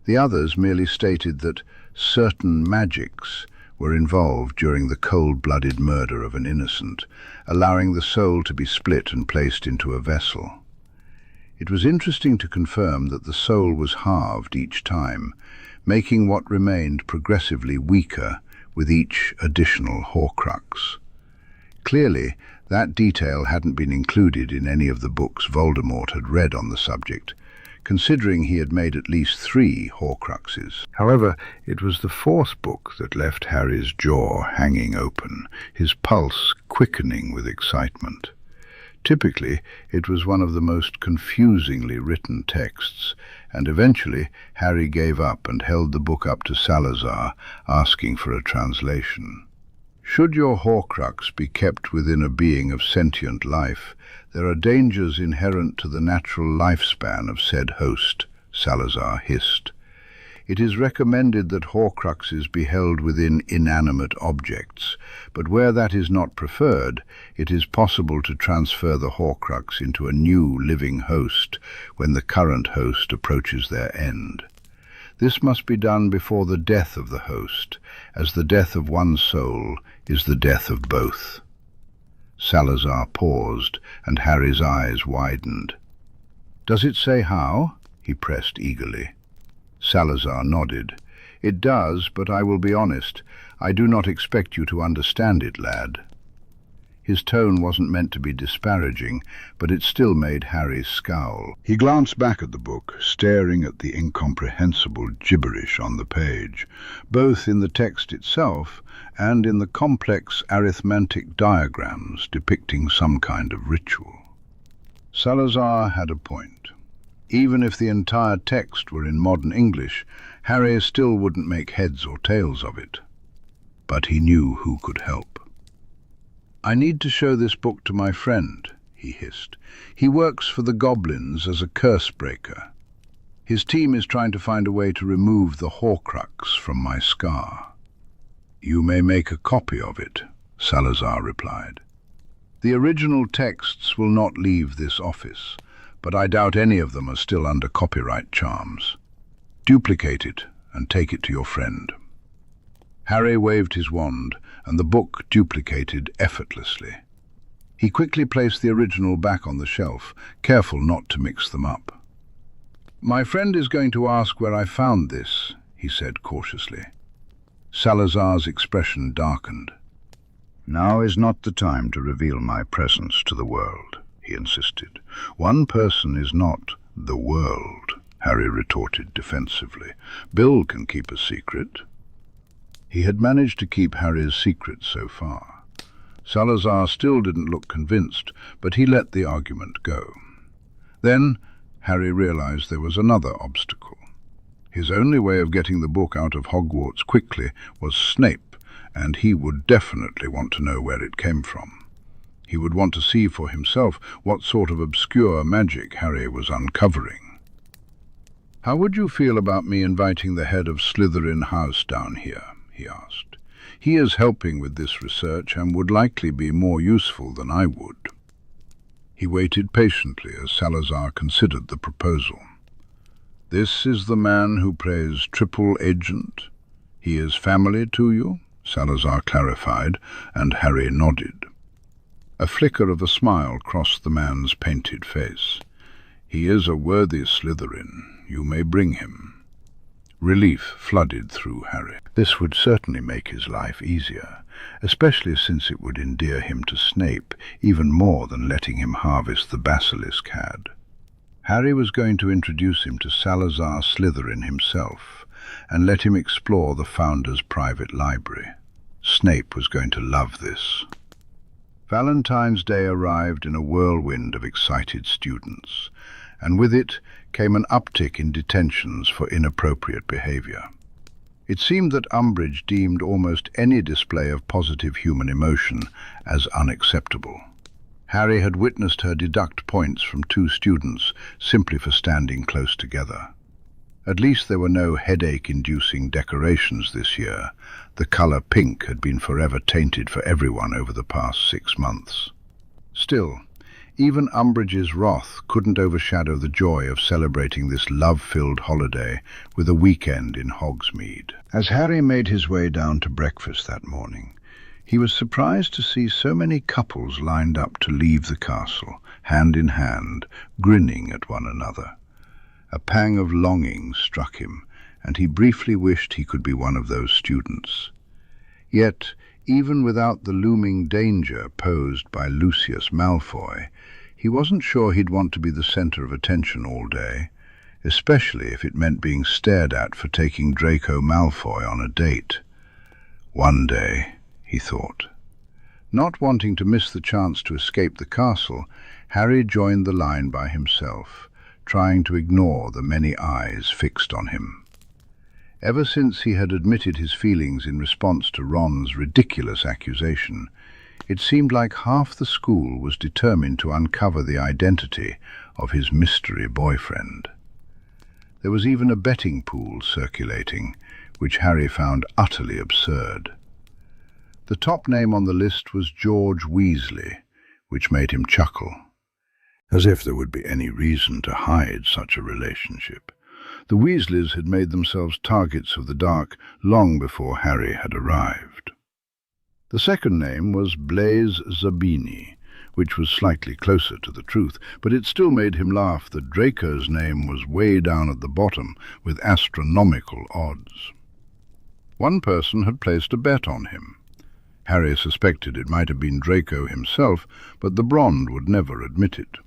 The others merely stated that certain magics were involved during the cold-blooded murder of an innocent, allowing the soul to be split and placed into a vessel. It was interesting to confirm that the soul was halved each time, making what remained progressively weaker with each additional Horcrux. Clearly, that detail hadn't been included in any of the books Voldemort had read on the subject, considering he had made at least 3 Horcruxes. However, it was the 4th book that left Harry's jaw hanging open, his pulse quickening with excitement. Typically, it was one of the most confusingly written texts, and eventually Harry gave up and held the book up to Salazar, asking for a translation. Should your Horcrux be kept within a being of sentient life, there are dangers inherent to the natural lifespan of said host, Salazar hissed. It is recommended that Horcruxes be held within inanimate objects, but where that is not preferred, it is possible to transfer the Horcrux into a new living host when the current host approaches their end. This must be done before the death of the host, as the death of one soul is the death of both. Salazar paused, and Harry's eyes widened. "Does it say how?" he pressed eagerly. Salazar nodded. "It does, but I will be honest. I do not expect you to understand it, lad." His tone wasn't meant to be disparaging, but it still made Harry scowl. He glanced back at the book, staring at the incomprehensible gibberish on the page, both in the text itself and in the complex arithmetic diagrams depicting some kind of ritual. Salazar had a point. Even if the entire text were in modern English, Harry still wouldn't make heads or tails of it. But he knew who could help. "I need to show this book to my friend," he hissed. "He works for the goblins as a curse breaker. His team is trying to find a way to remove the Horcrux from my scar." "You may make a copy of it," Salazar replied. "The original texts will not leave this office, but I doubt any of them are still under copyright charms. Duplicate it and take it to your friend." Harry waved his wand, and the book duplicated effortlessly. He quickly placed the original back on the shelf, careful not to mix them up. "My friend is going to ask where I found this," he said cautiously. Salazar's expression darkened. "Now is not the time to reveal my presence to the world," he insisted. "One person is not the world," Harry retorted defensively. "Bill can keep a secret." He had managed to keep Harry's secret so far. Salazar still didn't look convinced, but he let the argument go. Then Harry realized there was another obstacle. His only way of getting the book out of Hogwarts quickly was Snape, and he would definitely want to know where it came from. He would want to see for himself what sort of obscure magic Harry was uncovering. "How would you feel about me inviting the head of Slytherin House down here?" he asked. "He is helping with this research and would likely be more useful than I would." He waited patiently as Salazar considered the proposal. "This is the man who plays triple agent? He is family to you?" Salazar clarified, and Harry nodded. A flicker of a smile crossed the man's painted face. "He is a worthy Slytherin. You may bring him." Relief flooded through Harry. This would certainly make his life easier, especially since it would endear him to Snape even more than letting him harvest the basilisk had. Harry was going to introduce him to Salazar Slytherin himself, and let him explore the Founder's private library. Snape was going to love this. Valentine's Day arrived in a whirlwind of excited students, and with it came an uptick in detentions for inappropriate behavior. It seemed that Umbridge deemed almost any display of positive human emotion as unacceptable. Harry had witnessed her deduct points from 2 students simply for standing close together. At least there were no headache-inducing decorations this year. The colour pink had been forever tainted for everyone over the past 6 months. Still, even Umbridge's wrath couldn't overshadow the joy of celebrating this love-filled holiday with a weekend in Hogsmeade. As Harry made his way down to breakfast that morning, he was surprised to see so many couples lined up to leave the castle, hand in hand, grinning at one another. A pang of longing struck him, and he briefly wished he could be one of those students. Yet, even without the looming danger posed by Lucius Malfoy, he wasn't sure he'd want to be the centre of attention all day, especially if it meant being stared at for taking Draco Malfoy on a date. One day, he thought. Not wanting to miss the chance to escape the castle, Harry joined the line by himself, trying to ignore the many eyes fixed on him. Ever since he had admitted his feelings in response to Ron's ridiculous accusation, it seemed like half the school was determined to uncover the identity of his mystery boyfriend. There was even a betting pool circulating, which Harry found utterly absurd. The top name on the list was George Weasley, which made him chuckle. As if there would be any reason to hide such a relationship. The Weasleys had made themselves targets of the dark long before Harry had arrived. The second name was Blaise Zabini, which was slightly closer to the truth, but it still made him laugh that Draco's name was way down at the bottom with astronomical odds. One person had placed a bet on him. Harry suspected it might have been Draco himself, but the Brond would never admit it.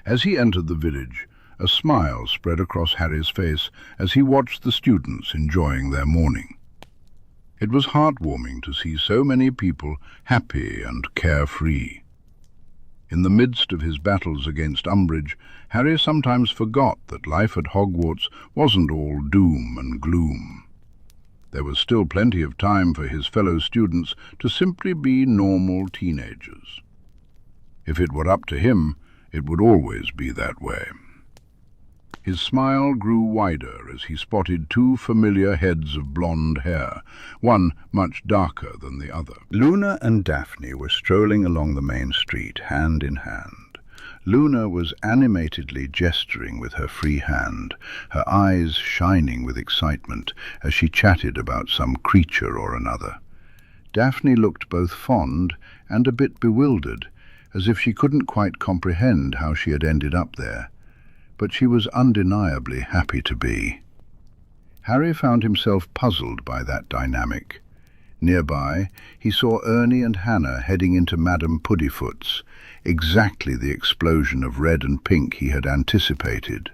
As he entered the village, a smile spread across Harry's face as he watched the students enjoying their morning. It was heartwarming to see so many people happy and carefree. In the midst of his battles against Umbridge, Harry sometimes forgot that life at Hogwarts wasn't all doom and gloom. There was still plenty of time for his fellow students to simply be normal teenagers. If it were up to him, it would always be that way. His smile grew wider as he spotted 2 familiar heads of blonde hair, one much darker than the other. Luna and Daphne were strolling along the main street, hand in hand. Luna was animatedly gesturing with her free hand, her eyes shining with excitement as she chatted about some creature or another. Daphne looked both fond and a bit bewildered, as if she couldn't quite comprehend how she had ended up there, but she was undeniably happy to be. Harry found himself puzzled by that dynamic. Nearby, he saw Ernie and Hannah heading into Madame Puddifoot's, exactly the explosion of red and pink he had anticipated.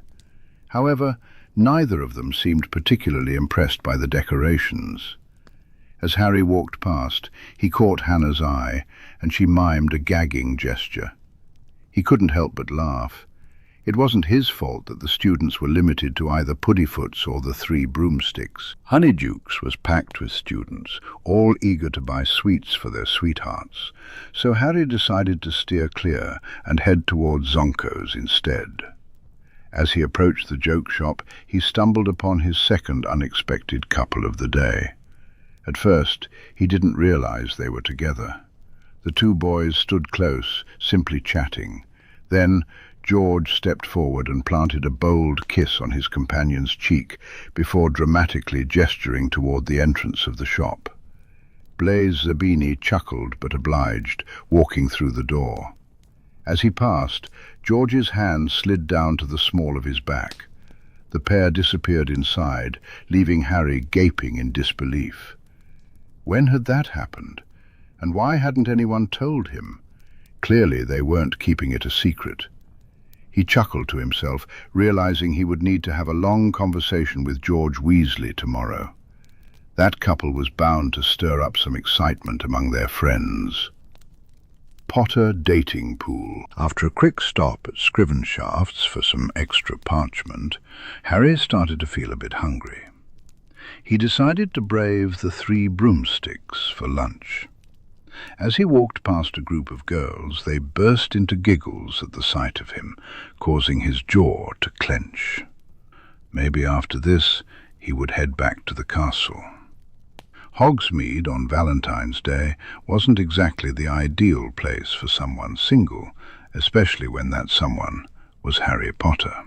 However, neither of them seemed particularly impressed by the decorations. As Harry walked past, he caught Hannah's eye, and she mimed a gagging gesture. He couldn't help but laugh. It wasn't his fault that the students were limited to either Puddifoots or the 3 broomsticks. Honeydukes was packed with students, all eager to buy sweets for their sweethearts, so Harry decided to steer clear and head towards Zonko's instead. As he approached the joke shop, he stumbled upon his second unexpected couple of the day. At first, he didn't realize they were together. The 2 boys stood close, simply chatting. Then George stepped forward and planted a bold kiss on his companion's cheek before dramatically gesturing toward the entrance of the shop. Blaise Zabini chuckled but obliged, walking through the door. As he passed, George's hand slid down to the small of his back. The pair disappeared inside, leaving Harry gaping in disbelief. When had that happened? And why hadn't anyone told him? Clearly they weren't keeping it a secret. He chuckled to himself, realizing he would need to have a long conversation with George Weasley tomorrow. That couple was bound to stir up some excitement among their friends. Potter dating pool. After a quick stop at Scriven Shafts for some extra parchment, Harry started to feel a bit hungry. He decided to brave the 3 broomsticks for lunch. As he walked past a group of girls, they burst into giggles at the sight of him, causing his jaw to clench. Maybe after this he would head back to the castle. Hogsmeade on Valentine's Day wasn't exactly the ideal place for someone single, especially when that someone was Harry Potter.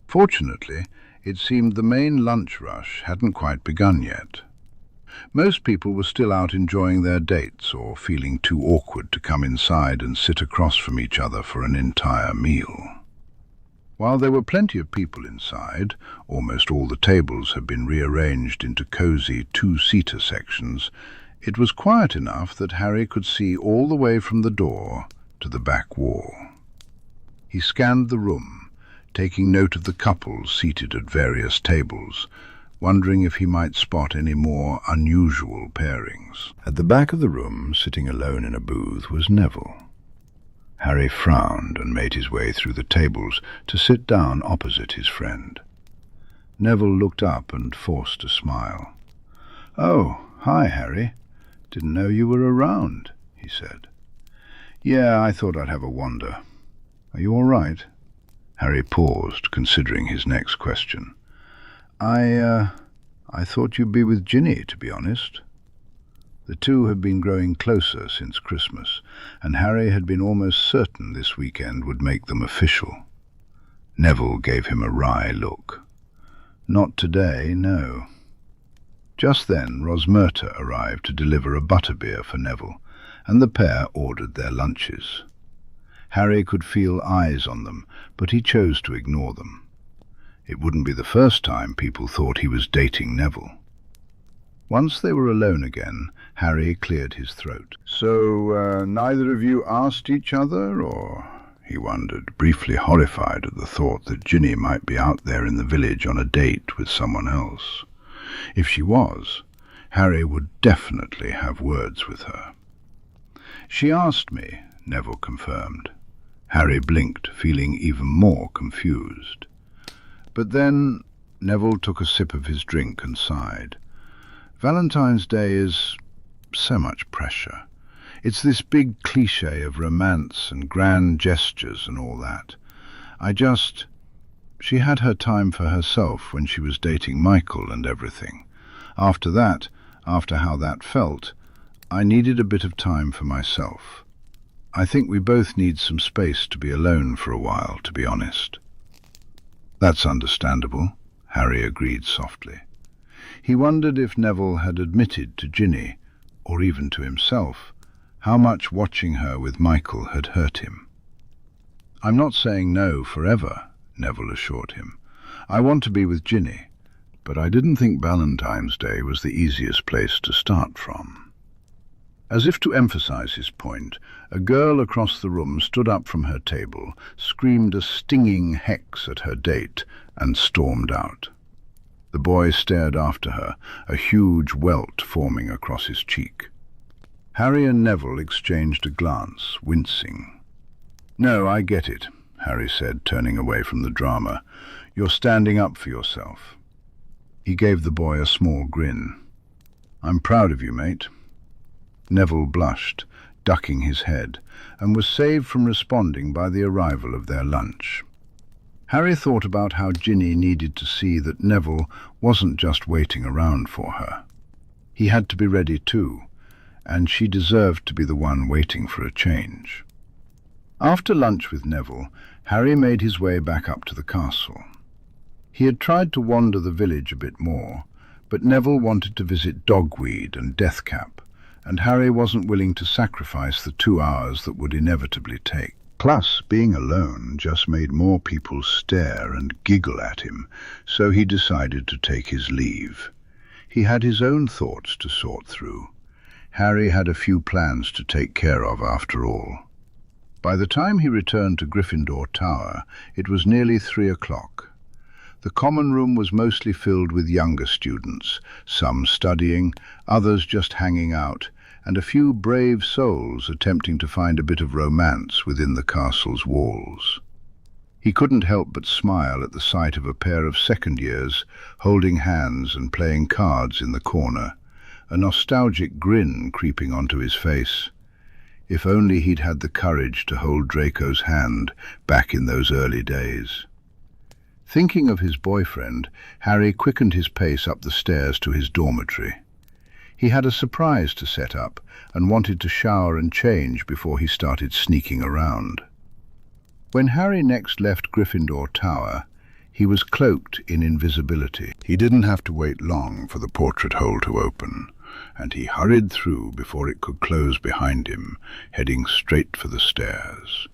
Fortunately, it seemed the main lunch rush hadn't quite begun yet. Most people were still out enjoying their dates or feeling too awkward to come inside and sit across from each other for an entire meal. While there were plenty of people inside, almost all the tables had been rearranged into cosy 2-seater sections, it was quiet enough that Harry could see all the way from the door to the back wall. He scanned the room, taking note of the couples seated at various tables, wondering if he might spot any more unusual pairings. At the back of the room, sitting alone in a booth, was Neville. Harry frowned and made his way through the tables to sit down opposite his friend. Neville looked up and forced a smile. "Oh, hi, Harry. Didn't know you were around," he said. "Yeah, I thought I'd have a wander. Are you all right?" Harry paused, considering his next question. I thought you'd be with Ginny, to be honest." The two had been growing closer since Christmas, and Harry had been almost certain this weekend would make them official. Neville gave him a wry look. "Not today, no." Just then Rosmerta arrived to deliver a butterbeer for Neville, and the pair ordered their lunches. Harry could feel eyes on them, but he chose to ignore them. It wouldn't be the first time people thought he was dating Neville. Once they were alone again, Harry cleared his throat. "So, neither of you asked each other, or?" he wondered, briefly horrified at the thought that Ginny might be out there in the village on a date with someone else. If she was, Harry would definitely have words with her. "She asked me," Neville confirmed. Harry blinked, feeling even more confused. But then Neville took a sip of his drink and sighed. "Valentine's Day is so much pressure. It's this big cliché of romance and grand gestures and all that. She had her time for herself when she was dating Michael and everything. After that, after how that felt, I needed a bit of time for myself. I think we both need some space to be alone for a while, to be honest." "That's understandable," Harry agreed softly. He wondered if Neville had admitted to Ginny, or even to himself, how much watching her with Michael had hurt him. "I'm not saying no forever," Neville assured him. "I want to be with Ginny, but I didn't think Valentine's Day was the easiest place to start from." As if to emphasize his point, a girl across the room stood up from her table, screamed a stinging hex at her date, and stormed out. The boy stared after her, a huge welt forming across his cheek. Harry and Neville exchanged a glance, wincing. "No, I get it," Harry said, turning away from the drama. "You're standing up for yourself." He gave the boy a small grin. "I'm proud of you, mate." Neville blushed, ducking his head, and was saved from responding by the arrival of their lunch. Harry thought about how Ginny needed to see that Neville wasn't just waiting around for her. He had to be ready too, and she deserved to be the one waiting for a change. After lunch with Neville, Harry made his way back up to the castle. He had tried to wander the village a bit more, but Neville wanted to visit Dogweed and Deathcap, and Harry wasn't willing to sacrifice the 2 hours that would inevitably take. Plus, being alone just made more people stare and giggle at him, so he decided to take his leave. He had his own thoughts to sort through. Harry had a few plans to take care of after all. By the time he returned to Gryffindor Tower, it was nearly 3 o'clock. The common room was mostly filled with younger students, some studying, others just hanging out, and a few brave souls attempting to find a bit of romance within the castle's walls. He couldn't help but smile at the sight of a pair of second-years holding hands and playing cards in the corner, a nostalgic grin creeping onto his face. If only he'd had the courage to hold Draco's hand back in those early days. Thinking of his boyfriend, Harry quickened his pace up the stairs to his dormitory. He had a surprise to set up and wanted to shower and change before he started sneaking around. When Harry next left Gryffindor Tower, he was cloaked in invisibility. He didn't have to wait long for the portrait hole to open, and he hurried through before it could close behind him, heading straight for the stairs.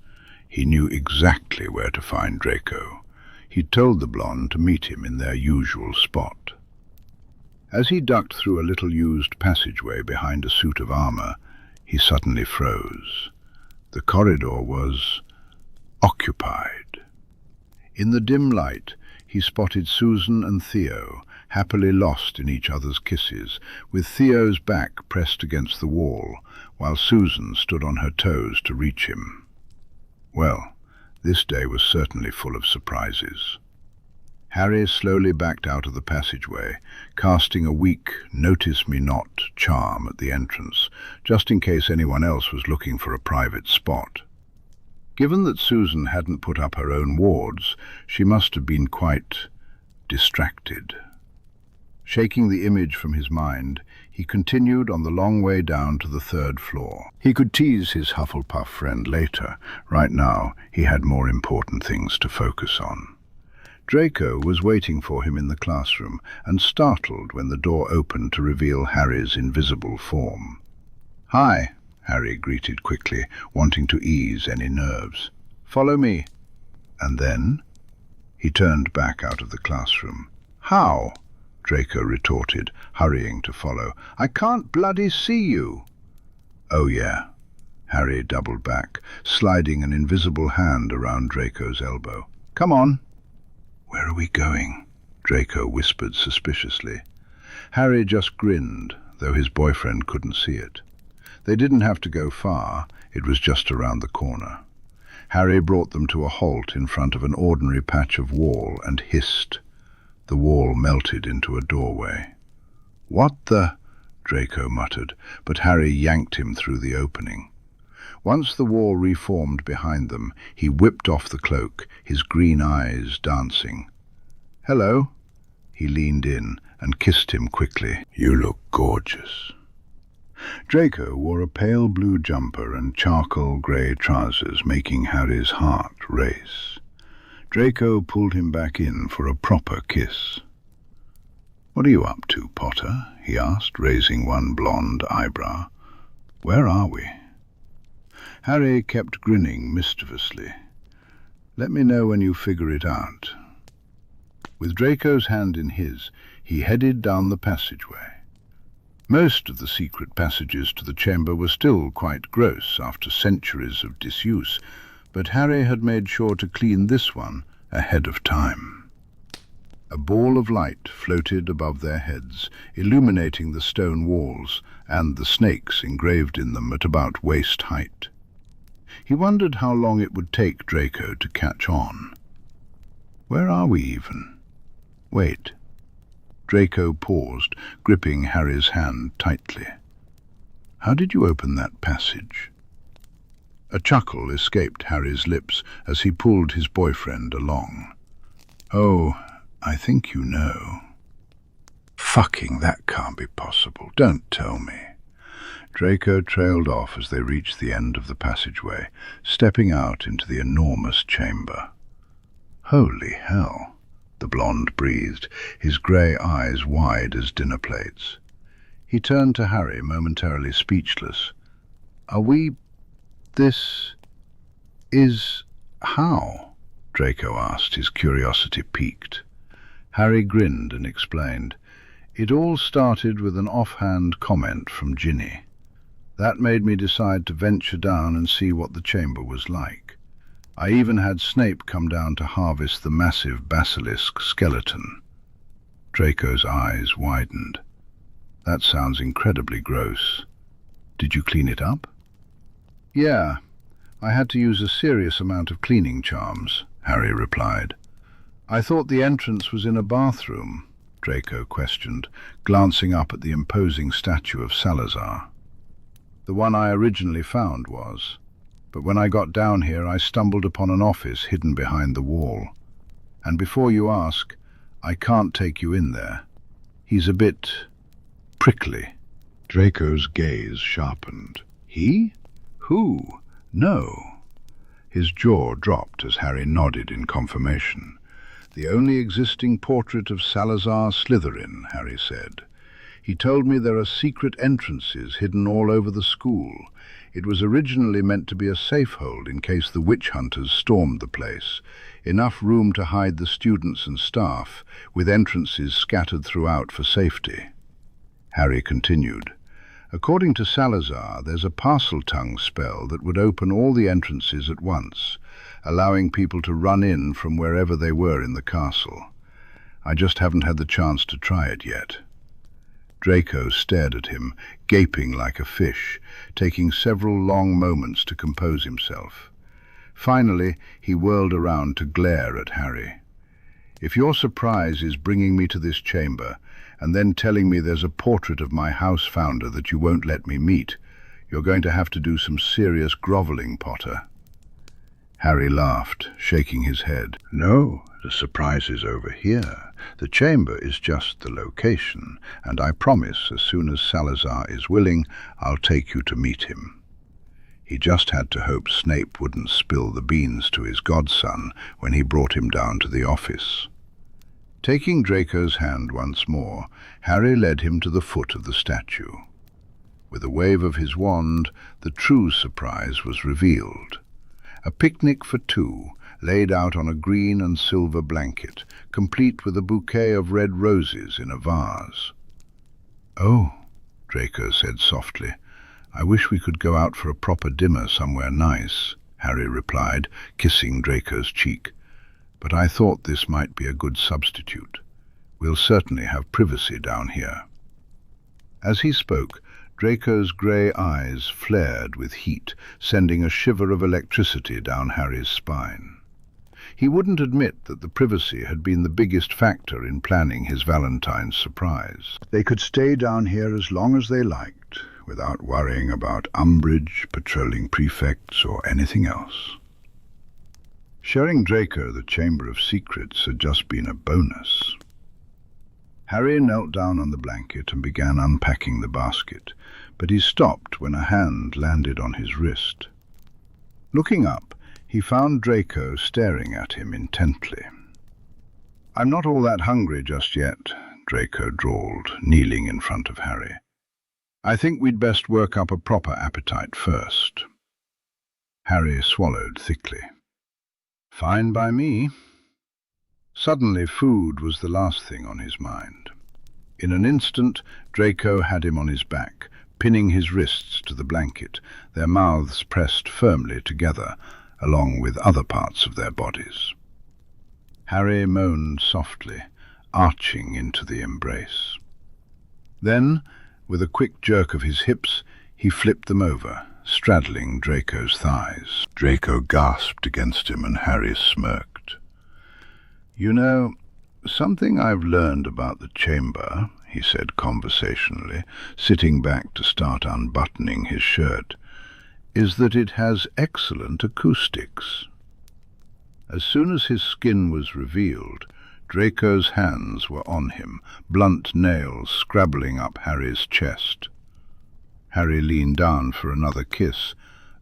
He knew exactly where to find Draco. He'd told the blonde to meet him in their usual spot. As he ducked through a little used passageway behind a suit of armor, he suddenly froze. The corridor was occupied. In the dim light, he spotted Susan and Theo, happily lost in each other's kisses, with Theo's back pressed against the wall, while Susan stood on her toes to reach him. Well, this day was certainly full of surprises. Harry slowly backed out of the passageway, casting a weak "notice-me-not" charm at the entrance, just in case anyone else was looking for a private spot. Given that Susan hadn't put up her own wards, she must have been quite distracted. Shaking the image from his mind, he continued on the long way down to the 3rd floor. He could tease his Hufflepuff friend later. Right now, he had more important things to focus on. Draco was waiting for him in the classroom, and startled when the door opened to reveal Harry's invisible form. "Hi," Harry greeted quickly, wanting to ease any nerves. "Follow me." And then he turned back out of the classroom. "How?" Draco retorted, hurrying to follow. "I can't bloody see you." "Oh yeah." Harry doubled back, sliding an invisible hand around Draco's elbow. "Come on." "Where are we going?" Draco whispered suspiciously. Harry just grinned, though his boyfriend couldn't see it. They didn't have to go far, it was just around the corner. Harry brought them to a halt in front of an ordinary patch of wall and hissed. The wall melted into a doorway. "What the?" Draco muttered, but Harry yanked him through the opening. Once the wall reformed behind them, he whipped off the cloak, his green eyes dancing. "Hello." He leaned in and kissed him quickly. "You look gorgeous." Draco wore a pale blue jumper and charcoal grey trousers, making Harry's heart race. Draco pulled him back in for a proper kiss. "What are you up to, Potter?" he asked, raising one blonde eyebrow. "Where are we?" Harry kept grinning mischievously. "Let me know when you figure it out." With Draco's hand in his, he headed down the passageway. Most of the secret passages to the chamber were still quite gross after centuries of disuse, but Harry had made sure to clean this one ahead of time. A ball of light floated above their heads, illuminating the stone walls and the snakes engraved in them at about waist height. He wondered how long it would take Draco to catch on. "Where are we even?" "Wait." Draco paused, gripping Harry's hand tightly. "How did you open that passage?" A chuckle escaped Harry's lips as he pulled his boyfriend along. "Oh, I think you know." "Fucking, that can't be possible. Don't tell me." Draco trailed off as they reached the end of the passageway, stepping out into the enormous chamber. "Holy hell," the blonde breathed, his grey eyes wide as dinner plates. He turned to Harry, momentarily speechless. "Are we... this... is... how?" Draco asked, his curiosity piqued. Harry grinned and explained. "It all started with an offhand comment from Ginny." That made me decide to venture down and see what the chamber was like. I even had Snape come down to harvest the massive basilisk skeleton. Draco's eyes widened. That sounds incredibly gross. Did you clean it up? Yeah, I had to use a serious amount of cleaning charms, Harry replied. I thought the entrance was in a bathroom, Draco questioned, glancing up at the imposing statue of Salazar. The one I originally found was, but when I got down here I stumbled upon an office hidden behind the wall. And before you ask, I can't take you in there. He's a bit prickly. Draco's gaze sharpened. He? Who? No. His jaw dropped as Harry nodded in confirmation. The only existing portrait of Salazar Slytherin, Harry said. He told me there are secret entrances hidden all over the school. It was originally meant to be a safe hold in case the witch hunters stormed the place. Enough room to hide the students and staff, with entrances scattered throughout for safety. Harry continued. According to Salazar, there's a parcel-tongue spell that would open all the entrances at once, allowing people to run in from wherever they were in the castle. I just haven't had the chance to try it yet. Draco stared at him, gaping like a fish, taking several long moments to compose himself. Finally, he whirled around to glare at Harry. If your surprise is bringing me to this chamber, and then telling me there's a portrait of my house founder that you won't let me meet, you're going to have to do some serious grovelling, Potter. Harry laughed, shaking his head. No, the surprise is over here. The chamber is just the location, and I promise as soon as Salazar is willing, I'll take you to meet him. He just had to hope Snape wouldn't spill the beans to his godson when he brought him down to the office. Taking Draco's hand once more, Harry led him to the foot of the statue. With a wave of his wand, the true surprise was revealed. A picnic for two, laid out on a green and silver blanket, complete with a bouquet of red roses in a vase. "Oh," Draco said softly, "I wish we could go out for a proper dinner somewhere nice," Harry replied, kissing Draco's cheek. "But I thought this might be a good substitute. We'll certainly have privacy down here." As he spoke, Draco's grey eyes flared with heat, sending a shiver of electricity down Harry's spine. He wouldn't admit that the privacy had been the biggest factor in planning his Valentine's surprise. They could stay down here as long as they liked, without worrying about Umbridge, patrolling prefects, or anything else. Showing Draco the Chamber of Secrets had just been a bonus. Harry knelt down on the blanket and began unpacking the basket, but he stopped when a hand landed on his wrist. Looking up, he found Draco staring at him intently. "I'm not all that hungry just yet," Draco drawled, kneeling in front of Harry. "I think we'd best work up a proper appetite first." Harry swallowed thickly. "Fine by me." Suddenly food was the last thing on his mind. In an instant, Draco had him on his back, pinning his wrists to the blanket, their mouths pressed firmly together, along with other parts of their bodies. Harry moaned softly, arching into the embrace. Then, with a quick jerk of his hips, he flipped them over, straddling Draco's thighs. Draco gasped against him and Harry smirked. "You know, something I've learned about the chamber," he said conversationally, sitting back to start unbuttoning his shirt, "is that it has excellent acoustics." As soon as his skin was revealed, Draco's hands were on him, blunt nails scrabbling up Harry's chest. Harry leaned down for another kiss,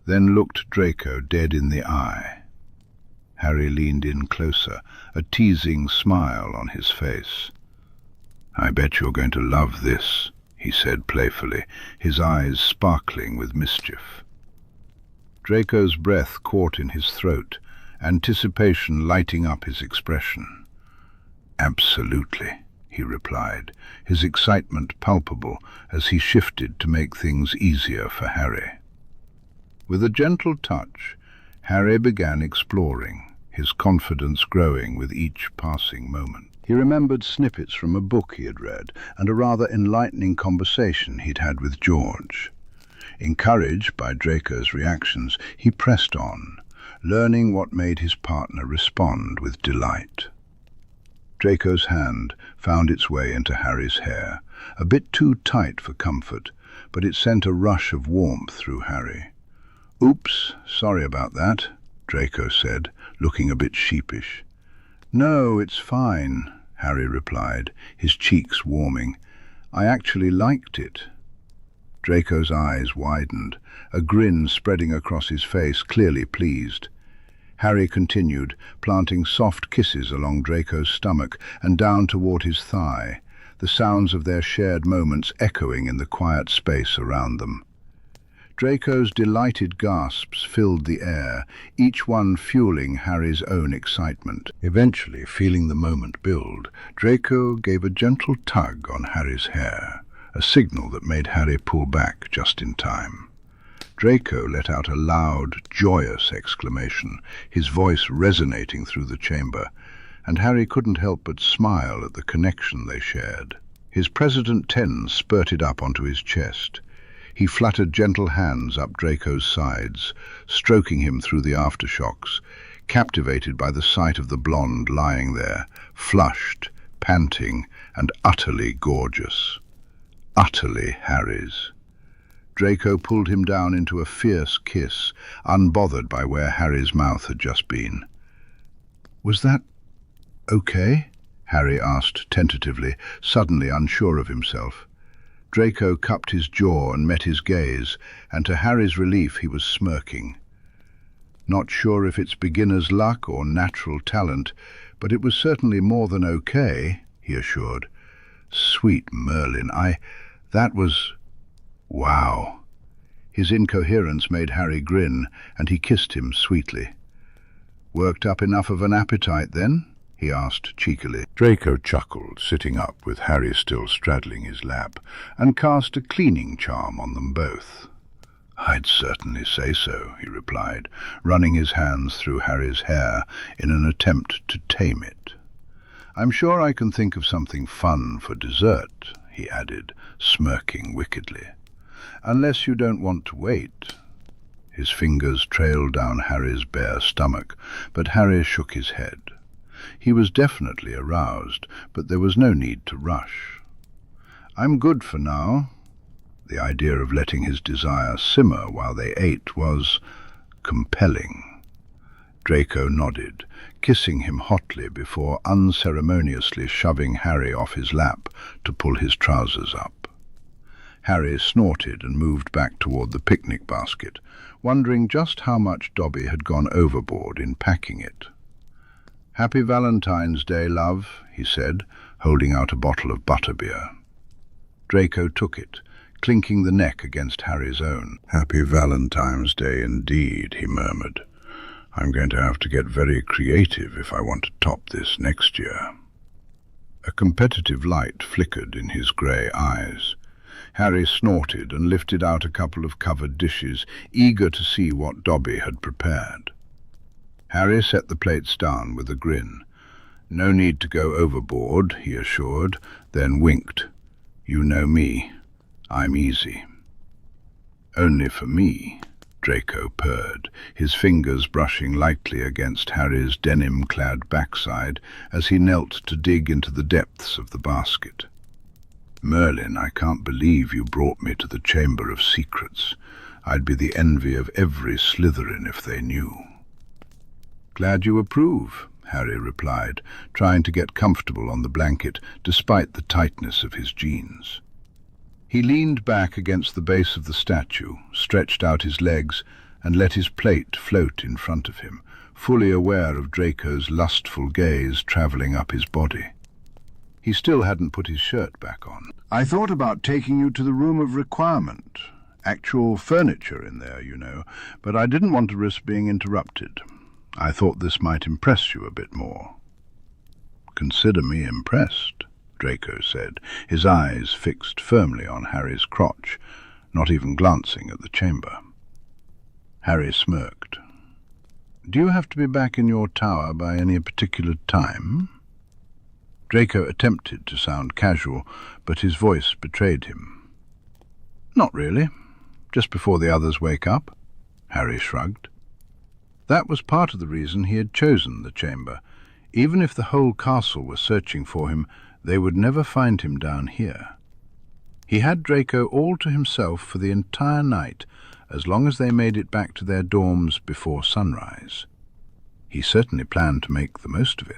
then looked Draco dead in the eye. Harry leaned in closer, a teasing smile on his face. "I bet you're going to love this," he said playfully, his eyes sparkling with mischief. Draco's breath caught in his throat, anticipation lighting up his expression. "Absolutely," he replied, his excitement palpable as he shifted to make things easier for Harry. With a gentle touch, Harry began exploring, his confidence growing with each passing moment. He remembered snippets from a book he had read and a rather enlightening conversation he'd had with George. Encouraged by Draco's reactions, he pressed on, learning what made his partner respond with delight. Draco's hand found its way into Harry's hair, a bit too tight for comfort, but it sent a rush of warmth through Harry. "Oops, sorry about that," Draco said, looking a bit sheepish. "No, it's fine," Harry replied, his cheeks warming. "I actually liked it." Draco's eyes widened, a grin spreading across his face, clearly pleased. Harry continued, planting soft kisses along Draco's stomach and down toward his thigh, the sounds of their shared moments echoing in the quiet space around them. Draco's delighted gasps filled the air, each one fueling Harry's own excitement. Eventually, feeling the moment build, Draco gave a gentle tug on Harry's hair, a signal that made Harry pull back just in time. Draco let out a loud, joyous exclamation, his voice resonating through the chamber, and Harry couldn't help but smile at the connection they shared. His President 10 spurted up onto his chest. He fluttered gentle hands up Draco's sides, stroking him through the aftershocks, captivated by the sight of the blonde lying there, flushed, panting, and utterly gorgeous. Utterly Harry's. Draco pulled him down into a fierce kiss, unbothered by where Harry's mouth had just been. "Was that okay?" Harry asked tentatively, suddenly unsure of himself. Draco cupped his jaw and met his gaze, and to Harry's relief he was smirking. "Not sure if it's beginner's luck or natural talent, but it was certainly more than okay," he assured. "Sweet Merlin, that was... wow." His incoherence made Harry grin, and he kissed him sweetly. "Worked up enough of an appetite, then?" he asked cheekily. Draco chuckled, sitting up with Harry still straddling his lap, and cast a cleaning charm on them both. "I'd certainly say so," he replied, running his hands through Harry's hair in an attempt to tame it. "I'm sure I can think of something fun for dessert," he added, smirking wickedly. "Unless you don't want to wait." His fingers trailed down Harry's bare stomach, but Harry shook his head. He was definitely aroused, but there was no need to rush. "I'm good for now." The idea of letting his desire simmer while they ate was compelling. Draco nodded, kissing him hotly before unceremoniously shoving Harry off his lap to pull his trousers up. Harry snorted and moved back toward the picnic basket, wondering just how much Dobby had gone overboard in packing it. "Happy Valentine's Day, love," he said, holding out a bottle of butterbeer. Draco took it, clinking the neck against Harry's own. "Happy Valentine's Day indeed," he murmured. "I'm going to have to get very creative if I want to top this next year." A competitive light flickered in his grey eyes. Harry snorted and lifted out a couple of covered dishes, eager to see what Dobby had prepared. Harry set the plates down with a grin. "No need to go overboard," he assured, then winked. "You know me. I'm easy." "Only for me," Draco purred, his fingers brushing lightly against Harry's denim-clad backside as he knelt to dig into the depths of the basket. "Merlin, I can't believe you brought me to the Chamber of Secrets. I'd be the envy of every Slytherin if they knew." "Glad you approve," Harry replied, trying to get comfortable on the blanket despite the tightness of his jeans. He leaned back against the base of the statue, stretched out his legs, and let his plate float in front of him, fully aware of Draco's lustful gaze travelling up his body. He still hadn't put his shirt back on. "I thought about taking you to the room of requirement. Actual furniture in there, you know, but I didn't want to risk being interrupted. I thought this might impress you a bit more." "Consider me impressed," Draco said, his eyes fixed firmly on Harry's crotch, not even glancing at the chamber. Harry smirked. "Do you have to be back in your tower by any particular time?" Draco attempted to sound casual, but his voice betrayed him. "Not really. Just before the others wake up." Harry shrugged. That was part of the reason he had chosen the chamber. Even if the whole castle were searching for him, they would never find him down here. He had Draco all to himself for the entire night, as long as they made it back to their dorms before sunrise. He certainly planned to make the most of it.